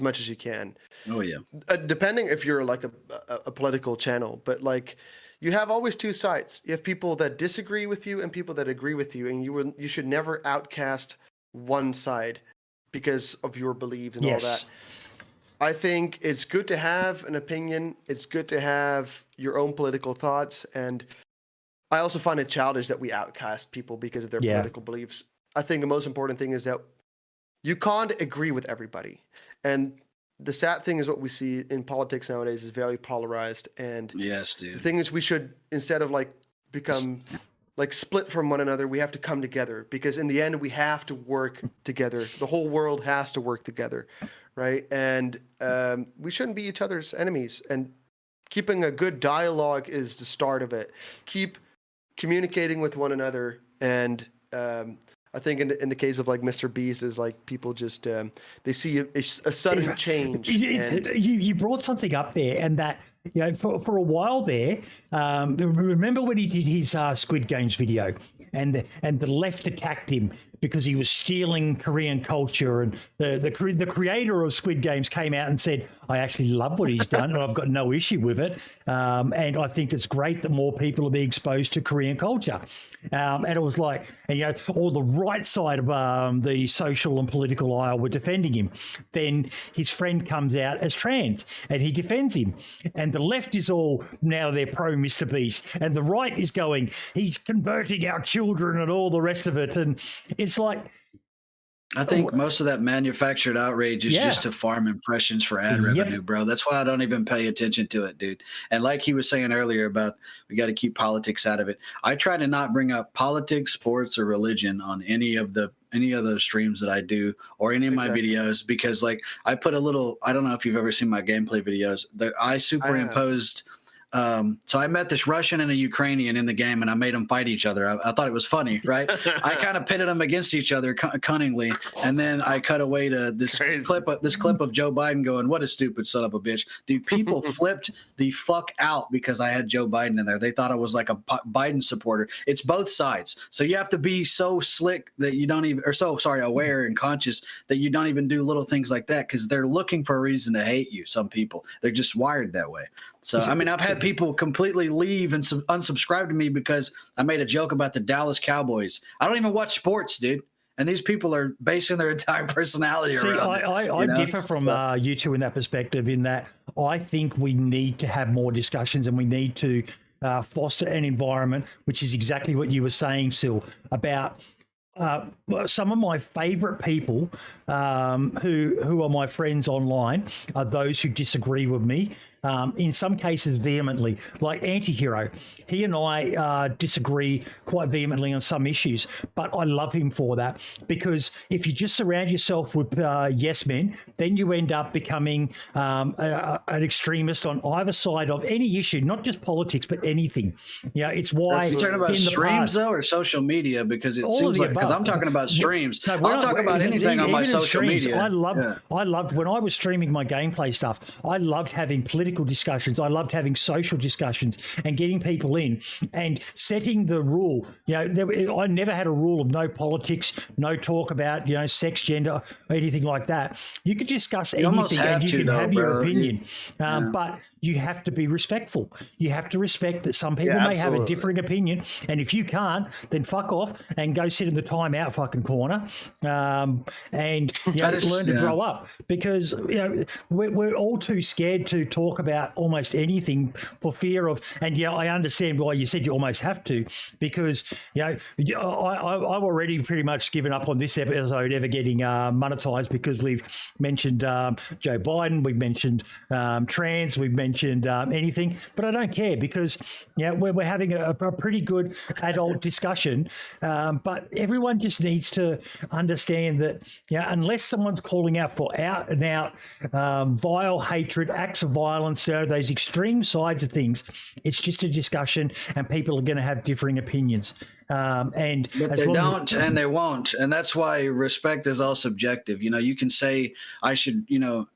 much as you can. Oh yeah. Depending if you're like a political channel, but like you have always two sides. You have people that disagree with you and people that agree with you, and you should never outcast one side because of your beliefs and all that. I think it's good to have an opinion. It's good to have your own political thoughts, and I also find it childish that we outcast people because of their political beliefs. I think the most important thing is that you can't agree with everybody. And the sad thing is what we see in politics nowadays is very polarized. And yes, dude. The thing is we should, instead of like become like split from one another, we have to come together, because in the end we have to work together. The whole world has to work together, right? And we shouldn't be each other's enemies. And keeping a good dialogue is the start of it. Keep communicating with one another, and I think in the case of like Mr. Beast is like people just they see a sudden change. You brought something up there, and that for a while there, remember when he did his Squid Games video, and the left attacked him because he was stealing Korean culture, and the creator of Squid Games came out and said, I actually love what he's done and I've got no issue with it, and I think it's great that more people are being exposed to Korean culture, and it was like, and all the right side of the social and political aisle were defending him. Then his friend comes out as trans and he defends him, and the left is all, now they're pro Mr. Beast, and the right is going, he's converting our children and all the rest of it. And it's like, I think most of that manufactured outrage is just to farm impressions for ad revenue, bro. That's why I don't even pay attention to it, dude. And like he was saying earlier about we got to keep politics out of it. I try to not bring up politics, sports, or religion on any of those streams that I do or any of my videos, because like I put a little, I don't know if you've ever seen my gameplay videos. I superimposed So I met this Russian and a Ukrainian in the game, and I made them fight each other. I thought it was funny, right? I kind of pitted them against each other cunningly, and then I cut away to this clip of Joe Biden going, "What a stupid son of a bitch." Dude, people flipped the fuck out because I had Joe Biden in there. They thought I was like a Biden supporter. It's both sides. So you have to be so slick that you don't even, aware and conscious that you don't even do little things like that, because they're looking for a reason to hate you. Some people, they're just wired that way. So, I mean, I've had people completely leave and unsubscribe to me because I made a joke about the Dallas Cowboys. I don't even watch sports, dude. And these people are basing their entire personality around it. I differ from you two in that perspective, in that I think we need to have more discussions, and we need to foster an environment, which is exactly what you were saying, Syl, about some of my favorite people who are my friends online are those who disagree with me, in some cases vehemently, like Antihero. He and I disagree quite vehemently on some issues, but I love him for that, because if you just surround yourself with yes men, then you end up becoming an extremist on either side of any issue, not just politics, but anything. Yeah, it's why. You're talking about streams though, or social media? Because it seems like, because I'm talking about streams. No, I'll talk about anything on my social media. I loved when I was streaming my gameplay stuff. I loved having political discussions. I loved having social discussions and getting people in and setting the rule. You know, I never had a rule of no politics, no talk about, sex, gender, anything like that. You could discuss anything and you can have your opinion. But you have to be respectful. You have to respect that some people may have a differing opinion, and if you can't, then fuck off and go sit in the timeout fucking corner, and learn to grow up, because we're all too scared to talk about almost anything for fear of. And I understand why you said you almost have to, because I've already pretty much given up on this episode ever getting monetized, because we've mentioned Joe Biden, we've mentioned trans, we've mentioned anything, but I don't care, because we're having a pretty good adult discussion, but everyone just needs to understand that unless someone's calling out for out and out vile hatred, acts of violence, those extreme sides of things, it's just a discussion, and people are going to have differing opinions. But they don't, and they won't, and that's why respect is all subjective. You can say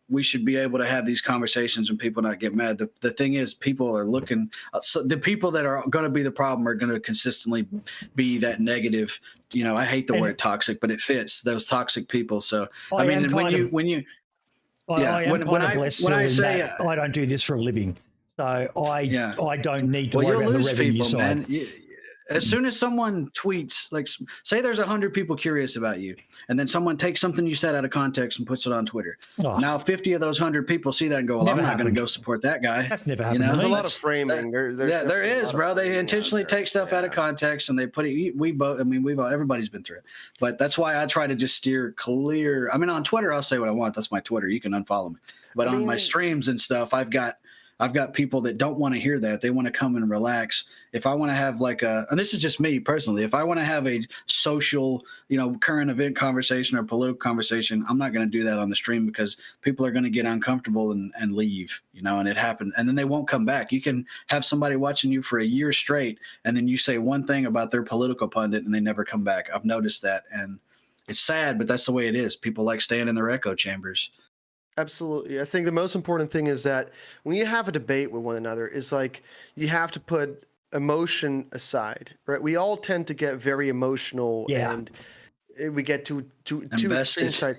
we should be able to have these conversations and people not get mad. The thing is, people are looking. So the people that are going to be the problem are going to consistently be that negative. I hate the word toxic, but it fits those toxic people. So I mean, when I say I don't do this for a living, so I don't need to worry about the revenue people, side. Man. As soon as someone tweets, like say there's 100 people curious about you, and then someone takes something you said out of context and puts it on Twitter. Now 50 of those 100 people see that and go, well, I'm not going to go support that guy. That's never happened. There's a lot of framing. There is, bro. They intentionally take stuff out of context and they put it. Everybody's been through it, but that's why I try to just steer clear. I mean, on Twitter, I'll say what I want. That's my Twitter. You can unfollow me. But on my streams and stuff, I've got people that don't want to hear that. They want to come and relax. If I want to have and this is just me personally, if I want to have a social, current event conversation or political conversation, I'm not going to do that on the stream, because people are going to get uncomfortable and leave, and it happened. And then they won't come back. You can have somebody watching you for a year straight, and then you say one thing about their political pundit and they never come back. I've noticed that. And it's sad, but that's the way it is. People like staying in their echo chambers. Absolutely. I think the most important thing is that when you have a debate with one another, is like you have to put emotion aside, right? We all tend to get very emotional, and we get to invested.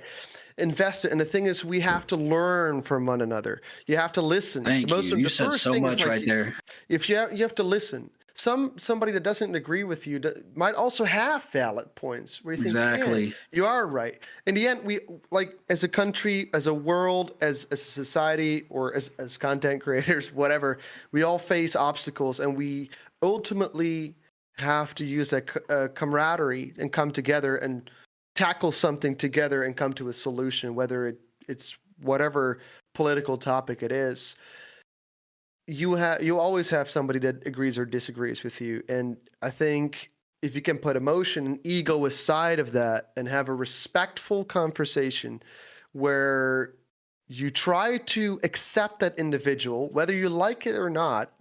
Invested. And the thing is, we have to learn from one another. You have to listen. Thank you. You said so much right there. If you have to listen. Somebody that doesn't agree with you might also have valid points where you think, exactly, you are right. In the end, we, like, as a country, as a world, as a society, or as content creators, whatever, we all face obstacles, and we ultimately have to use that camaraderie and come together and tackle something together and come to a solution, whether it's whatever political topic it is. You always have somebody that agrees or disagrees with you, and I think if you can put emotion and ego aside of that and have a respectful conversation where you try to accept that individual, whether you like it or not,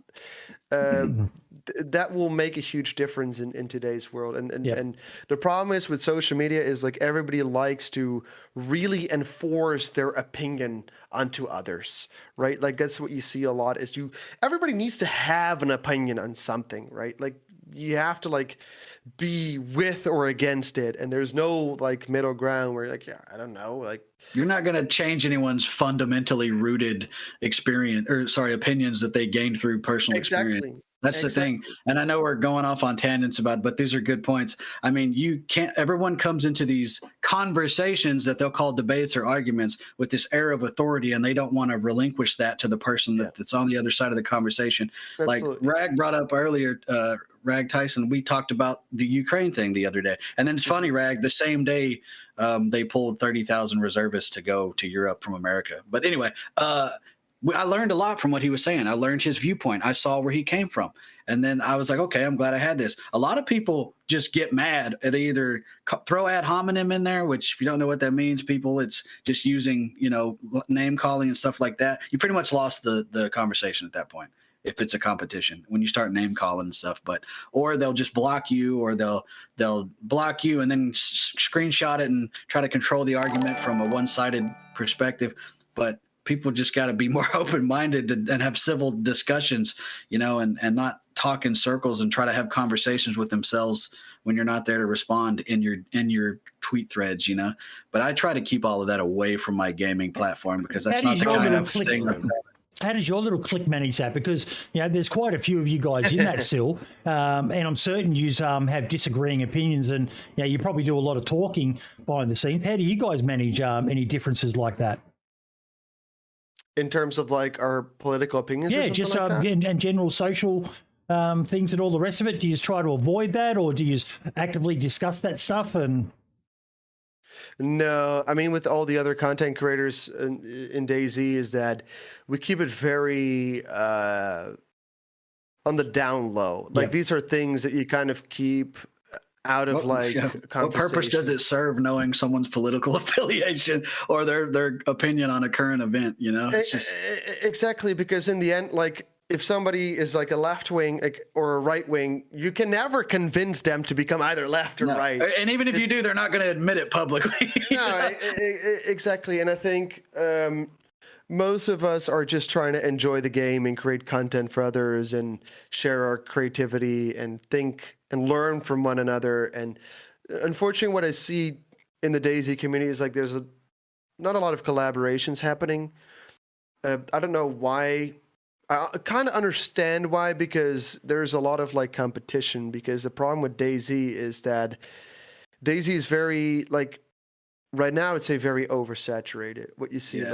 that will make a huge difference in today's world. And the problem is with social media is like everybody likes to really enforce their opinion onto others, right? Like that's what you see a lot is everybody needs to have an opinion on something, right? Like you have to like be with or against it, and there's no like middle ground where you're like, yeah, I don't know, like you're not going to change anyone's fundamentally rooted opinions that they gained through personal experience. That's the thing. And I know we're going off on tangents but these are good points. I mean, everyone comes into these conversations that they'll call debates or arguments with this air of authority, and they don't want to relinquish that to the person that's on the other side of the conversation. Absolutely. Like Rag brought up earlier, Rag Tyson, we talked about the Ukraine thing the other day. And then it's funny, Rag, the same day they pulled 30,000 reservists to go to Europe from America. But anyway, I learned a lot from what he was saying. I learned his viewpoint. I saw where he came from. And then I was like, okay, I'm glad I had this. A lot of people just get mad. They either throw ad hominem in there, which if you don't know what that means, people, it's just using, name calling and stuff like that. You pretty much lost the conversation at that point. If it's a competition, when you start name calling and stuff, or they'll just block you, or they'll block you and then screenshot it and try to control the argument from a one-sided perspective. But people just got to be more open-minded and have civil discussions, and not talk in circles and try to have conversations with themselves when you're not there to respond in your tweet threads, But I try to keep all of that away from my gaming platform because that's not the kind of thing. How does your little clique manage that? Because, there's quite a few of you guys in that Syl, and I'm certain you have disagreeing opinions, and you probably do a lot of talking behind the scenes. How do you guys manage any differences like that? In terms of like our political opinions? Yeah, just like and general social things and all the rest of it. Do you just try to avoid that, or do you actively discuss that stuff? And no, I mean, with all the other content creators in DayZ is that we keep it very on the down low. Like these are things that you kind of keep out of what purpose does it serve knowing someone's political affiliation or their opinion on a current event? It's just exactly, because in the end, like if somebody is like a left wing or a right wing, you can never convince them to become either left or right. And even if you do, they're not going to admit it publicly. No, exactly. And I think most of us are just trying to enjoy the game and create content for others and share our creativity and think and learn from one another. And unfortunately, what I see in the DayZ community is like there's not a lot of collaborations happening. I don't know why. I kind of understand why, because there's a lot of like competition, because the problem with DayZ is that DayZ is very like right now, I'd say very oversaturated. What you see,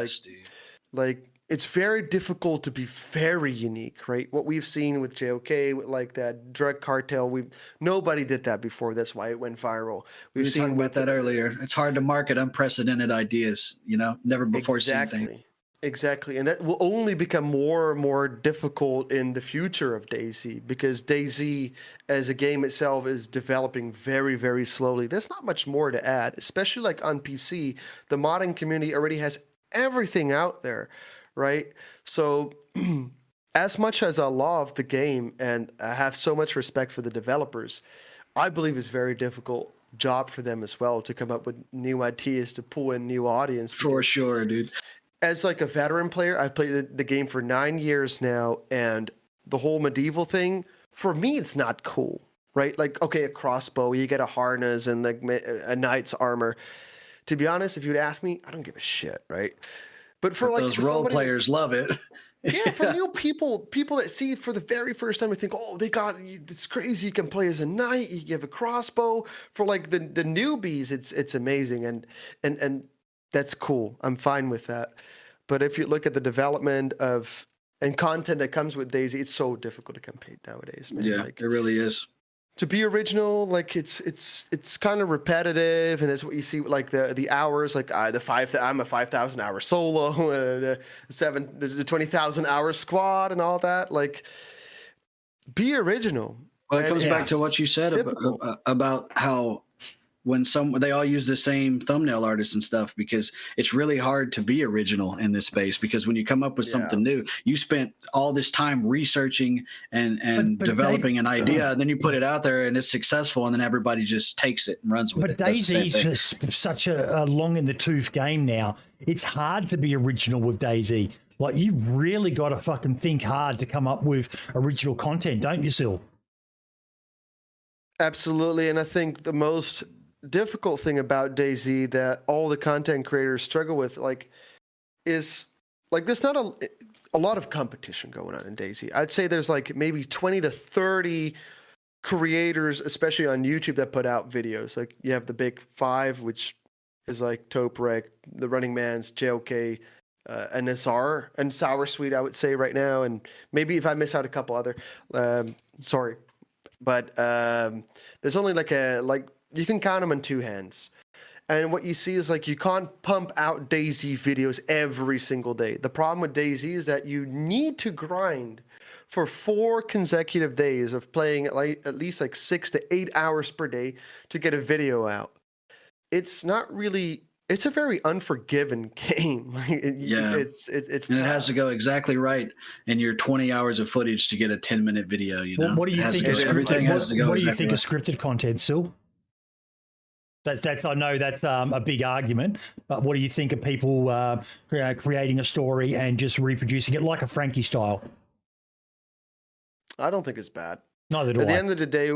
like it's very difficult to be very unique, right? What we've seen with JOK, with like that drug cartel, nobody did that before. That's why it went viral. We were talking about that earlier. It's hard to market unprecedented ideas, never before seen thing. Exactly. And that will only become more and more difficult in the future of DayZ, because DayZ as a game itself is developing very, very slowly. There's not much more to add, especially like on PC. The modding community already has everything out there, right? So as much as I love the game and I have so much respect for the developers, I believe it's very difficult job for them as well to come up with new ideas to pull in new audience. For sure, dude. As like a veteran player, I've played the game for 9 years now, and the whole medieval thing, for me, it's not cool, right? Like, okay, a crossbow, you get a harness and like a knight's armor. To be honest, if you'd ask me, I don't give a shit, right? But for like those role players love it. Yeah, for new people that see it for the very first time, they think, oh, it's crazy. You can play as a knight, you have a crossbow. For like the newbies, it's amazing, and that's cool. I'm fine with that. But if you look at the development and content that comes with DayZ, it's so difficult to compete nowadays, man. Yeah, it really is. To be original, like it's kind of repetitive, and it's what you see like the hours, like I'm a 5,000 hour solo, the 20,000 hour squad, and all that. Like, be original. Well, it comes back to what you said about how when they all use the same thumbnail artists and stuff, because it's really hard to be original in this space, because when you come up with something new, you spent all this time researching and developing an idea, and then you put it out there and it's successful, and then everybody just takes it and runs with it. But DayZ's such a long in the tooth game now. It's hard to be original with DayZ. Like, you've really got to fucking think hard to come up with original content, don't you, Syl? Absolutely. And I think the most difficult thing about DayZ that all the content creators struggle with, is there's not a lot of competition going on in DayZ. I'd say there's maybe 20 to 30 creators, especially on YouTube, that put out videos. Like, you have the big five, which is like Toprek, The Running Man's, JOK, and Nazar, and Sour Sweet, I would say right now. And maybe if I miss out a couple other, sorry. But there's only you can count them on two hands. And what you see is you can't pump out DayZ videos every single day. The problem with DayZ is that you need to grind for 4 consecutive days of playing at least 6 to 8 hours per day to get a video out. It's not really, it's a very unforgiving game. It's and it has to go exactly right in your 20 hours of footage to get a 10-minute video, you know. What do you think? Everything has to go. What do you think of scripted content, Syl? That's I know that's a big argument, but what do you think of people creating a story and just reproducing it like a Frankie style? I don't think it's bad. Neither do I. At the end of the day,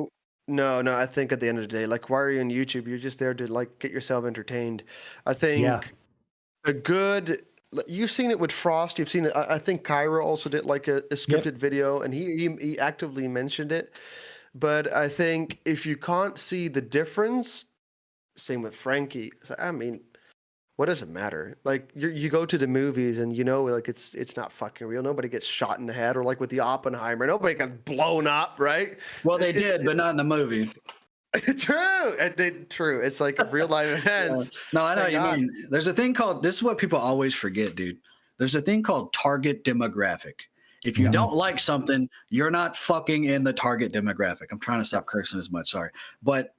no. I think at the end of the day, why are you on YouTube? You're just there to get yourself entertained. I think you've seen it with Frost. You've seen it. I think Kyra also did a scripted video, and he actively mentioned it. But I think if you can't see the difference, same with Frankie. I mean, what does it matter? You go to the movies and it's not fucking real. Nobody gets shot in the head, or with the Oppenheimer, nobody gets blown up, right? Well, they did, but not in the movie. True. It's real life events. Yeah. No, I know what you mean. There's a thing called, this is what people always forget, dude. There's a thing called target demographic. If you don't like something, you're not fucking in the target demographic. I'm trying to stop cursing as much, sorry. But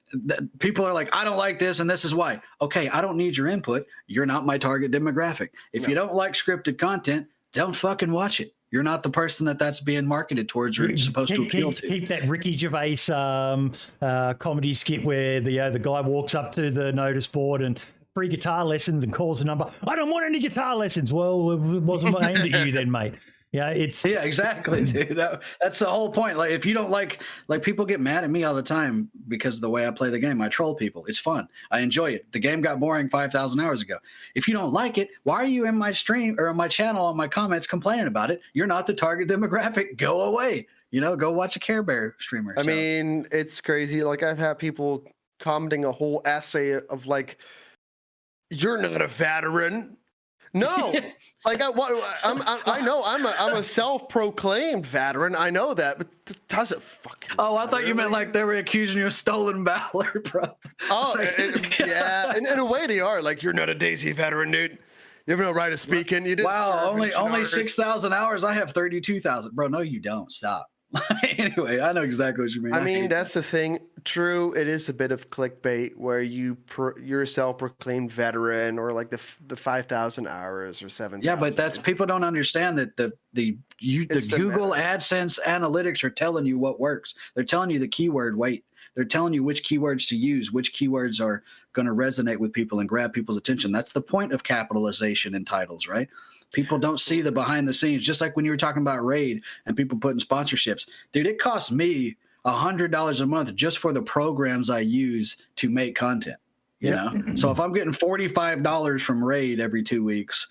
people are like, I don't like this, and this is why. Okay, I don't need your input. You're not my target demographic. If you don't like scripted content, don't fucking watch it. You're not the person that's being marketed towards or supposed to appeal to. Keep that Ricky Gervais comedy skit where the guy walks up to the notice board and free guitar lessons and calls the number. I don't want any guitar lessons. Well, it wasn't aimed at you then, mate. Yeah, exactly, dude. That's the whole point. If you don't like people get mad at me all the time because of the way I play the game. I troll people. It's fun. I enjoy it. The game got boring 5,000 hours ago. If you don't like it, why are you in my stream or on my channel on my comments complaining about it? You're not the target demographic. Go away. Go watch a Care Bear streamer. I mean, it's crazy. I've had people commenting a whole essay of you're not a veteran. No, I know I'm a self-proclaimed veteran. I know that, but it doesn't fucking. Oh, I thought you meant they were accusing you of stolen valor, bro. Oh, yeah, in a way they are. You're not a DayZ veteran, dude. You have no right of speaking. You didn't. Wow, only 6,000 hours. I have 32,000, bro. No, you don't. Stop. Anyway, I know exactly what you mean. I mean, that's the thing. True, it is a bit of clickbait where you're a self-proclaimed veteran, or the 5,000 hours or 7,000. Yeah, but that's, people don't understand that the Google AdSense analytics are telling you what works. They're telling you the keyword weight. They're telling you which keywords to use, which keywords are going to resonate with people and grab people's attention. That's the point of capitalization in titles, right? People don't see the behind the scenes, just like when you were talking about Raid and people putting sponsorships. Dude, it costs me $100 a month just for the programs I use to make content. You know? So if I'm getting $45 from Raid every 2 weeks,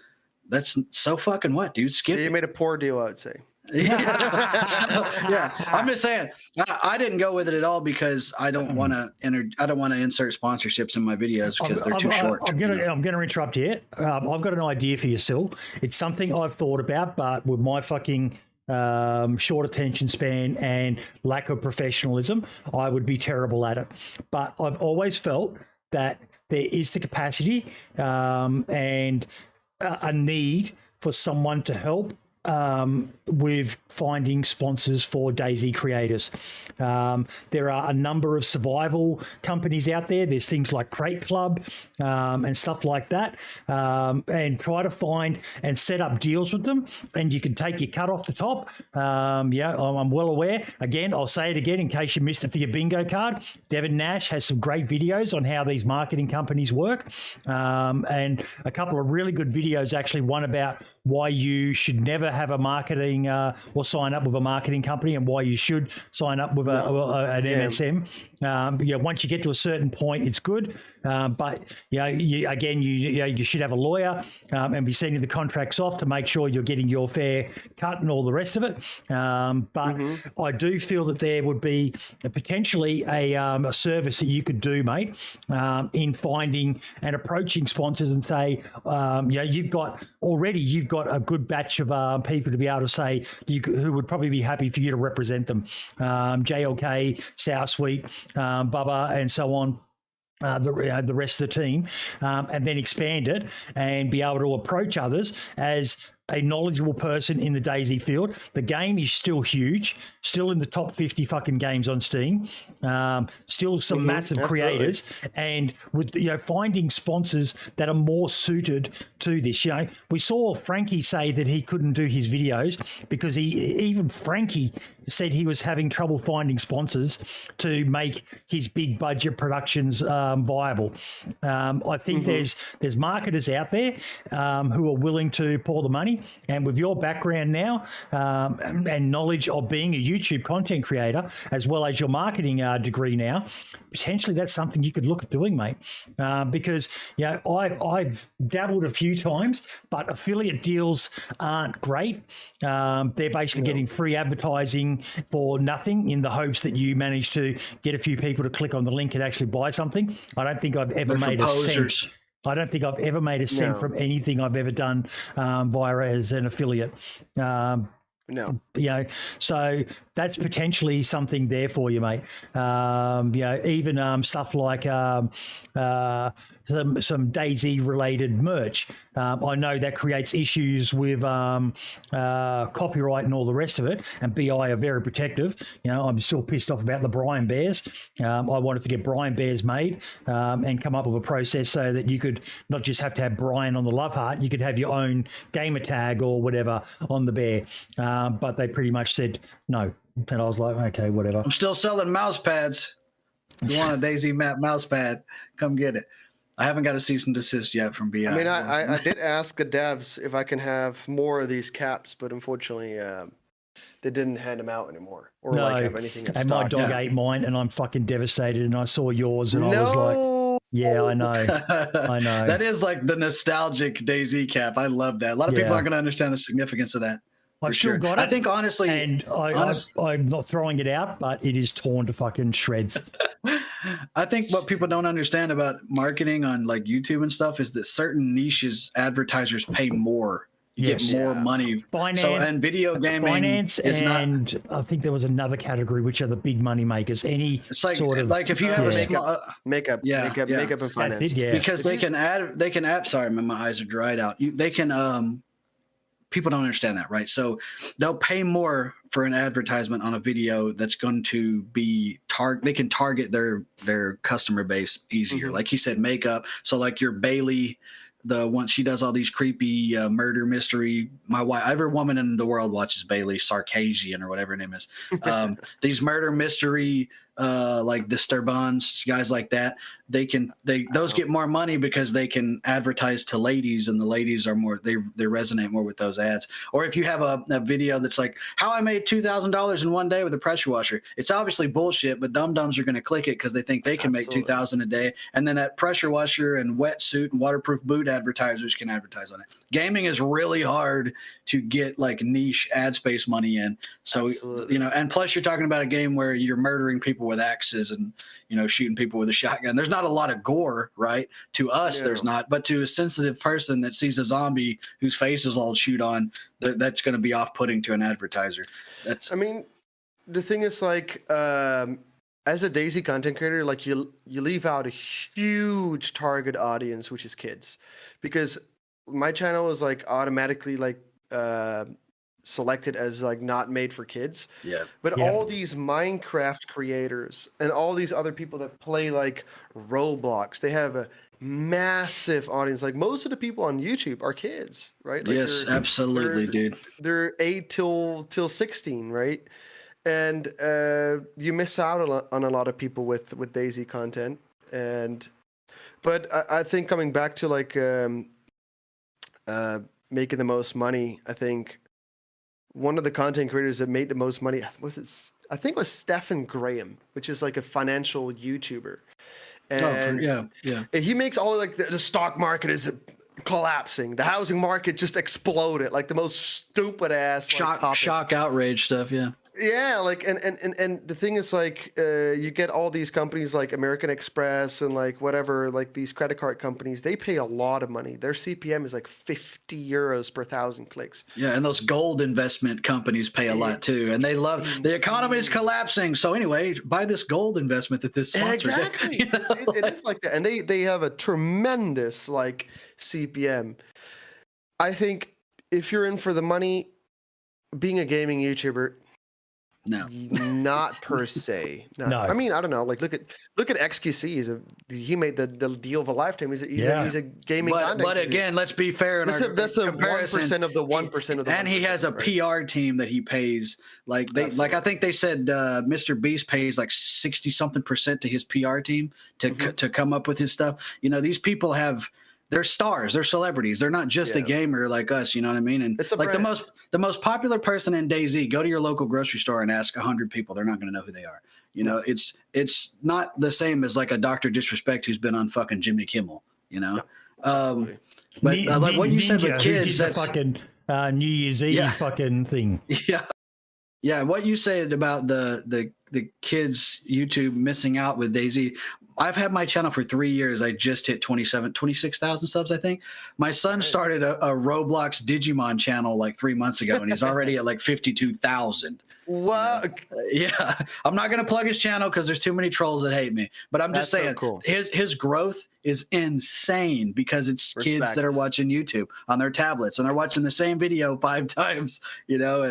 that's so fucking what, dude? Skip it. You made a poor deal, I'd say. I'm just saying I didn't go with it at all because I don't want to insert sponsorships in my videos because they're too short. I'm gonna interrupt here. I've got an idea for you, Syl. It's something I've thought about, but with my fucking short attention span and lack of professionalism, I would be terrible at it. But I've always felt that there is the capacity and a need for someone to help with finding sponsors for DayZ creators. There are a number of survival companies out there. There's things like Crate Club and stuff like that, and try to find and set up deals with them. And you can take your cut off the top. I'm well aware. Again, I'll say it again in case you missed it for your bingo card. Devin Nash has some great videos on how these marketing companies work, and a couple of really good videos, actually one about why you should never have a marketing or sign up with a marketing company, and why you should sign up with an MSM. Once you get to a certain point, it's good, but you should have a lawyer and be sending the contracts off to make sure you're getting your fair cut and all the rest of it. But I do feel that there would be potentially a service that you could do, mate, in finding and approaching sponsors and say, you've got a good batch of people to be able to say who would probably be happy for you to represent them. JLK, South Sweet, Bubba, and so on. The rest of the team, and then expand it and be able to approach others as a knowledgeable person in the DayZ field. The game is still huge, still in the top 50 fucking games on Steam, still some massive creators, and with finding sponsors that are more suited to this. We saw Frankie say that he couldn't do his videos because even Frankie said he was having trouble finding sponsors to make his big budget productions viable. I think there's marketers out there who are willing to pour the money, and with your background now and knowledge of being a YouTube content creator, as well as your marketing degree now, potentially that's something you could look at doing, mate. Because I've dabbled a few times, but affiliate deals aren't great. They're basically getting free advertising for nothing in the hopes that you manage to get a few people to click on the link and actually buy something. I don't think I've ever made a cent. I don't think I've ever made a cent from anything I've ever done via as an affiliate. So that's potentially something there for you, mate. Even stuff like some DayZ related merch. I know that creates issues with copyright and all the rest of it, and BI are very protective. I'm still pissed off about the Brian Bears. I wanted to get Brian Bears made and come up with a process so that you could not just have to have Brian on the love heart, you could have your own gamer tag or whatever on the bear. But they pretty much said no. And I was like, okay, whatever. I'm still selling mouse pads. If you want a DayZ map mouse pad, come get it. I haven't got a cease and desist yet from BI. I mean, I did ask the devs if I can have more of these caps, but unfortunately, they didn't hand them out anymore or have anything in and stock. My dog ate mine, and I'm fucking devastated. And I saw yours, and I was like, yeah, I know. I know. That is like the nostalgic DayZ cap. I love that. A lot of people aren't going to understand the significance of that. I've still got it. I think honestly, and I'm not throwing it out, but it is torn to fucking shreds. I think what people don't understand about marketing on like YouTube and stuff is that certain niches advertisers pay more. You get more money. Finance, and video gaming is and not. I think there was another category which are the big money makers. It's like if you have a small makeup and finance. Because they can add. Sorry, my eyes are dried out. They can people don't understand that, right? So they'll pay more for an advertisement on a video that's going to be they can target their customer base easier. Like he said, makeup. So like your Bailey, the one she does all these creepy murder mystery. My wife, every woman in the world watches Bailey Sarkisian or whatever her name is. These murder mystery like Disturbance, guys like that. Those get more money because they can advertise to ladies, and the ladies are more they resonate more with those ads. Or if you have a video that's like how I made $2,000 in one day with a pressure washer, it's obviously bullshit, but dum-dums are going to click it because they think they can make $2,000 a day. And then that pressure washer and wetsuit and waterproof boot advertisers can advertise on it. Gaming is really hard to get like niche ad space money in. So and plus you're talking about a game where you're murdering people with axes and shooting people with a shotgun. There's not a lot of gore, right? To us, there's not, but to a sensitive person that sees a zombie whose face is all chewed on, that's going to be off-putting to an advertiser. I mean, the thing is, like, as a DayZ content creator, like you leave out a huge target audience, which is kids, because my channel is like automatically like selected as like not made for kids. Yeah. But Yeah. all these Minecraft creators and all these other people that play like Roblox, they have a massive audience. Like most of the people on YouTube are kids, right? Like Yes, absolutely, dude. They're 8 till 16, right? And you miss out on a lot of people with DayZ content. But I think coming back to like making the most money, I think one of the content creators that made the most money I think it was Stephen Graham, which is like a financial YouTuber. And he makes all like the stock market is collapsing, the housing market just exploded, like the most stupid ass shock outrage stuff. Yeah, like and the thing is like you get all these companies like American Express and like whatever, like these credit card companies, they pay a lot of money. Their CPM is like 50 euros per 1,000 clicks. Yeah, and those gold investment companies pay a lot too, and they love the economy is collapsing. So anyway, buy this gold investment that this sponsor did. Exactly, it is like that, and they have a tremendous like CPM. I think if you're in for the money, being a gaming YouTuber. No, not per se. No. I mean, I don't know. Like, look at XQC. He made the deal of a lifetime. He's a gaming. But again, let's be fair. That's a 1% of the 1% of the. And he has a PR team that he pays. Like I think they said Mr. Beast pays like 60-something% to his PR team to come up with his stuff. You know, these people they're stars, they're celebrities. They're not just a gamer like us, you know what I mean? And it's like brand. the most popular person in DayZ, go to your local grocery store and ask 100 people, they're not going to know who they are. You know, it's not the same as like a Dr. Disrespect who's been on fucking Jimmy Kimmel, you know? Absolutely. But like what you said with kids, that's fucking New Year's Eve fucking thing. Yeah. Yeah, what you said about the kids YouTube missing out with DayZ. I've had my channel for 3 years. I just hit 26,000 subs, I think. My son started a Roblox Digimon channel like 3 months ago, and he's already at like 52,000. Wow. Yeah. I'm not going to plug his channel because there's too many trolls that hate me. But I'm just saying, so cool. His growth is insane because it's kids that are watching YouTube on their tablets, and they're watching the same video 5 times, you know,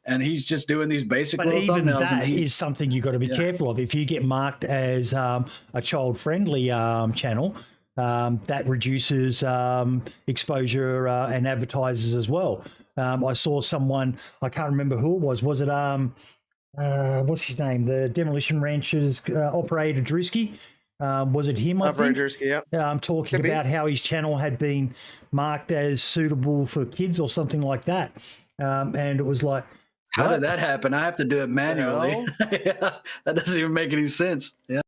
and he's just doing these basic little thumbnails. Even that is something you've got to be careful of. If you get marked as a child-friendly channel, that reduces exposure and advertisers as well. I saw someone, I can't remember who it was. Was it, what's his name? The Demolition Ranch's operator, Drewski? Was it him, I think? Drewski, yeah. Talking about how his channel had been marked as suitable for kids or something like that. And it was like, how did that happen? I have to do it manually. Yeah, that doesn't even make any sense. Yeah.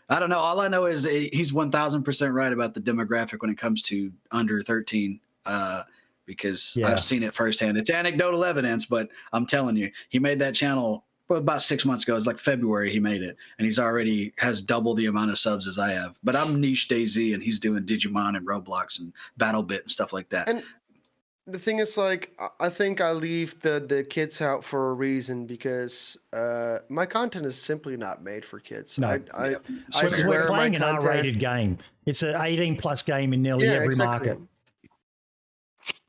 I don't know. All I know is he's 1,000% right about the demographic when it comes to under 13, because I've seen it firsthand. It's anecdotal evidence, but I'm telling you, he made that channel about 6 months ago. It's like February he made it, and he's already has double the amount of subs as I have. But I'm niche DayZ, and he's doing Digimon and Roblox and BattleBit and stuff like that. And the thing is, like, I think I leave the kids out for a reason because my content is simply not made for kids. No. I we're playing an R-rated game. It's an 18+ game in nearly every market.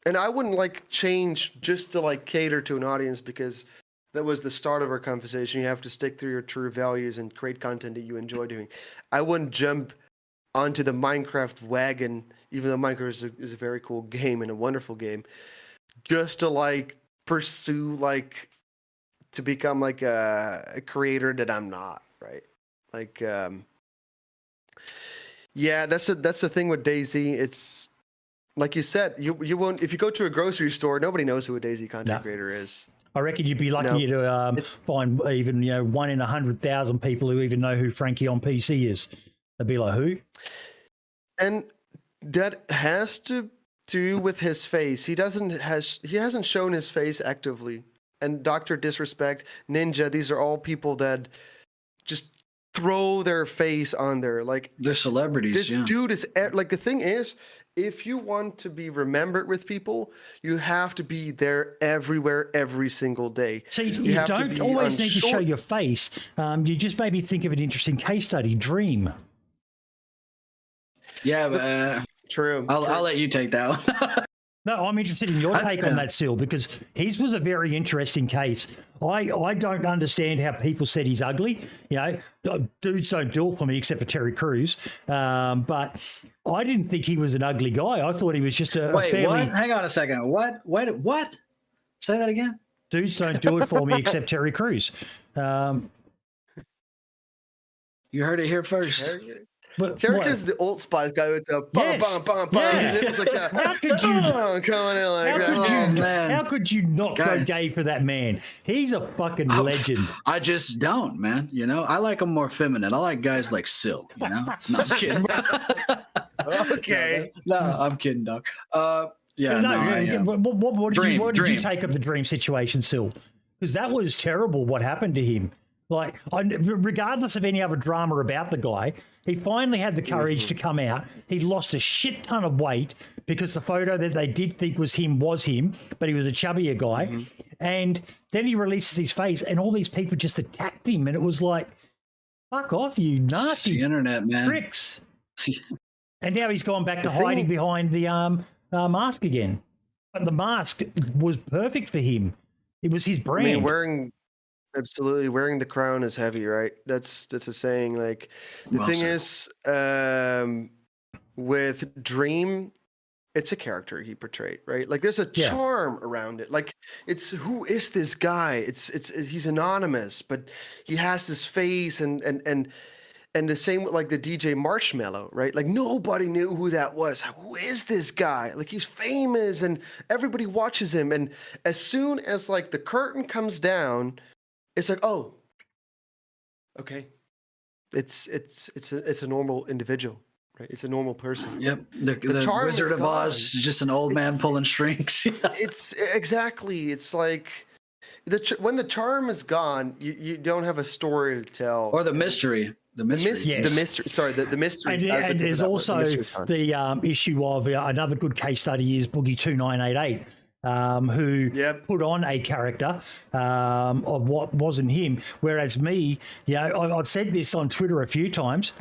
And I wouldn't like change just to like cater to an audience because that was the start of our conversation. You have to stick to your true values and create content that you enjoy doing. I wouldn't jump onto the Minecraft wagon, even though Minecraft is a very cool game and a wonderful game, just to like pursue like to become like a creator that I'm not, right? Like that's the thing with DayZ. It's like you said, you won't, if you go to a grocery store, nobody knows who a DayZ content creator is. I reckon you'd be lucky to find even 1 in 100,000 people who even know who Frankie on PC is. They'd be like, who? And that has to do with his face. He hasn't shown his face actively. And Dr. Disrespect, Ninja, these are all people that just throw their face on there. Like, they're celebrities. This dude is like, the thing is, if you want to be remembered with people, you have to be there everywhere, every single day. So you don't always need to show your face. You just maybe think of an interesting case study. Dream. Yeah, true. I'll let you take that one. No, I'm interested in your take on that, Sil, because his was a very interesting case. I don't understand how people said he's ugly. You know, dudes don't do it for me except for Terry Crews. But I didn't think he was an ugly guy. I thought he was just a Wait, fairly... what? Hang on a second. What? Wait, what? Say that again? Dudes don't do it for me except Terry Crews. You heard it here first. But Terry is the Old Spice guy with the It was like that. How could you coming in like that? How could you not go gay for that man? He's a fucking legend. I just don't, man. You know, I like him more feminine. I like guys like Sil. You know, no, I'm kidding. Okay, no, I'm kidding, dog. Yeah, What did you take of the Dream situation, Sil? Because that was terrible. What happened to him? Like, regardless of any other drama about the guy, he finally had the courage to come out. He lost a shit ton of weight because the photo that they did think was him, but he was a chubbier guy. And then he releases his face, and all these people just attacked him. And it was like, fuck off, you nasty the internet, man. Pricks. And now he's gone back to hiding behind the mask again. But the mask was perfect for him. It was his brand. I mean, Absolutely, wearing the crown is heavy, right? That's a saying. Like the thing is, with Dream, it's a character he portrayed, right? Like there's a charm around it. Like it's who is this guy? It's he's anonymous, but he has this face and the same with like the DJ Marshmello, right? Like nobody knew who that was. Who is this guy? Like he's famous and everybody watches him. And as soon as like the curtain comes down, it's like, oh, okay, it's a normal individual, right? It's a normal person. Yep, the Wizard of Oz is just an old man pulling strings. It's exactly. It's like when the charm is gone, you don't have a story to tell, or the mystery. The mystery. The mystery. Sorry, the mystery. And there's also the issue of another good case study is Boogie 2988. Who put on a character of what wasn't him. Whereas me, I've said this on Twitter a few times,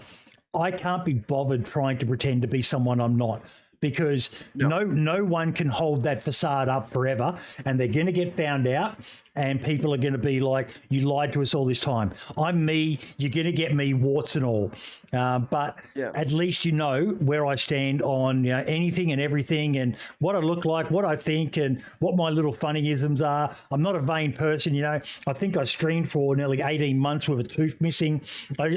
I can't be bothered trying to pretend to be someone I'm not. Because no one can hold that facade up forever, and they're going to get found out, and people are going to be like, you lied to us all this time. I'm me, you're going to get me, warts and all. But at least you know where I stand on anything and everything, and what I look like, what I think, and what my little funnyisms are. I'm not a vain person, I think I streamed for nearly 18 months with a tooth missing. I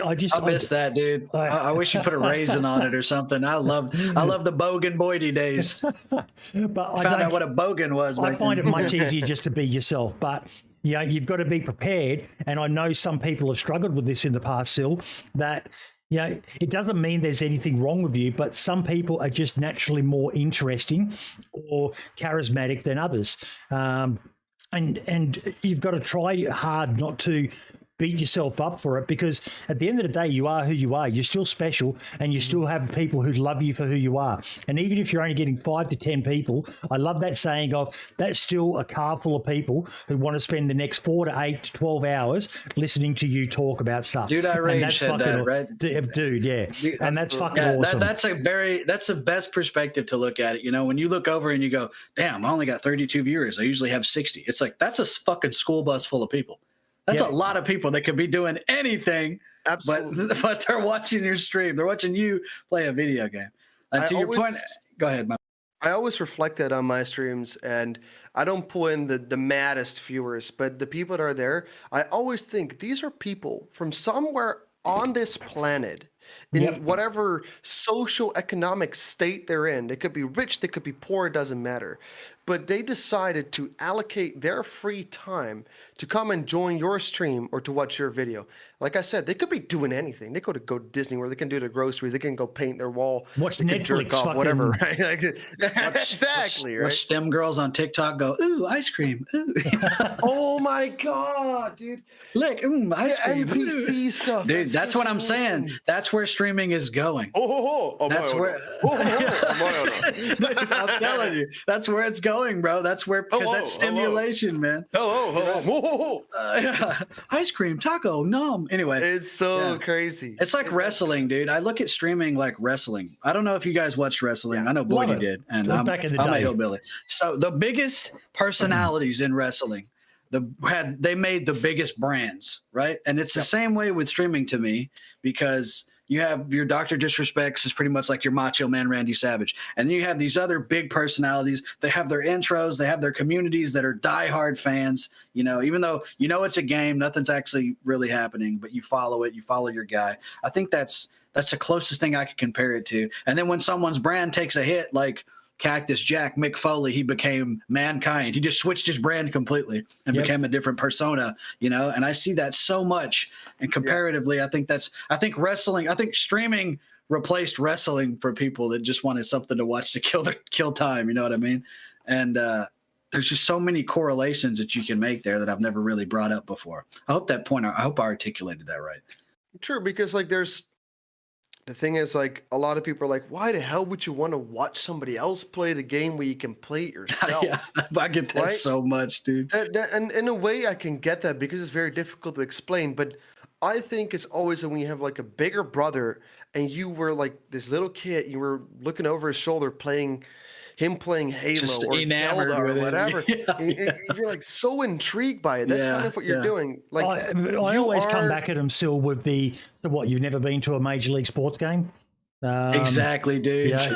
miss that, dude. I wish you put a raisin on it or something. I love the bogan Boydie days. But I found out what a bogan was. I find it much easier just to be yourself. But you've got to be prepared. And I know some people have struggled with this in the past, Sil, that it doesn't mean there's anything wrong with you, but some people are just naturally more interesting or charismatic than others. And you've got to try hard not to beat yourself up for it, because at the end of the day, you are who you are. You're still special, and you still have people who love you for who you are. And even if you're only getting 5 to 10 people, I love that saying of that's still a car full of people who want to spend the next 4 to 8 to 12 hours listening to you talk about stuff. Dude, I rage said that, right? Dude, yeah. And that's fucking awesome. That's the best perspective to look at it. When you look over and you go, damn, I only got 32 viewers. I usually have 60. It's like, that's a fucking school bus full of people. That's a lot of people that could be doing anything, but they're watching your stream. They're watching you play a video game. And to your point, go ahead. I always reflect that on my streams, and I don't pull in the maddest viewers, but the people that are there, I always think these are people from somewhere on this planet, in whatever social economic state they're in. They could be rich, they could be poor, it doesn't matter. But they decided to allocate their free time to come and join your stream or to watch your video. Like I said, they could be doing anything. They could go to Disney, where they can do their groceries, they can go paint their wall, watch Netflix, jerk off, whatever, right? Exactly, right? Watch STEM girls on TikTok go, ooh, ice cream. Ooh. Oh my God, dude. Look, ice cream. NPC stuff. Dude, that's what I'm saying. That's where stream streaming is going. That's where I'm telling you, that's where it's going, bro. That's where, because that's stimulation, man. Ice cream, taco, numb. Anyway, it's so crazy. It's like wrestling, dude. I look at streaming like wrestling. I don't know if you guys watched wrestling. I know Boydie did, and I'm a hillbilly. So the biggest personalities in wrestling, they made the biggest brands, right? And it's the same way with streaming to me, because you have your Dr. Disrespects is pretty much like your Macho Man Randy Savage. And then you have these other big personalities. They have their intros. They have their communities that are diehard fans. You know, even though you know it's a game, nothing's actually really happening, but you follow it. You follow your guy. I think that's the closest thing I could compare it to. And then when someone's brand takes a hit, like Cactus Jack, Mick Foley, he became Mankind. He just switched his brand completely and became a different persona, you know? And I see that so much. And comparatively, I think streaming replaced wrestling for people that just wanted something to watch to kill time. You know what I mean? And there's just so many correlations that you can make there that I've never really brought up before. I hope I articulated that right. True, because like the thing is, like, a lot of people are like, why the hell would you want to watch somebody else play the game where you can play it yourself? I get that so much, dude. And in a way, I can get that because it's very difficult to explain. But I think it's always when you have like a bigger brother and you were like this little kid, you were looking over his shoulder playing Halo just or Zelda or whatever. You're like so intrigued by it. That's kind of what you're doing. Like I always come back at him still with the what, you've never been to a Major League sports game? Exactly, dude. Yeah.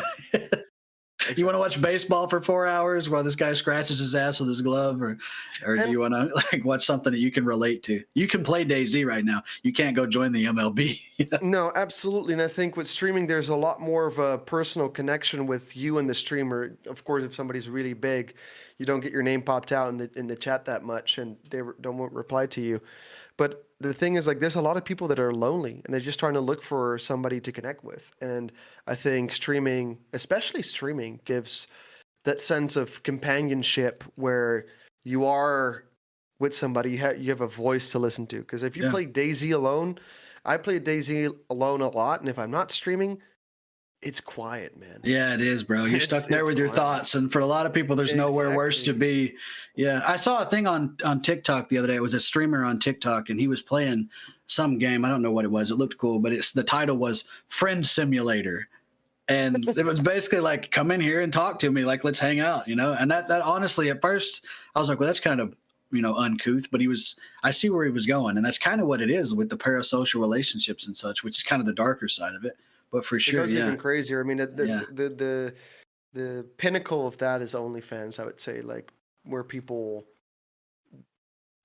You want to watch baseball for 4 hours while this guy scratches his ass with his glove, or do you want to like watch something that you can relate to? You can play DayZ right now. You can't go join the MLB. No, absolutely. And I think with streaming, there's a lot more of a personal connection with you and the streamer. Of course, if somebody's really big, you don't get your name popped out in the chat that much, and they don't reply to you. But the thing is, like, there's a lot of people that are lonely and they're just trying to look for somebody to connect with. And I think streaming, especially streaming, gives that sense of companionship where you are with somebody, you have a voice to listen to. Because if you play DayZ alone, I play DayZ alone a lot, and if I'm not streaming, it's quiet, man. Yeah, it is, bro. You're stuck there with your thoughts. And for a lot of people, there's nowhere worse to be. Yeah. I saw a thing on TikTok the other day. It was a streamer on TikTok, and he was playing some game. I don't know what it was. It looked cool, but the title was Friend Simulator. And it was basically like, come in here and talk to me. Like, let's hang out, you know? And that honestly, at first, I was like, well, that's kind of, you know, uncouth, but I see where he was going. And that's kind of what it is with the parasocial relationships and such, which is kind of the darker side of it. But for sure, it goes even crazier. I mean, the pinnacle of that is OnlyFans, I would say, like where people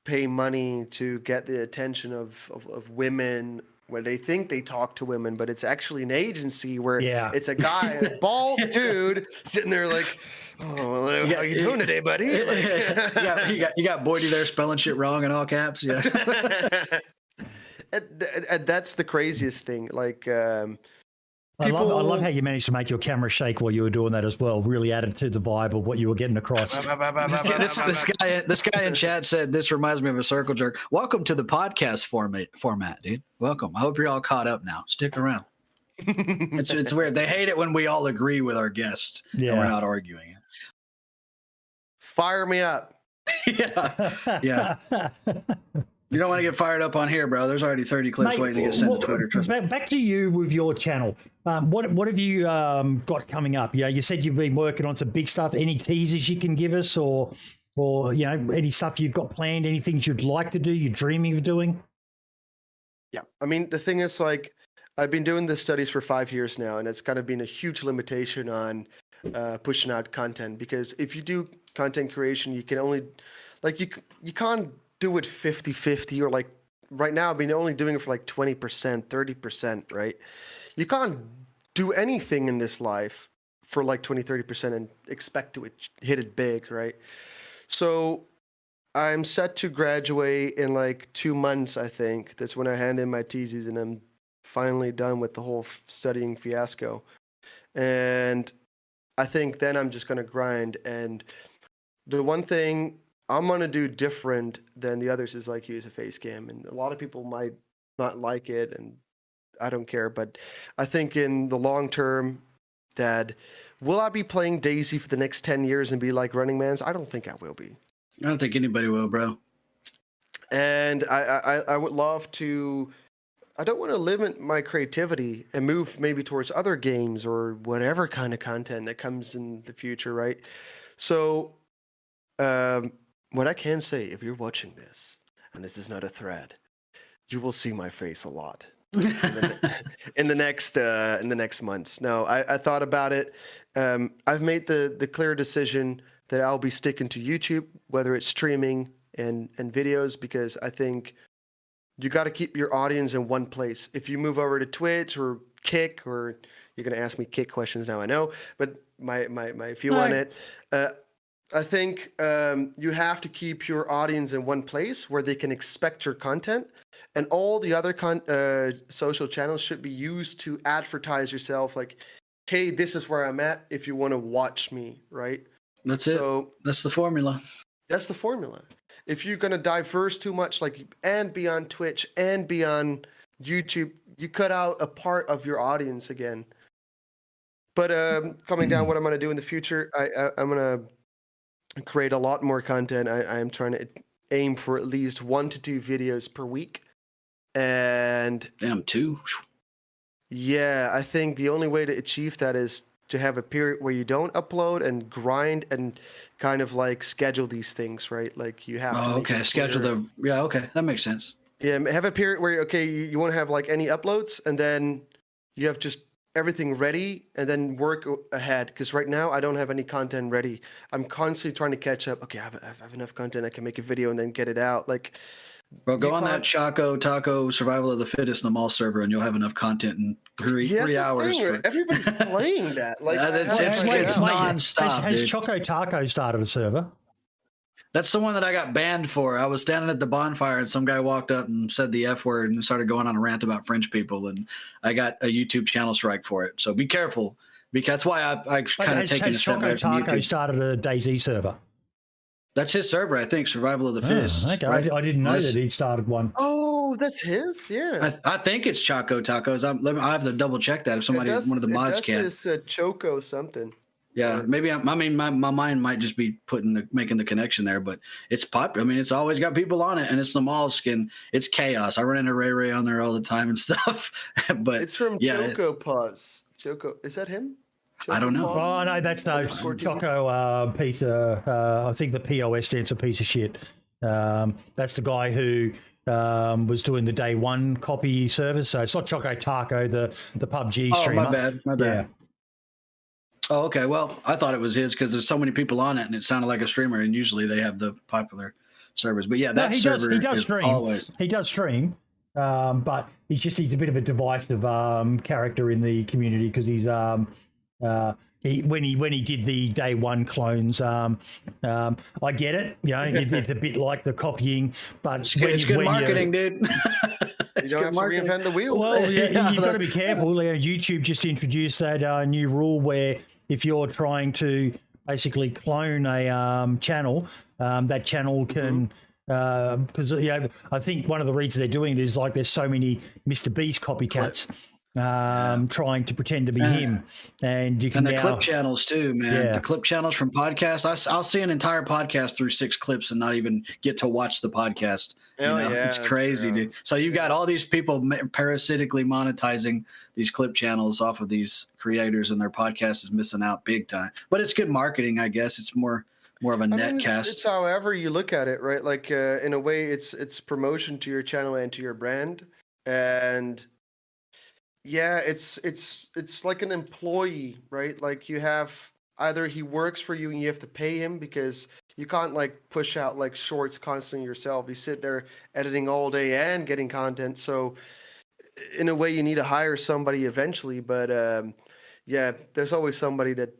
pay money to get the attention of women, where they think they talk to women, but it's actually an agency where it's a guy, a bald dude, sitting there like, oh, well, how you doing today, buddy? You got Boydie there spelling shit wrong in all caps. Yeah, and that's the craziest thing. Like. I love how you managed to make your camera shake while you were doing that as well. Really added to the vibe of what you were getting across. This guy in chat said, this reminds me of a circle jerk. Welcome to the podcast format, dude. Welcome. I hope you're all caught up now. Stick around. It's weird. They hate it when we all agree with our guests and we're not arguing it. Fire me up. Yeah. You don't want to get fired up on here, bro. There's already 30 clips waiting to get sent to Twitter. Back to you with your channel. What have you got coming up? You said you've been working on some big stuff. Any teasers you can give us, or you know, any stuff you've got planned? Any things you'd like to do? You're dreaming of doing? Yeah, I mean, the thing is, like, I've been doing this studies for 5 years now, and it's kind of been a huge limitation on pushing out content, because if you do content creation, you can only, like, you can't do it 50-50, or like right now I've been only doing it for like 20%, 30%, right? You can't do anything in this life for like 20-30% and expect to hit it big, right? So I'm set to graduate in like 2 months, I think. That's when I hand in my thesis and I'm finally done with the whole studying fiasco. And I think then I'm just going to grind. And the one thing I'm going to do different than the others is like use a face cam. And a lot of people might not like it. And I don't care. But I think in the long term, that will I be playing DayZ for the next 10 years and be like Running Man's? I don't think I will be. I don't think anybody will, bro. And I would love to. I don't want to limit my creativity and move maybe towards other games or whatever kind of content that comes in the future, right? So, what I can say, if you're watching this, and this is not a thread, you will see my face a lot in the next months. No, I thought about it. I've made the clear decision that I'll be sticking to YouTube, whether it's streaming and videos, because I think you got to keep your audience in one place. If you move over to Twitch or Kick, or you're going to ask me Kick questions now, I know, but my view on it, I think you have to keep your audience in one place where they can expect your content, and all the other social channels should be used to advertise yourself. Like, hey, this is where I'm at if you want to watch me, right? That's it. That's the formula. That's the formula. If you're gonna diverse too much, and be on Twitch and be on YouTube, you cut out a part of your audience again. But coming down, what I'm gonna do in the future, I'm gonna create a lot more content. I am trying to aim for at least 1 to 2 videos per week. And damn, 2. Yeah, I think the only way to achieve that is to have a period where you don't upload and grind and kind of like schedule these things, right? Like you have to. Oh, okay. Schedule okay. That makes sense. Yeah, have a period where, okay, you won't have like any uploads, and then you have just everything ready and then work ahead. Because right now I don't have any content ready. I'm constantly trying to catch up. Okay, I have enough content. I can make a video and then get it out. Like, bro, go on that Choco Taco Survival of the Fittest in the mall server, and you'll have enough content in three hours. Everybody's playing that. Like, it's nonstop. Has Choco Taco started a server? That's the one that I got banned for. I was standing at the bonfire, and some guy walked up and said the F word and started going on a rant about French people, and I got a YouTube channel strike for it. So be careful, because that's why I kind of taken a step back from YouTube. Taco started a DayZ server. That's his server, I think. Survival of the Fittest. Okay, right? I didn't know that he'd started one. Oh, that's his. Yeah, I think it's Choco Tacos. I have to double check that if somebody, one of the mods can. It's Choco something. Yeah, maybe my mind might just be making the connection there, but it's popular. I mean, it's always got people on it, and it's the mall skin. It's chaos. I run into Ray on there all the time and stuff. But it's from Choco Pause. Choco, is that him? I don't know. Oh no, that's no Choco piece of. I think the POS stands for piece of shit. That's the guy who was doing the day one copy service. So it's not Choco Taco, the PUBG streamer. Oh, my bad. Yeah. Oh, okay. Well, I thought it was his because there's so many people on it, and it sounded like a streamer. And usually they have the popular servers. But yeah, he does stream. Always. He does stream, but he's a bit of a divisive character in the community because he's when he did the day one clones, I get it. You know, it's a bit like the copying, but it's good marketing, dude. You don't have to reinvent the wheel. Well, yeah, you've got to be careful. YouTube just introduced that new rule where if you're trying to basically clone a channel, that channel can. Because I think one of the reasons they're doing it is like there's so many Mr. Beast copycats trying to pretend to be him, and you can. And the clip channels too, man. The clip channels from podcasts. I'll see an entire podcast through 6 clips and not even get to watch the podcast. It's crazy, dude. So you got all these people parasitically monetizing these clip channels off of these creators, and their podcast is missing out big time. But it's good marketing, I guess. It's more of a net cast. It's however you look at it, right? Like in a way, it's promotion to your channel and to your brand, and yeah, it's like an employee, right? Like you have either he works for you and you have to pay him because you can't like push out like shorts constantly yourself. You sit there editing all day and getting content. So in a way, you need to hire somebody eventually. But yeah, there's always somebody that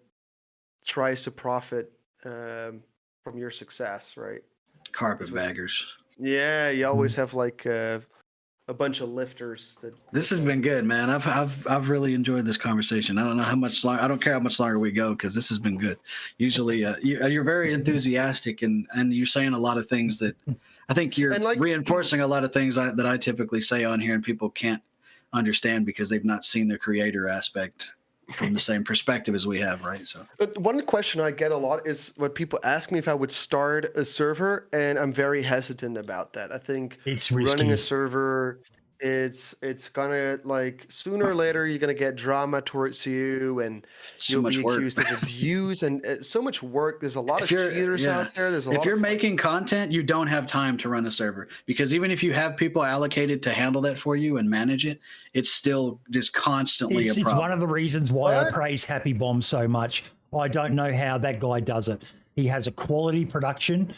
tries to profit from your success, right? Carpetbaggers. Yeah, you always have like a bunch of lifters. This has been good, man. I've really enjoyed this conversation. I don't know how much longer. I don't care how much longer we go because this has been good. Usually, you're very enthusiastic and you're saying a lot of things that I think you're reinforcing a lot of things that I typically say on here, and people can't understand because they've not seen the creator aspect from the same perspective as we have, right? So one question I get a lot is when people ask me if I would start a server, and I'm very hesitant about that. I think it's risky. Running a server, it's gonna, like, sooner or later you're gonna get drama towards you, and you'll be accused of abuse, and so much work. There's a lot of cheaters out there. If you're making content, you don't have time to run a server, because even if you have people allocated to handle that for you and manage it, it's still just constantly a problem. It's one of the reasons why I praise Happy Bomb so much. I don't know how that guy does it. He has a quality production.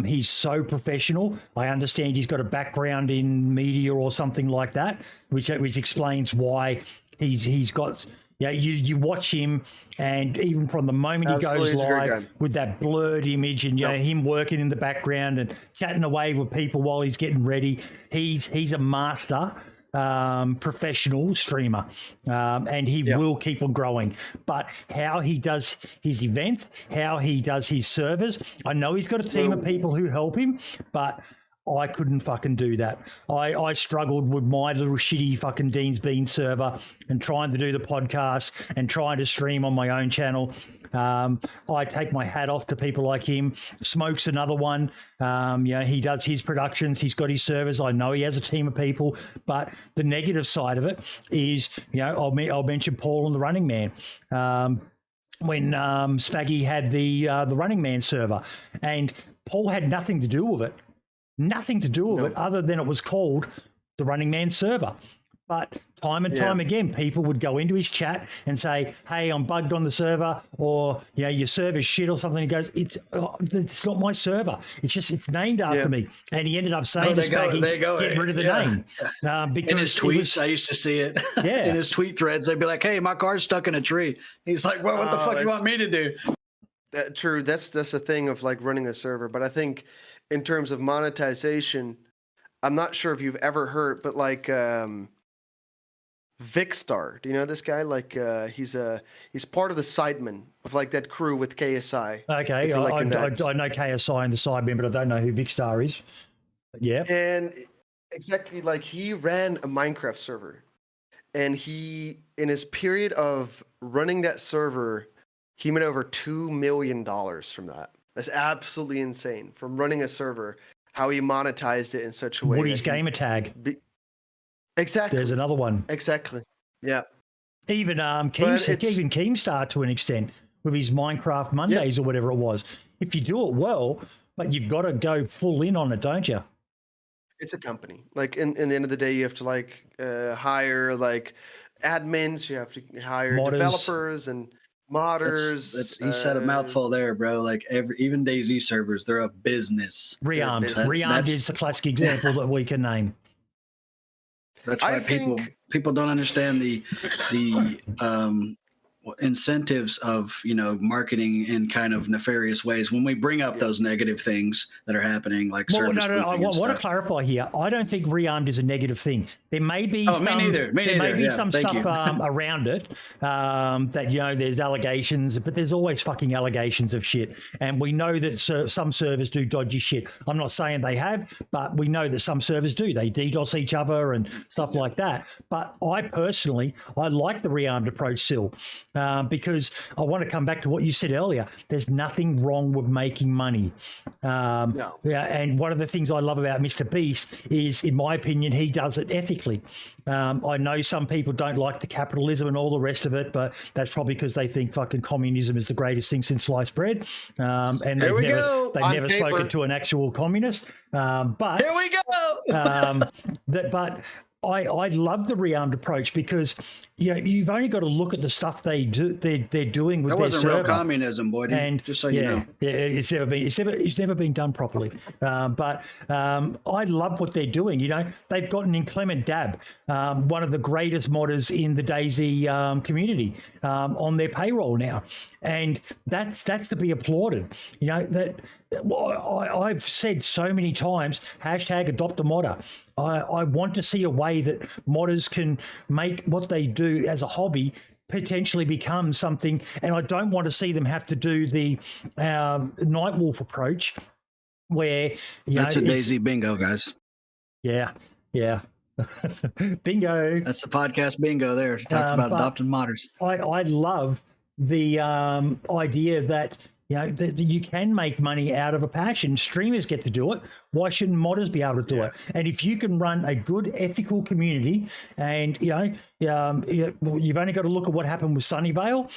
He's so professional. I understand he's got a background in media or something like that, which explains why he's got. Yeah, you watch him, and even from the moment he goes live with that blurred image, and him working in the background and chatting away with people while he's getting ready, he's a master professional streamer, and he will keep on growing. But how he does his events, how he does his servers, I know he's got a team of people who help him, but I couldn't fucking do that. I struggled with my little shitty fucking Dean's Bean server and trying to do the podcast and trying to stream on my own channel. I take my hat off to people like him. Smoke's another one. He does his productions. He's got his servers. I know he has a team of people, but the negative side of it is, I'll mention Paul and the Running Man. When Spaggy had the Running Man server, and Paul had nothing to do with it. Nothing to do with it other than it was called the Running Man server. But time and time again, people would go into his chat and say, hey, I'm bugged on the server, or, your server's shit or something. He goes, it's not my server. It's named after me. And he ended up saying to Spaggy, get rid of the name. Because in his tweets, I used to see it. Yeah. In his tweet threads, they'd be like, hey, my car's stuck in a tree. He's like, well, what the fuck do you want me to do? True. That's the thing of, like, running a server. But I think in terms of monetization, I'm not sure if you've ever heard, but like Vicstar, do you know this guy? Like he's part of the Sidemen of, like, that crew with KSI. Okay, I know KSI and the Sidemen, but I don't know who Vicstar is. Yeah, and exactly, like, he ran a Minecraft server, and he, in his period of running that server, he made over $2 million from that. That's absolutely insane. From running a server, how he monetized it in such a way. Woody's gamer tag. Exactly. There's another one. Exactly. Yeah. Even Keemstar to an extent with his Minecraft Mondays or whatever it was. If you do it well, but you've got to go full in on it, don't you? It's a company. Like, in the end of the day, you have to, like, hire, like, admins. You have to hire developers and modders. You said a mouthful there, bro. Like, even DayZ servers, they're a business. Rearmed is the classic example that we can name. That's why people don't understand the incentives of marketing in kind of nefarious ways when we bring up those negative things that are happening, like service spoofing. I want to clarify here. I don't think rearmed is a negative thing. There may be some stuff around it that there's allegations, but there's always fucking allegations of shit, and we know that some servers do dodgy shit. I'm not saying they have, but we know that some servers do. They DDoS each other and stuff like that. But I personally like the rearmed approach still. Because I want to come back to what you said earlier. There's nothing wrong with making money. No. Yeah, and one of the things I love about Mr. Beast is, in my opinion, he does it ethically. I know some people don't like the capitalism and all the rest of it, but that's probably because they think fucking communism is the greatest thing since sliced bread. And they've never spoken to an actual communist. But here we go. I love the rearmed approach because you've only got to look at the stuff they're doing with their server. That wasn't real communism, boy. And just so you know, it's never been done properly. But I love what they're doing. They've got an Inclement Dab, one of the greatest modders in the DayZ community, on their payroll now, and that's to be applauded. That I've said so many times, #adopt a modder. I want to see a way that modders can make what they do as a hobby potentially become something, and I don't want to see them have to do the Nightwolf approach where that's a DayZ bingo, guys. Yeah. Bingo. That's the podcast bingo there. Talked about adopting modders. I love the idea that that you can make money out of a passion. Streamers get to do it. Why shouldn't modders be able to do it? And if you can run a good ethical community, and you've only got to look at what happened with Sunnyvale,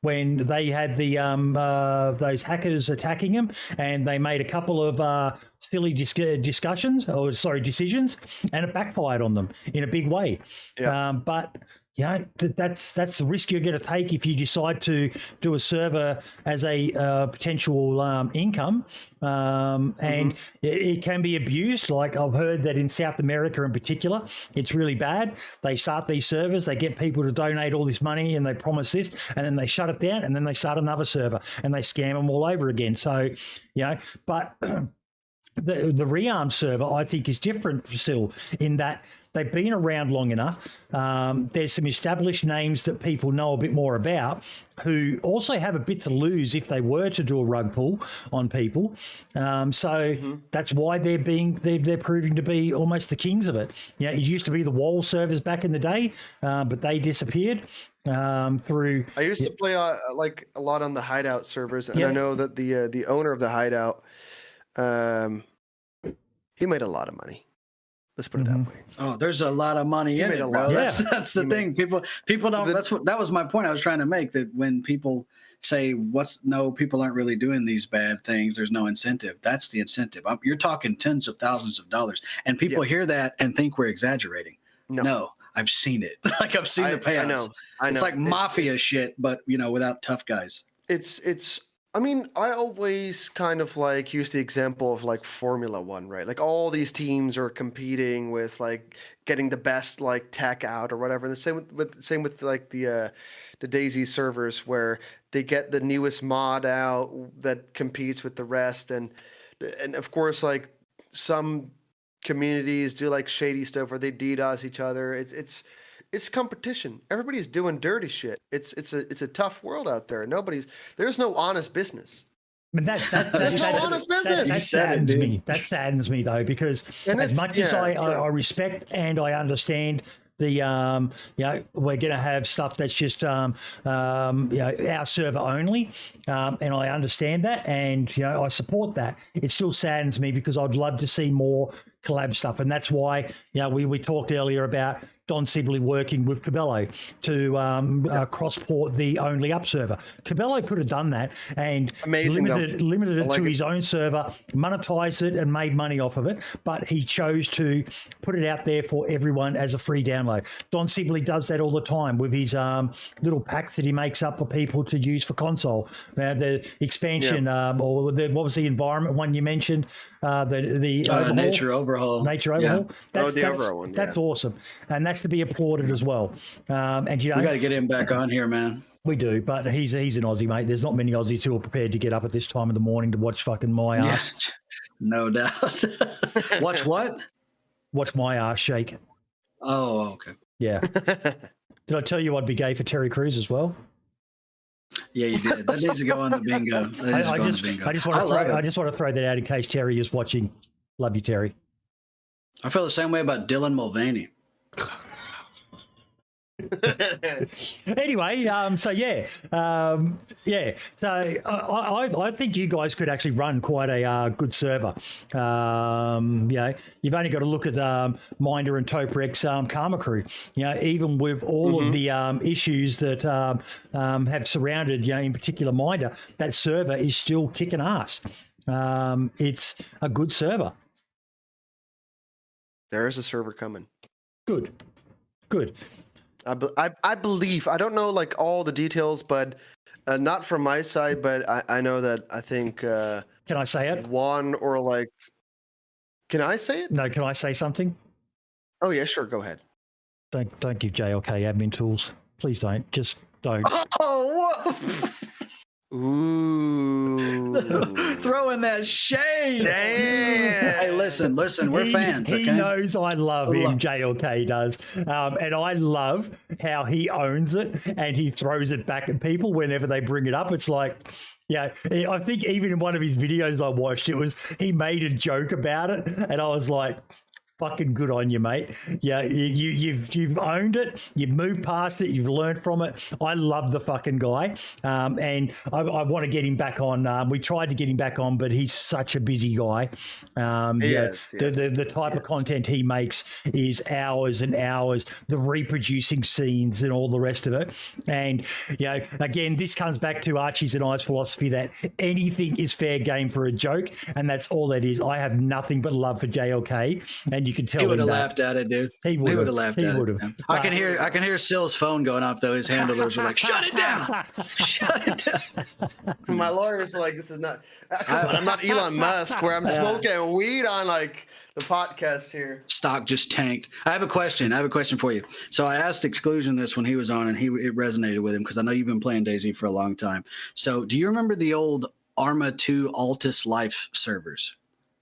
when they had those hackers attacking them, and they made a couple of silly decisions, and it backfired on them in a big way. But that's the risk you're going to take if you decide to do a server as a potential income, and it can be abused. Like I've heard that in South America in particular, it's really bad. They start these servers, they get people to donate all this money, and they promise this, and then they shut it down, and then they start another server, and they scam them all over again. So, but the rearm server, I think, is different for Syl in that they've been around long enough. There's some established names that people know a bit more about, who also have a bit to lose if they were to do a rug pull on people. That's why they're proving to be almost the kings of it. It used to be the wall servers back in the day, but they disappeared. I used to play like a lot on the Hideout servers, and I know that the owner of the Hideout, he made a lot of money. Let's put it that way. Oh, there's a lot of money in it, bro. That's the thing. People don't. That was my point I was trying to make. That when people say people aren't really doing these bad things. There's no incentive. That's the incentive. You're talking tens of thousands of dollars, and people hear that and think we're exaggerating. No, I've seen it. Like I've seen the payouts. I know. It's like mafia shit, but without tough guys. I mean, I always kind of like use the example of like Formula One, right? Like all these teams are competing with like getting the best like tech out or whatever. And the same with like the DayZ servers, where they get the newest mod out that competes with the rest. And of course, like some communities do like shady stuff where they DDoS each other. It's competition. Everybody's doing dirty shit. It's a tough world out there. There's no honest business. But that's no honest business. That saddens me. That saddens me though, because as much as I respect and I understand the we're going to have stuff that's just our server only, and I understand that, and I support that. It still saddens me because I'd love to see more collab stuff, and that's why we talked earlier about Don Sibley working with Cabello to cross-port the Only Up server. Cabello could have done that and limited it to his own server, monetized it and made money off of it, but he chose to put it out there for everyone as a free download. Don Sibley does that all the time with his little packs that he makes up for people to use for console. The expansion, or what was the environment one you mentioned? The Nature Overhaul. Nature Overhaul. Yeah. The Overhaul one. That's awesome. And that's to be applauded as well. And we got to get him back on here, man. We do, but he's an Aussie, mate. There's not many Aussies who are prepared to get up at this time of the morning to watch fucking my ass. Yes, no doubt. Watch what? Watch my ass shake. Oh, okay. Yeah. Did I tell you I'd be gay for Terry Crews as well? Yeah, you did. That needs to go on the bingo. I just want to throw that out in case Terry is watching. Love you, Terry. I feel the same way about Dylan Mulvaney. Anyway, so I think you guys could actually run quite a good server. You've only got to look at Minder and Toprex Karma Crew. Even with all of the issues that have surrounded, in particular Minder, that server is still kicking ass. It's a good server. There is a server coming. Good. I believe, I don't know like all the details, but not from my side, but I know that I think can I say it? Can I say it? No, can I say something? Oh yeah, sure, go ahead. Don't give JLK admin tools. Please don't. Just don't. Oh, whoa. Ooh. Throwing that shade. Damn. Hey, listen, we're fans, okay? He knows I love him, JLK does. And I love how he owns it and he throws it back at people whenever they bring it up. It's like, I think even in one of his videos I watched, he made a joke about it. And I was like, fucking good on you, mate. Yeah, you've owned it. You've moved past it. You've learned from it. I love the fucking guy, and I want to get him back on. We tried to get him back on, but he's such a busy guy. The type of content he makes is hours and hours. The reproducing scenes and all the rest of it. And again, this comes back to Archie's and I's philosophy that anything is fair game for a joke, and that's all that is. I have nothing but love for JLK, and you can tell he would have laughed at it, dude. He would have laughed at it. I can hear Syl's phone going off though. His handlers are like, "Shut it down, shut it down." My lawyer's like, "This is not. I'm not Elon Musk, where I'm smoking weed on like the podcast here." Stock just tanked. I have a question for you. So I asked Exclusion this when he was on, and it resonated with him because I know you've been playing DayZ for a long time. So do you remember the old Arma 2 Altus Life servers?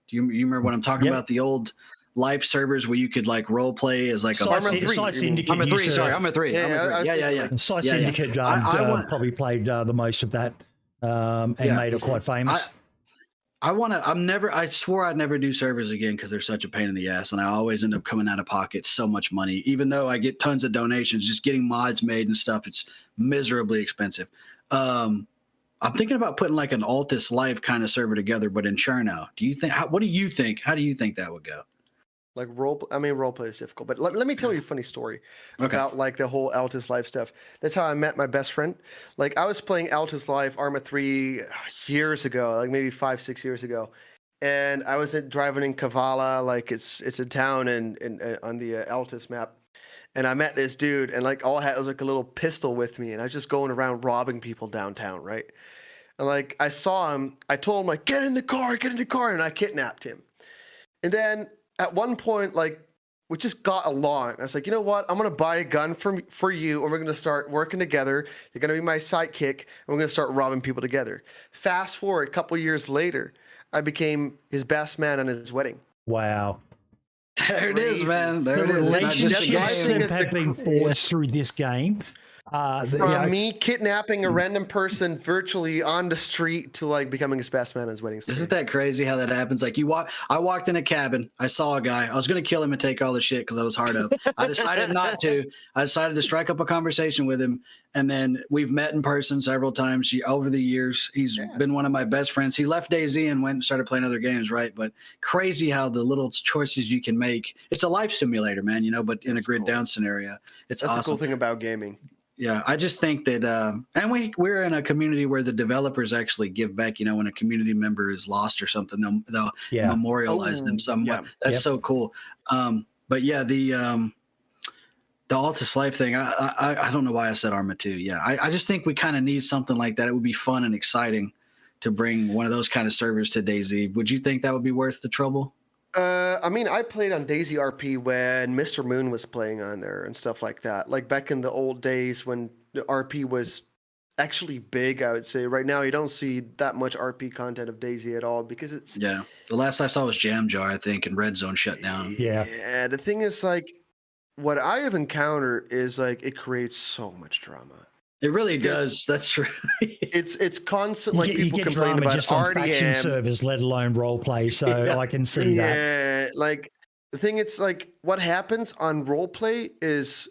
Do you remember what I'm talking about? The old life servers where you could like role play as like Arma 3. Syndicate. Arma 3. Sorry, Arma 3. Yeah. Syndicate probably played the most of that and made it quite famous. I swore I'd never do servers again because they're such a pain in the ass, and I always end up coming out of pocket so much money. Even though I get tons of donations, just getting mods made and stuff, it's miserably expensive. I'm thinking about putting like an Altus Life kind of server together, but in Chernow. What do you think? How do you think that would go? Like role play is difficult, but let me tell you a funny story about like the whole Altus Life stuff. That's how I met my best friend. Like I was playing Altus Life Arma 3 years ago, like maybe 5-6 years ago, and I was driving in Kavala, like it's a town in on the Altus map, and I met this dude, and like all I had was like a little pistol with me, and I was just going around robbing people downtown, right? And like I saw him, I told him like get in the car, and I kidnapped him, and then at one point, like, we just got along. I was like, you know what? I'm going to buy a gun for you, and we're going to start working together. You're going to be my sidekick, and we're going to start robbing people together. Fast forward a couple years later, I became his best man on his wedding. Wow. There it is, man. There it is. Relationships that have been forged through this game. From me kidnapping a random person virtually on the street to like becoming his best man at his wedding. Isn't that crazy how that happens? Like I walked in a cabin, I saw a guy, I was going to kill him and take all the shit because I was hard up. I decided not to. I decided to strike up a conversation with him, and then we've met in person several times over the years. He's been one of my best friends. He left DayZ and went and started playing other games, right? But crazy how the little choices you can make. It's a life simulator, man, but in a grid down scenario. That's awesome. The cool thing about gaming. Yeah, I just think that, and we're in a community where the developers actually give back. When a community member is lost or something, they'll memorialize them somewhat. Yeah. That's so cool. But yeah, the Altus Life thing, I don't know why I said Arma 2. Yeah, I just think we kind of need something like that. It would be fun and exciting to bring one of those kind of servers to DayZ. Would you think that would be worth the trouble? I mean, I played on DayZ RP when Mr. Moon was playing on there and stuff like that. Like back in the old days when the RP was actually big, I would say. Right now, you don't see that much RP content of DayZ at all because it's... Yeah. The last I saw was Jam Jar, I think, and Red Zone shut down. Yeah. The thing is, like, what I have encountered is, like, it creates so much drama. It really does. That's true. It's constant. Like people complain about just on faction servers, let alone role play. So I can see that. Yeah, like the thing. It's like what happens on role play is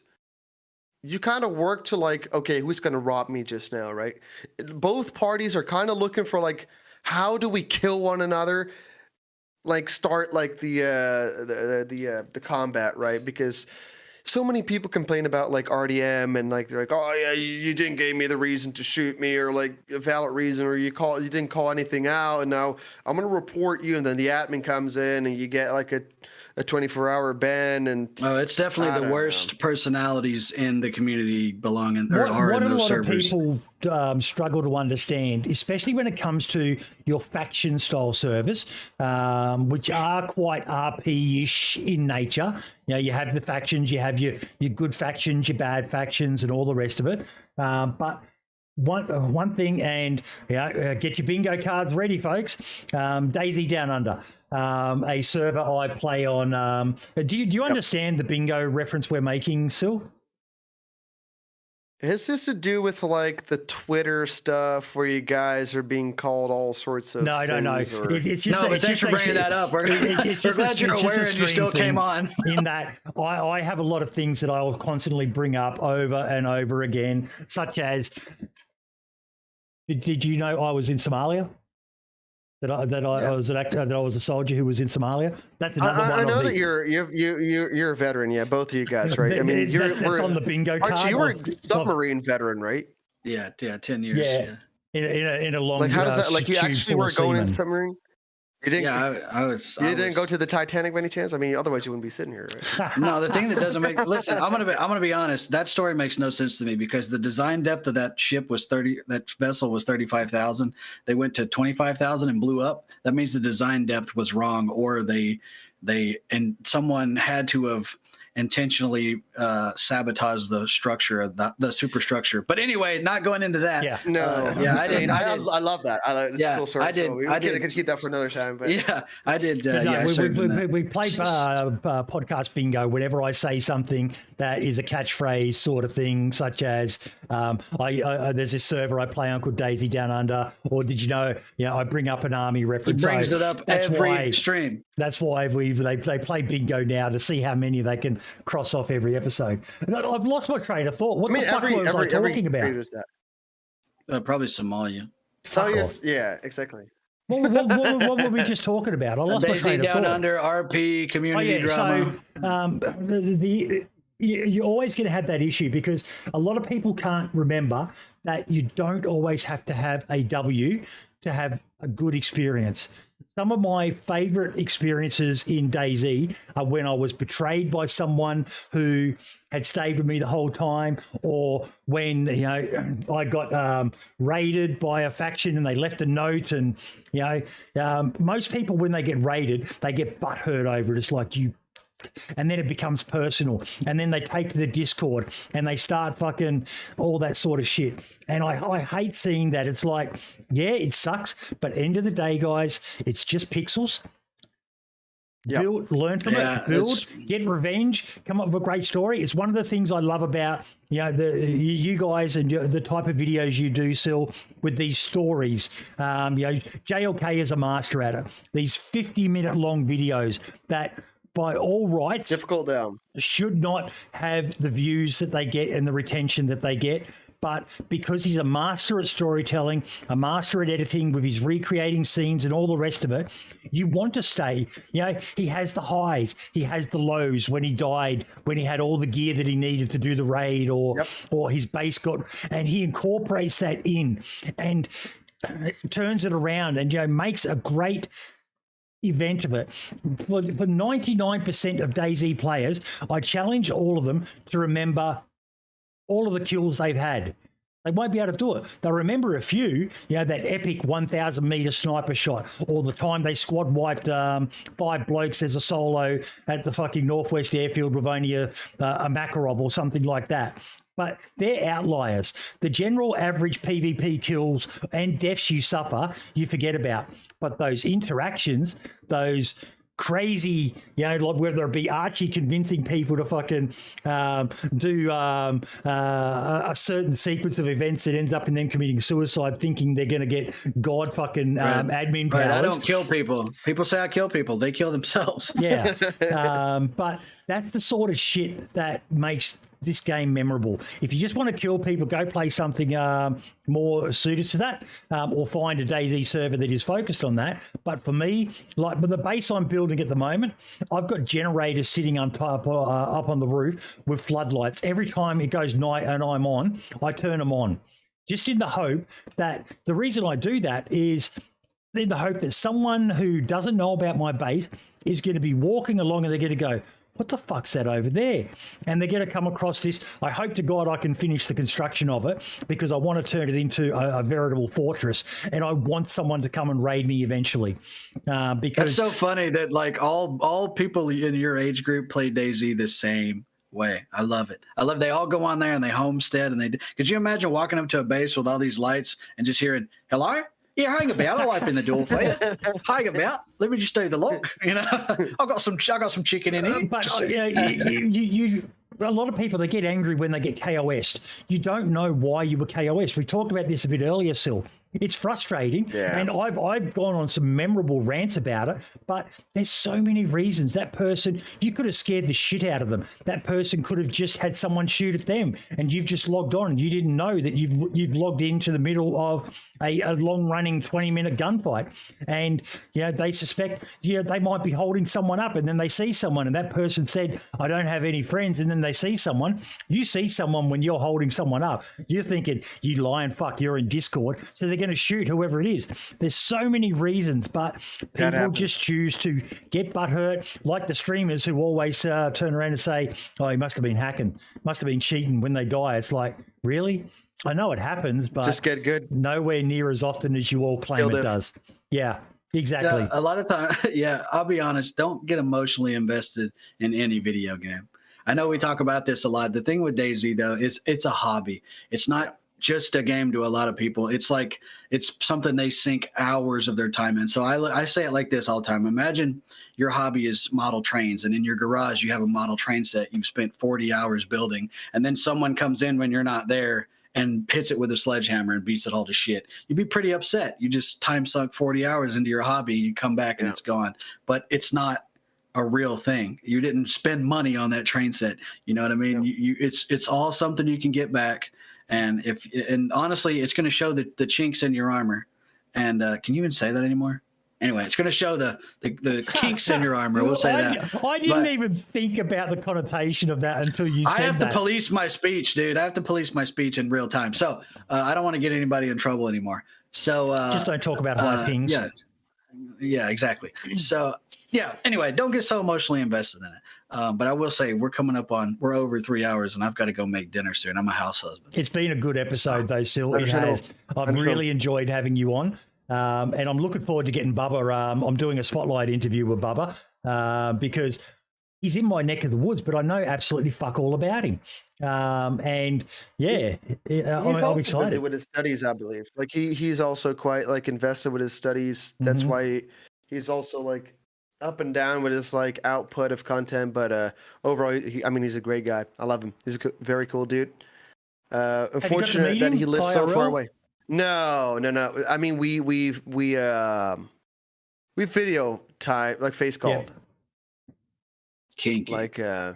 you kind of work to like, okay, who's going to rob me just now, right? Both parties are kind of looking for like, how do we kill one another? Like start like the combat, right? Because so many people complain about like RDM and like they're like, oh yeah, you didn't give me the reason to shoot me or like a valid reason or you didn't call anything out and now I'm gonna report you, and then the admin comes in and you get like a 24-hour ban. And it's definitely the worst personalities in the community belong in or are in those servers. What a lot of people struggle to understand, especially when it comes to your faction style servers, which are quite RP-ish in nature. You have the factions, you have your good factions, your bad factions, and all the rest of it. But one thing, and get your bingo cards ready, folks. DayZ Down Under, a server I play on. Do you understand the bingo reference we're making, Syl? Has this to do with like the Twitter stuff where you guys are being called all sorts of No. things, or- It's just No, but thanks for bringing that up. We're glad you're aware and you still came on. In that, I have a lot of things that I'll constantly bring up over and over again, such as, did you know I was in Somalia? That I was a soldier who was in Somalia. That's another one. I know that you're a veteran. Yeah, both of you guys, right? I mean, we're on the bingo card. Archie, you were a submarine veteron, right? Yeah, 10 years. Yeah. In a long. Like, how does that? Like, you actually were going in submarine? You didn't. Yeah, I was. You didn't go to the Titanic by any chance? I mean, otherwise you wouldn't be sitting here, right? No, the thing that doesn't make listen, I'm gonna be honest. That story makes no sense to me because the design depth of that ship was that vessel was 35,000. They went to 25,000 and blew up. That means the design depth was wrong, or and someone had to have intentionally sabotage the structure of the superstructure. But anyway, not going into that. Yeah. No. I love that. It's a cool story. I did. I could keep that for another time. But yeah, I did. We played podcast bingo whenever I say something that is a catchphrase sort of thing, such as there's this server I play on called DayZ Down Under, or did you know? I bring up an army reference. He brings it up every stream. That's why they play bingo now to see how many they can cross off every episode. I've lost my train of thought. What the fuck was I talking about? Probably Somalia. Oh, yes. Yeah, exactly. What were we just talking about? I lost my train of thought. Down Under, RP, community drama. So, you're always going to have that issue because a lot of people can't remember that you don't always have to have a W to have a good experience. Some of my favorite experiences in DayZ are when I was betrayed by someone who had stayed with me the whole time, or when I got raided by a faction and they left a note. And most people, when they get raided, they get butthurt over it. It's like, and then it becomes personal, and then they take to the Discord and they start fucking all that sort of shit. And I hate seeing that. It's like, yeah, it sucks, but end of the day, guys, it's just pixels. Yep. Build, learn from it, get revenge, come up with a great story. It's one of the things I love about you guys and the type of videos you do, Syl, with these stories. JLK is a master at it. These 50-minute long videos that, by all rights, difficult down, should not have the views that they get and the retention that they get. But because he's a master at storytelling, a master at editing with his recreating scenes and all the rest of it, you want to stay. He has the highs, he has the lows. When he died, when he had all the gear that he needed to do the raid, or his base got, and he incorporates that in and turns it around and makes a great event of it. For 99% of DayZ players, I challenge all of them to remember all of the kills they've had. They won't be able to do it. They'll remember a few, that epic 1,000-meter sniper shot, or the time they squad wiped 5 blokes as a solo at the fucking Northwest Airfield with only a Makarov or something like that. But they're outliers. The general average PvP kills and deaths you suffer, you forget about. But those interactions, those crazy, like whether it be Archie convincing people to fucking do a certain sequence of events that ends up in them committing suicide, thinking they're going to get God fucking admin powers. I don't kill people. People say I kill people. They kill themselves. Yeah. But that's the sort of shit that makes this game memorable. If you just want to kill people, go play something more suited to that, or find a DayZ server that is focused on that. But for me, like with the base I'm building at the moment, I've got generators sitting on top, up on the roof with floodlights. Every time it goes night and I'm on, I turn them on, just in the hope that the reason I do that is in the hope that someone who doesn't know about my base is going to be walking along and they're going to go, what the fuck's that over there? And they're going to come across this. I hope to God I can finish the construction of it, because I want to turn it into a veritable fortress, and I want someone to come and raid me eventually. Because that's so funny that like all people in your age group play DayZ the same way. I love it. They all go on there and they homestead, and could you imagine walking up to a base with all these lights and just hearing, hello? Yeah, hang about. I'll open the door for you. Hang about. Let me just do the lock. I got some chicken in here. But you a lot of people, they get angry when they get KOS'd. You don't know why you were KOS'd. We talked about this a bit earlier, Sil. It's frustrating, and I've gone on some memorable rants about it, but there's so many reasons. That person, you could have scared the shit out of them. That person could have just had someone shoot at them, and you've just logged on, and you didn't know that you've logged into the middle of a long-running 20-minute gunfight, and they suspect they might be holding someone up, and then they see someone, and that person said, I don't have any friends, and then they see someone. You see someone when you're holding someone up, you're thinking, you lying fuck, you're in Discord, so they're going to shoot whoever it is. There's so many reasons, but people just choose to get butthurt, like the streamers who always turn around and say, oh, he must have been hacking, must have been cheating when they die. It's like, really? I know it happens, but just get good. Nowhere near as often as you all claim it does. Yeah, exactly. Yeah, a lot of time, I'll be honest, don't get emotionally invested in any video game. I know we talk about this a lot. The thing with DayZ, though, is it's a hobby. It's not just a game to a lot of people. It's like it's something they sink hours of their time in. So I say it like this all the time. Imagine your hobby is model trains, and in your garage you have a model train set you've spent 40 hours building, and then someone comes in when you're not there and hits it with a sledgehammer and beats it all to shit. You'd be pretty upset. You just time sunk 40 hours into your hobby, you come back and it's gone. But it's not a real thing. You didn't spend money on that train set. You know what I mean? It's all something you can get back. And honestly, it's going to show the chinks in your armor. And can you even say that anymore? Anyway, it's going to show the kinks in your armor. We'll say that. I didn't even think about the connotation of that until you said that. I have to police my speech, dude. I have to police my speech in real time. So I don't want to get anybody in trouble anymore. So just don't talk about high pings. Yeah, exactly. So anyway, don't get so emotionally invested in it. But I will say we're over 3 hours, and I've got to go make dinner soon. I'm a house husband. It's been a good episode, though, Sil. It has. I've really enjoyed having you on. And I'm looking forward to getting Bubba. I'm doing a spotlight interview with Bubba because he's in my neck of the woods, but I know absolutely fuck all about him. I'll be excited. Busy with his studies, I believe. Like he's also quite like invested with his studies. That's why he's also like up and down with his like output of content. But overall, he's a great guy. I love him. He's a very cool dude. Unfortunate that he lives so far away. No. I mean, we video type like face called. Kinky. Like hey,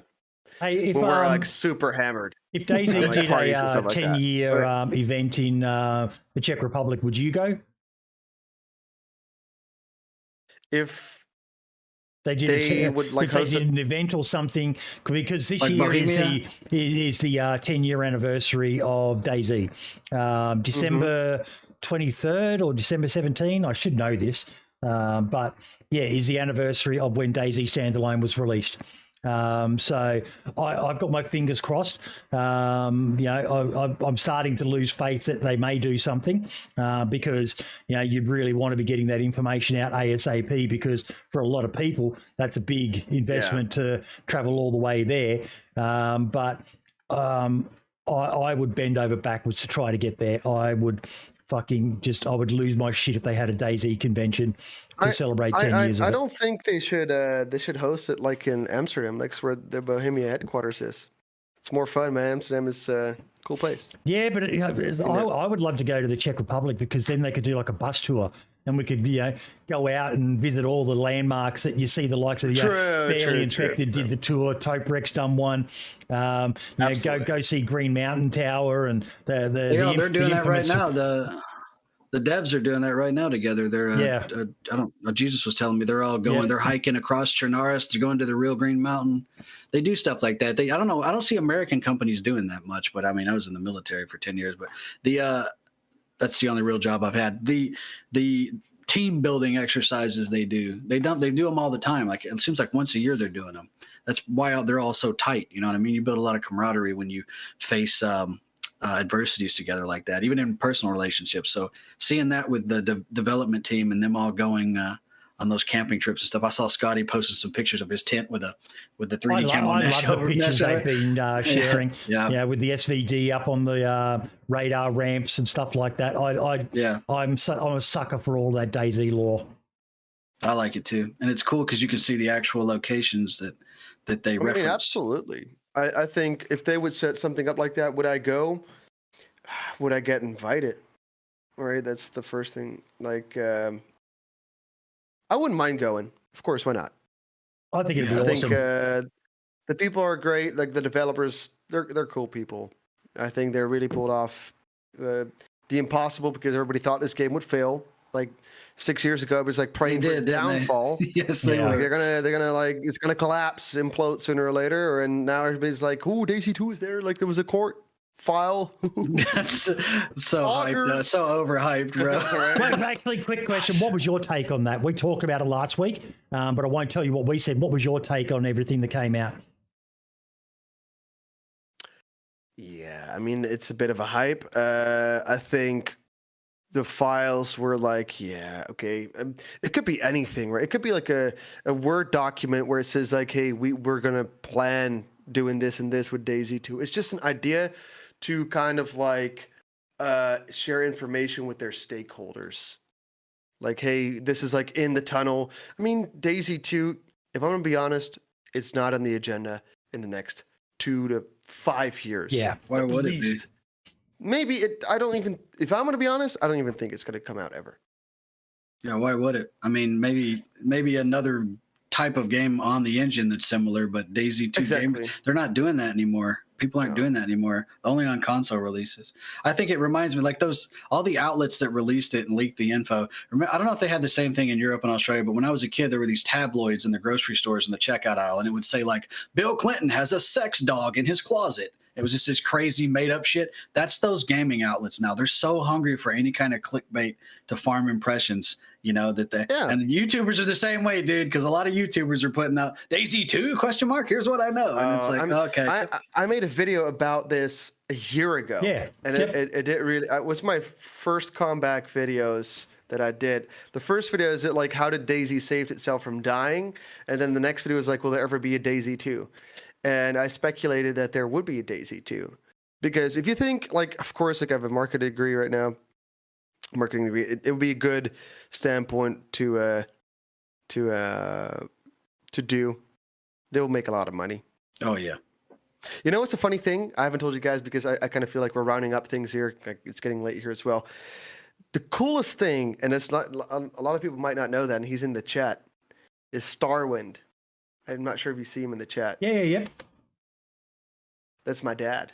if we're like super hammered. If DayZ did a 10-year event in the Czech Republic, would you go? If they did if they did an event or something, because this like year is the 10-year anniversary of DayZ. December 23rd or December 17. I should know this, but is the anniversary of when DayZ Standalone was released. So I've got my fingers crossed. I'm starting to lose faith that they may do something because you really want to be getting that information out ASAP, because for a lot of people that's a big investment to travel all the way there. But I would bend over backwards to try to get there. I would I would lose my shit if they had a DayZ convention to celebrate 10 years of it. I don't think they should host it like in Amsterdam. That's where the Bohemia headquarters is. It's more fun, man. Amsterdam is a cool place. Yeah, but I would love to go to the Czech Republic, because then they could do like a bus tour, and we could go out and visit all the landmarks that you see the likes of Fairly Infected did the tour, Toperex done one. Go see Green Mountain Tower and they're doing that right now. The devs are doing that right now together. They're Jesus was telling me they're all going. They're hiking across Chernaris. They're going to the real Green Mountain. They do stuff like that. I don't know. I don't see American companies doing that much. But I mean, I was in the military for 10 years. But that's the only real job I've had. The team building exercises they do them all the time. Like it seems like once a year they're doing them. That's why they're all so tight. You know what I mean? You build a lot of camaraderie when you face adversities together like that, even in personal relationships. So seeing that with the development team and them all going on those camping trips and stuff. I saw Scotty posted some pictures of his tent with the 3D camo mesh. I love the pictures they've been sharing. With the SVD up on the radar ramps and stuff like that. I'm a sucker for all that DayZ lore. I like it too, and it's cool because you can see the actual locations that they reference. Absolutely. I think if they would set something up like that, would I go? Would I get invited? Right, that's the first thing. Like, I wouldn't mind going. Of course, why not? I think it'd be I awesome. think the people are great. Like the developers, they're cool people. I think they really pulled off the impossible because everybody thought this game would fail. Like 6 years ago, it was like praying for its downfall. Yes, they Like, were. they're gonna like it's gonna collapse, implode sooner or later. And now everybody's like, "Oh, DayZ 2 is there." Like there was a court file. That's so hyped, so overhyped, bro. Wait, actually, quick question. What was your take on that? We talked about it last week, but I won't tell you what we said. What was your take on everything that came out? Yeah, I mean, it's a bit of a hype. I think the files were like, yeah, okay. It could be anything, right? It could be like a Word document where it says like, hey, we're going to plan doing this and this with DayZ 2. It's just an idea to kind of like share information with their stakeholders. Like, hey, this is like in the tunnel. I mean, DayZ 2, if I'm going to be honest, it's not on the agenda in the next 2 to 5 years. Yeah. Why would it be? Maybe if I'm going to be honest, I don't even think it's going to come out ever. Yeah, why would it? I mean, maybe another type of game on the engine that's similar, but DayZ 2 Exactly. game, they're not doing that anymore. People aren't doing that anymore. Only on console releases. I think it reminds me like all the outlets that released it and leaked the info. I don't know if they had the same thing in Europe and Australia, but when I was a kid, there were these tabloids in the grocery stores in the checkout aisle, and it would say like, Bill Clinton has a sex dog in his closet. It was just this crazy made up shit. That's those gaming outlets now. They're so hungry for any kind of clickbait to farm impressions, you know, and the YouTubers are the same way, dude, because a lot of YouTubers are putting out DayZ 2 ? Here's what I know. And it's like, okay. I made a video about this a year ago. Yeah. And it didn't really, it was my first comeback videos that I did. The first video is like, how did DayZ save itself from dying? And then the next video is like, will there ever be a DayZ 2? And I speculated that there would be a DayZ 2. Because if you think, like, of course, like I have a marketing degree right now. Marketing degree, it would be a good standpoint to do. They will make a lot of money. Oh, yeah. You know what's a funny thing? I haven't told you guys because I kind of feel like we're rounding up things here. It's getting late here as well. The coolest thing, and it's not a lot of people might not know that, and he's in the chat, is Starwind. I'm not sure if you see him in the chat. Yeah. That's my dad.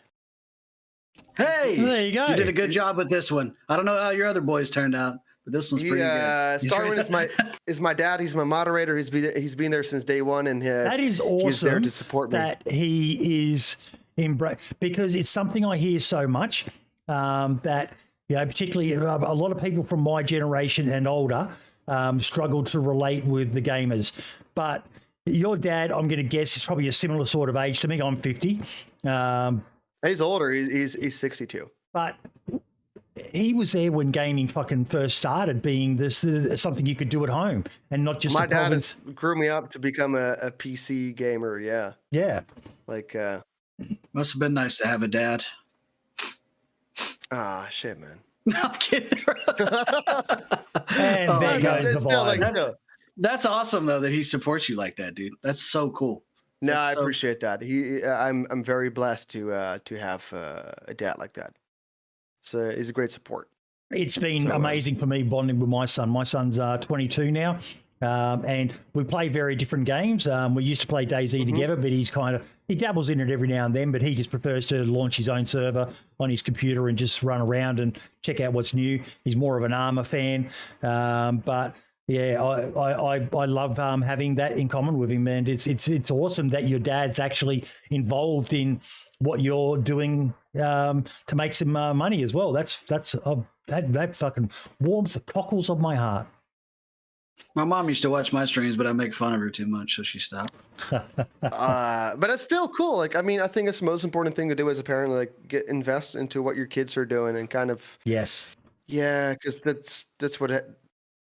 Hey, there you go. You did a good job with this one. I don't know how your other boys turned out, but this one's pretty good. Starwind is my dad. He's my moderator. He's been there since day one, and that is awesome. He's there to support me. That he is because it's something I hear so much that particularly a lot of people from my generation and older struggle to relate with the gamers, but. Your dad, I'm going to guess, is probably a similar sort of age to me. I'm 50. He's older. He's 62. But he was there when gaming fucking first started, being this something you could do at home and not just. My dad grew me up to become a PC gamer. Yeah. Yeah. Like. Must have been nice to have a dad. Shit, man. No, I'm kidding. And there goes the vibe. That's awesome though that he supports you like that, dude. That's so cool. No, I appreciate that. I'm very blessed to have a dad like that. So he's a great support. It's been amazing for me bonding with my son. My son's 22 now, and we play very different games. We used to play DayZ together, but he dabbles in it every now and then. But he just prefers to launch his own server on his computer and just run around and check out what's new. He's more of an Arma fan, but. Yeah, I love having that in common with him, and it's awesome that your dad's actually involved in what you're doing to make some money as well. That fucking warms the cockles of my heart. My mom used to watch my streams, but I make fun of her too much, so she stopped. But it's still cool. Like, I mean, I think it's the most important thing to do as a parent. Like, invest into what your kids are doing, and kind of yeah, because that's what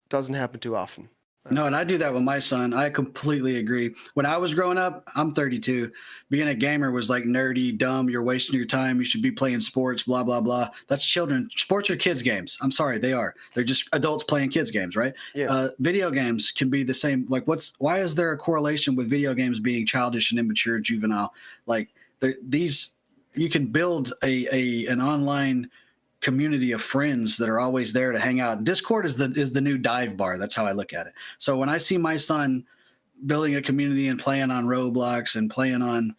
doesn't happen too often. No, and I do that with my son. I completely agree. When I was growing up, I'm 32. Being a gamer was like nerdy, dumb. You're wasting your time. You should be playing sports, blah, blah, blah. That's children. Sports are kids' games. I'm sorry, they are. They're just adults playing kids' games, right? Yeah. Video games can be the same. Like, why is there a correlation with video games being childish and immature, juvenile? Like, these you can build an online community of friends that are always there to hang out. Discord is the new dive bar. That's how I look at it. So when I see my son building a community and playing on Roblox and playing on,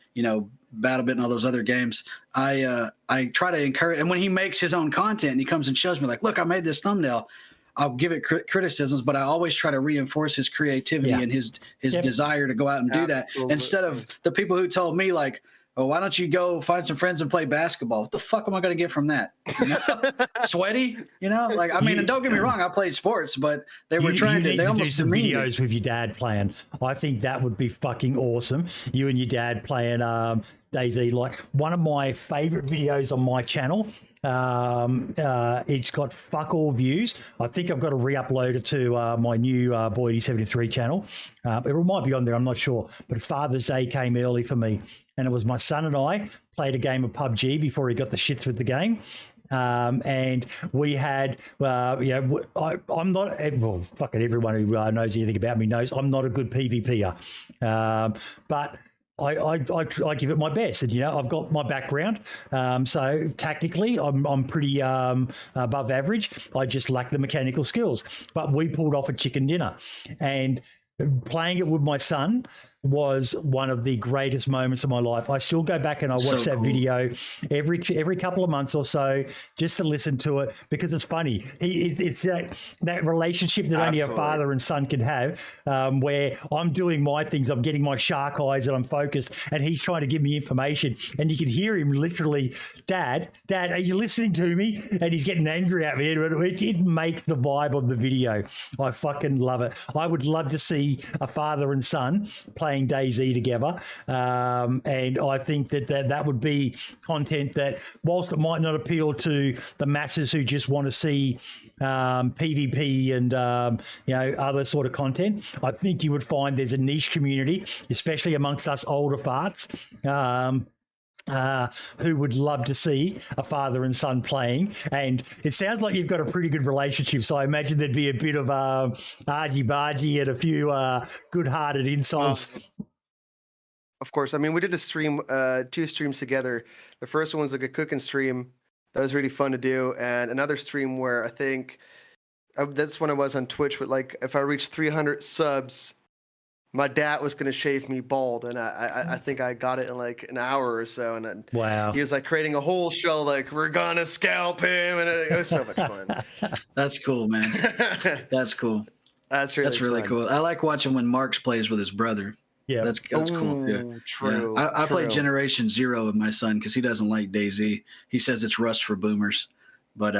BattleBit and all those other games, I try to encourage. And when he makes his own content and he comes and shows me like, look, I made this thumbnail, I'll give it criticisms, but I always try to reinforce his creativity and his desire to go out and do that, instead of the people who told me like, oh, why don't you go find some friends and play basketball? What the fuck am I going to get from that? Sweaty, like, I mean, and don't get me wrong, I played sports, but they were they almost do some videos with your dad playing. I think that would be fucking awesome. You and your dad playing DayZ. Like, one of my favorite videos on my channel. It's got fuck all views. I think I've got to re-upload it to my new Boydie73 channel. It might be on there, I'm not sure. But Father's Day came early for me, and it was my son and I played a game of PUBG before he got the shits with the game. And we had, I'm not, well, fucking everyone who knows anything about me knows I'm not a good PvPer. But I give it my best, and I've got my background, so tactically I'm pretty above average. I just lack the mechanical skills, but we pulled off a chicken dinner, and playing it with my son was one of the greatest moments of my life. I still go back and I watch that video every couple of months or so just to listen to it, because it's funny. It's that relationship that only a father and son can have, where I'm doing my things, I'm getting my shark eyes and I'm focused, and he's trying to give me information, and you can hear him literally, Dad, are you listening to me? And he's getting angry at me. It makes the vibe of the video. I fucking love it. I would love to see a father and son playing DayZ together, and I think that would be content that, whilst it might not appeal to the masses who just want to see PvP and other sort of content, I think you would find there's a niche community, especially amongst us older farts, who would love to see a father and son playing. And it sounds like you've got a pretty good relationship, so I imagine there'd be a bit of argy-bargy and a few good-hearted insults. Of course. I mean, we did a stream, 2 streams together. The first one was like a cooking stream. That was really fun to do. And another stream where I think that's when I was on Twitch with, like, if I reached 300 subs, my dad was going to shave me bald, and I think I got it in like an hour or so. And then he was like creating a whole show, like, we're going to scalp him. And it was so much fun. That's cool, man. That's cool. That's really cool. I like watching when Marks plays with his brother. Yeah, that's cool too. True. Yeah. I played Generation Zero with my son because he doesn't like DayZ. He says it's Rust for boomers, but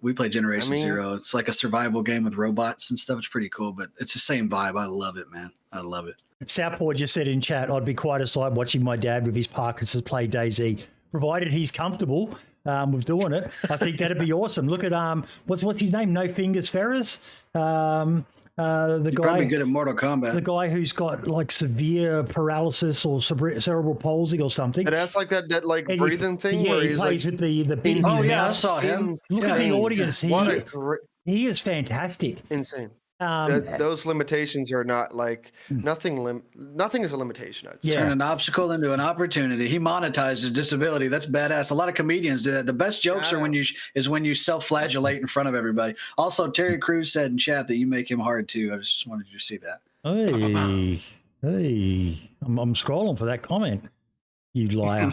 we play Generation Zero. It's like a survival game with robots and stuff. It's pretty cool, but it's the same vibe. I love it, man. I love it. Southpaw just said in chat, I'd be quite a sight watching my dad with his Parkinson's play DayZ, provided he's comfortable with doing it. I think that'd be awesome. Look at what's his name? No Fingers Ferris. The guy probably good at Mortal Kombat. The guy who's got like severe paralysis or cerebral palsy or something. And that's like that like breathing thing. Yeah, where he plays like, with the bins. Oh yeah, I saw him. Look at the audience. He is fantastic. Insane. Those limitations are not like nothing is a limitation. I'd say. Turn an obstacle into an opportunity. He monetized his disability. That's badass. A lot of comedians do that. The best jokes are when you self-flagellate in front of everybody. Also, Terry Crews said in chat that you make him hard too. I just wanted you to see that. Hey, I'm scrolling for that comment. You liar.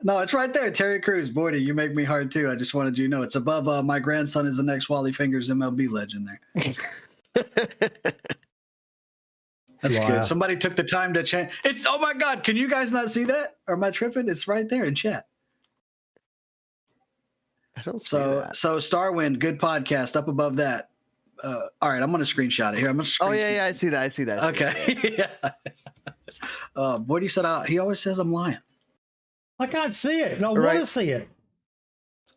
No, it's right there. Terry Crews, Boydie, you make me hard too. I just wanted you to know it's above. My grandson is the next Wally Fingers MLB legend there. That's good. Somebody took the time to change. Oh my God. Can you guys not see that? Or am I tripping? It's right there in chat. I don't see that. So Starwind, good podcast up above that. All right. I'm going to screenshot it here. I see that. Okay. Yeah. Boydie said, he always says I'm lying. I can't see it. I want to see it.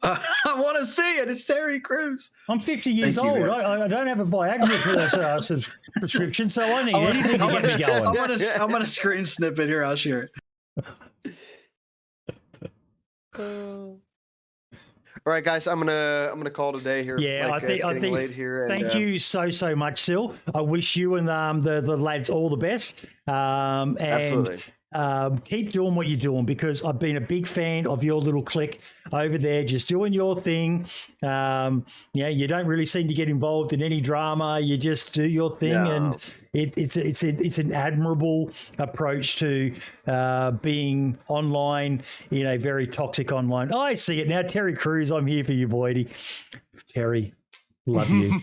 I want to see it. It's Terry Crews. I'm 50 years old. I don't have a Viagra subscription, so I need anything to get me going. I'm gonna screen snip it here. I'll share it. All right, guys. I'm gonna call today here. Yeah, I think late here. Thank you so much, Sil. I wish you and the lads all the best. And absolutely. keep doing what you're doing, because I've been a big fan of your little clique over there, just doing your thing. You don't really seem to get involved in any drama. You just do your thing, and it's an admirable approach to being online in a very toxic online. I see it now. Terry Crews, I'm here for you, Boydie. Terry, love you.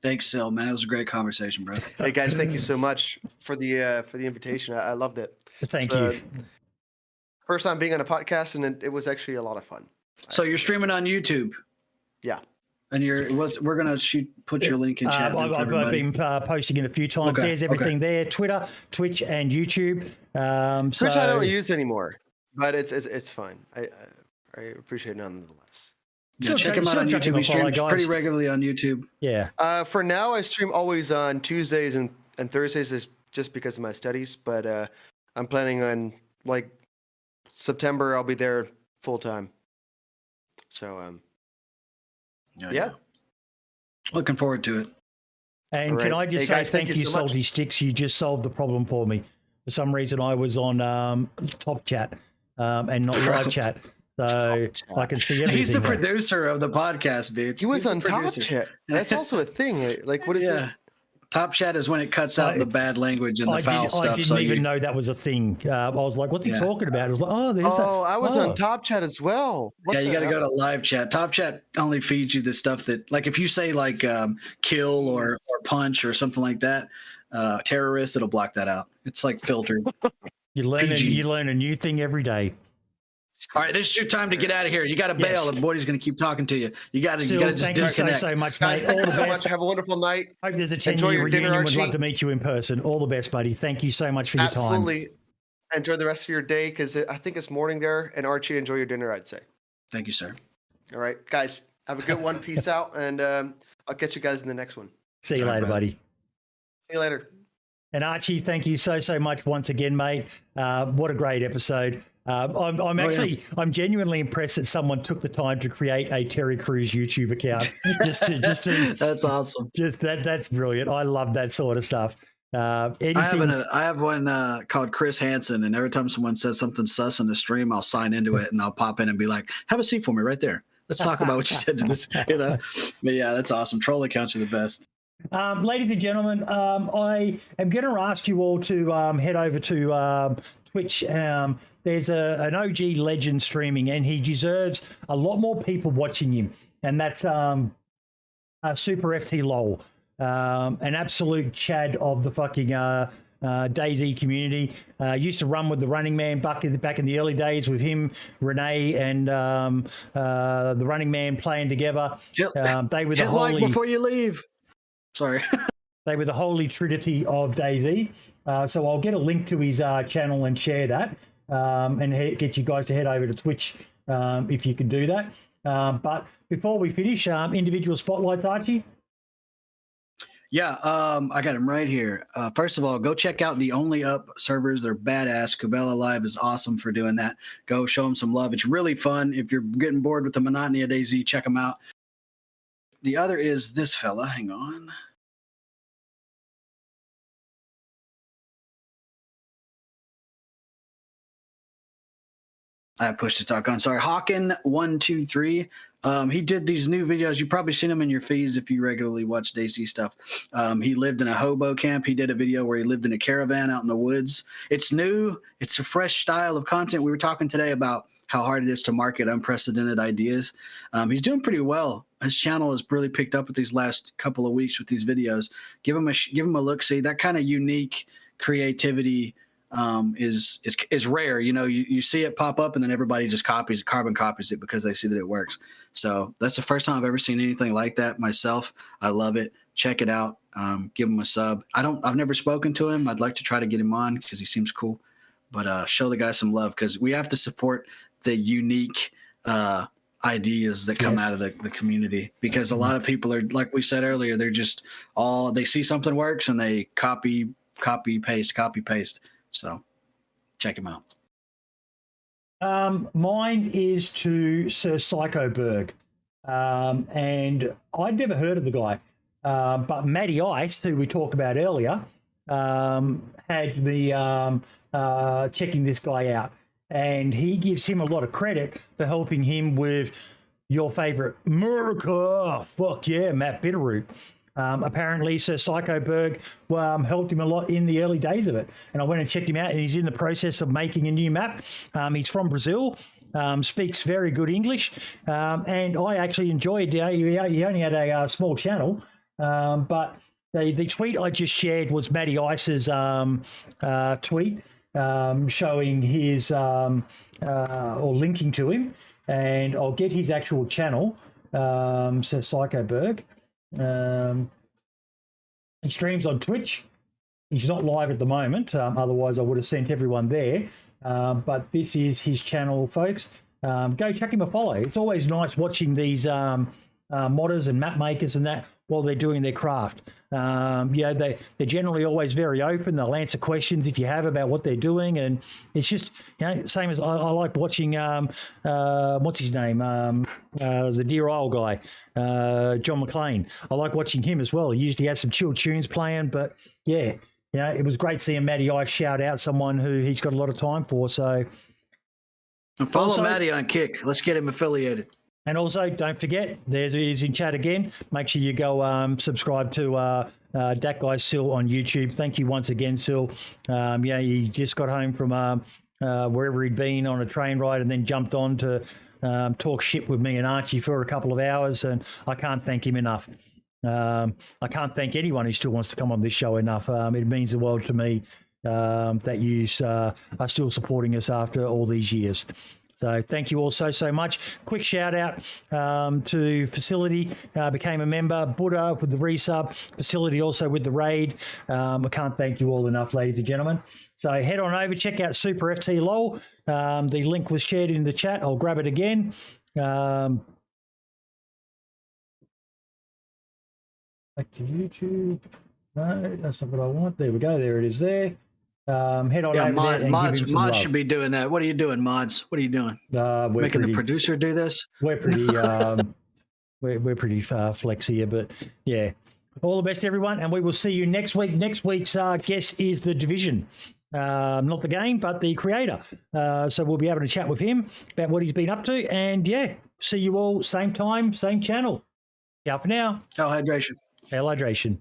Thanks, Syl, man. It was a great conversation, bro. Hey guys, thank you so much for the invitation. I loved it. Thank you. First time being on a podcast, and it was actually a lot of fun. So you're streaming on YouTube? Yeah. And we're gonna put your link in chat. I've been posting it a few times. Okay, There's everything there: Twitter, Twitch, and YouTube. Twitch I don't use anymore, but it's fine. I appreciate it nonetheless. Yeah, check him out on YouTube. He streams pretty regularly on YouTube. Yeah. For now, I stream always on Tuesdays and Thursdays, just because of my studies. But I'm planning on September. I'll be there full time. So yeah. Looking forward to it. And can I just say thank you, Salty Sticks? You just solved the problem for me. For some reason, I was on Top Chat and not Live Chat. So I can see everything. He's the producer of the podcast, dude. He was on Top Chat. That's also a thing. What is it? Top Chat is when it cuts out the bad language and the foul stuff. I didn't even know that was a thing. I was like, what's he talking about? I was like, there's that. I was on Top Chat as well. You got to go to Live Chat. Top Chat only feeds you the stuff that, if you say kill or punch or something like that, terrorist, it'll block that out. It's filtered. You learn a new thing every day. All right, this is your time to get out of here. You got to bail. The boy's going to keep talking to you. You got to just disconnect. Thank you so much, mate. Guys, thank you so much. Have a wonderful night. Hope there's a 10-year reunion. Would love to meet you in person. All the best, buddy. Thank you so much for your time. Absolutely. Enjoy the rest of your day, because I think it's morning there. And Archie, enjoy your dinner, I'd say. Thank you, sir. All right, guys, have a good one. Peace out, and I'll catch you guys in the next one. See you later, buddy. See you later. And Archie, thank you so much once again, mate. What a great episode. I'm genuinely impressed that someone took the time to create a Terry Crews YouTube account. just to That's awesome. That's brilliant. I love that sort of stuff. I have one called Chris Hansen, and every time someone says something sus in the stream, I'll sign into it and I'll pop in and be like, "Have a seat for me right there. Let's talk about what you said to this." But yeah, that's awesome. Troll accounts are the best. Ladies and gentlemen, I am going to ask you all to head over to Twitch. There's an OG legend streaming, and he deserves a lot more people watching him. And that's Super FT LOL, an absolute Chad of the fucking DayZ community. Used to run with the Running Man back in the early days with him, Renee, and the Running Man playing together. They were the holy. Before you leave. Sorry. They were the holy trinity of DayZ. So I'll get a link to his channel and share that, and get you guys to head over to Twitch if you can do that. But before we finish, individual spotlights, Archie. Yeah, I got them right here. First of all, go check out the Only Up servers. They're badass. Cabela Live is awesome for doing that. Go show them some love. It's really fun. If you're getting bored with the monotony of DayZ, check them out. The other is this fella. Hang on. I pushed to talk on. Sorry, Hawkin123. He did these new videos. You've probably seen them in your feeds if you regularly watch DayZ stuff. He lived in a hobo camp. He did a video where he lived in a caravan out in the woods. It's new. It's a fresh style of content. We were talking today about how hard it is to market unprecedented ideas. He's doing pretty well. His channel has really picked up with these last couple of weeks with these videos. Give him a look. See, that kind of unique creativity is rare. You see it pop up and then everybody just carbon copies it because they see that it works. So that's the first time I've ever seen anything like that myself. I love it. Check it out. Give him a sub. I've never spoken to him. I'd like to try to get him on because he seems cool, but show the guy some love because we have to support the unique ideas that come out of the community, because a lot of people are, like we said earlier, they're just they see something works and they copy paste. So check him out. Mine is to Sir Psychoberg. And I'd never heard of the guy. But Matty Ice, who we talked about earlier, had me checking this guy out, and he gives him a lot of credit for helping him with your favorite America. Fuck yeah, Matt Bitterroot. Apparently, Sir Psychoberg helped him a lot in the early days of it. And I went and checked him out, and he's in the process of making a new map. He's from Brazil, speaks very good English, and I actually enjoyed. He only had a small channel, but the tweet I just shared was Matty Ice's tweet showing his or linking to him, and I'll get his actual channel. So Psychoberg. He streams on Twitch. He's not live at the moment. Otherwise, I would have sent everyone there. But this is his channel, folks. Go check him a follow. It's always nice watching these modders and map makers and that while they're doing their craft. They're generally always very open. They'll answer questions if you have about what they're doing, and it's just same as I like watching. What's his name? The Deer Isle guy, John McLean. I like watching him as well. He usually has some chill tunes playing, but yeah, it was great seeing Matty Ice shout out someone who he's got a lot of time for. So and follow Matty on Kick. Let's get him affiliated. And also, don't forget, there's it is in chat again. Make sure you go subscribe to DatGuySyl on YouTube. Thank you once again, Syl. He just got home from wherever he'd been on a train ride and then jumped on to talk shit with me and Archie for a couple of hours, and I can't thank him enough. I can't thank anyone who still wants to come on this show enough. It means the world to me that you are still supporting us after all these years. So thank you all so much. Quick shout out to Facility, became a member. Buddha with the resub. Facility also with the raid. I can't thank you all enough, ladies and gentlemen. So head on over, check out Super FT LOL. The link was shared in the chat. I'll grab it again. Back to YouTube. No, that's not what I want. There we go. There it is there. Head on over there and mods, give him some mods love. should be doing that. What are you doing, mods? What are you doing? Making the producer do this? We're pretty we're pretty flex here, but yeah. All the best, everyone, and we will see you next week. Next week's guest is the Division. Not the game, but the creator. So we'll be able to chat with him about what he's been up to. And yeah, see you all same time, same channel. Ciao for now. Hydration. Hydration.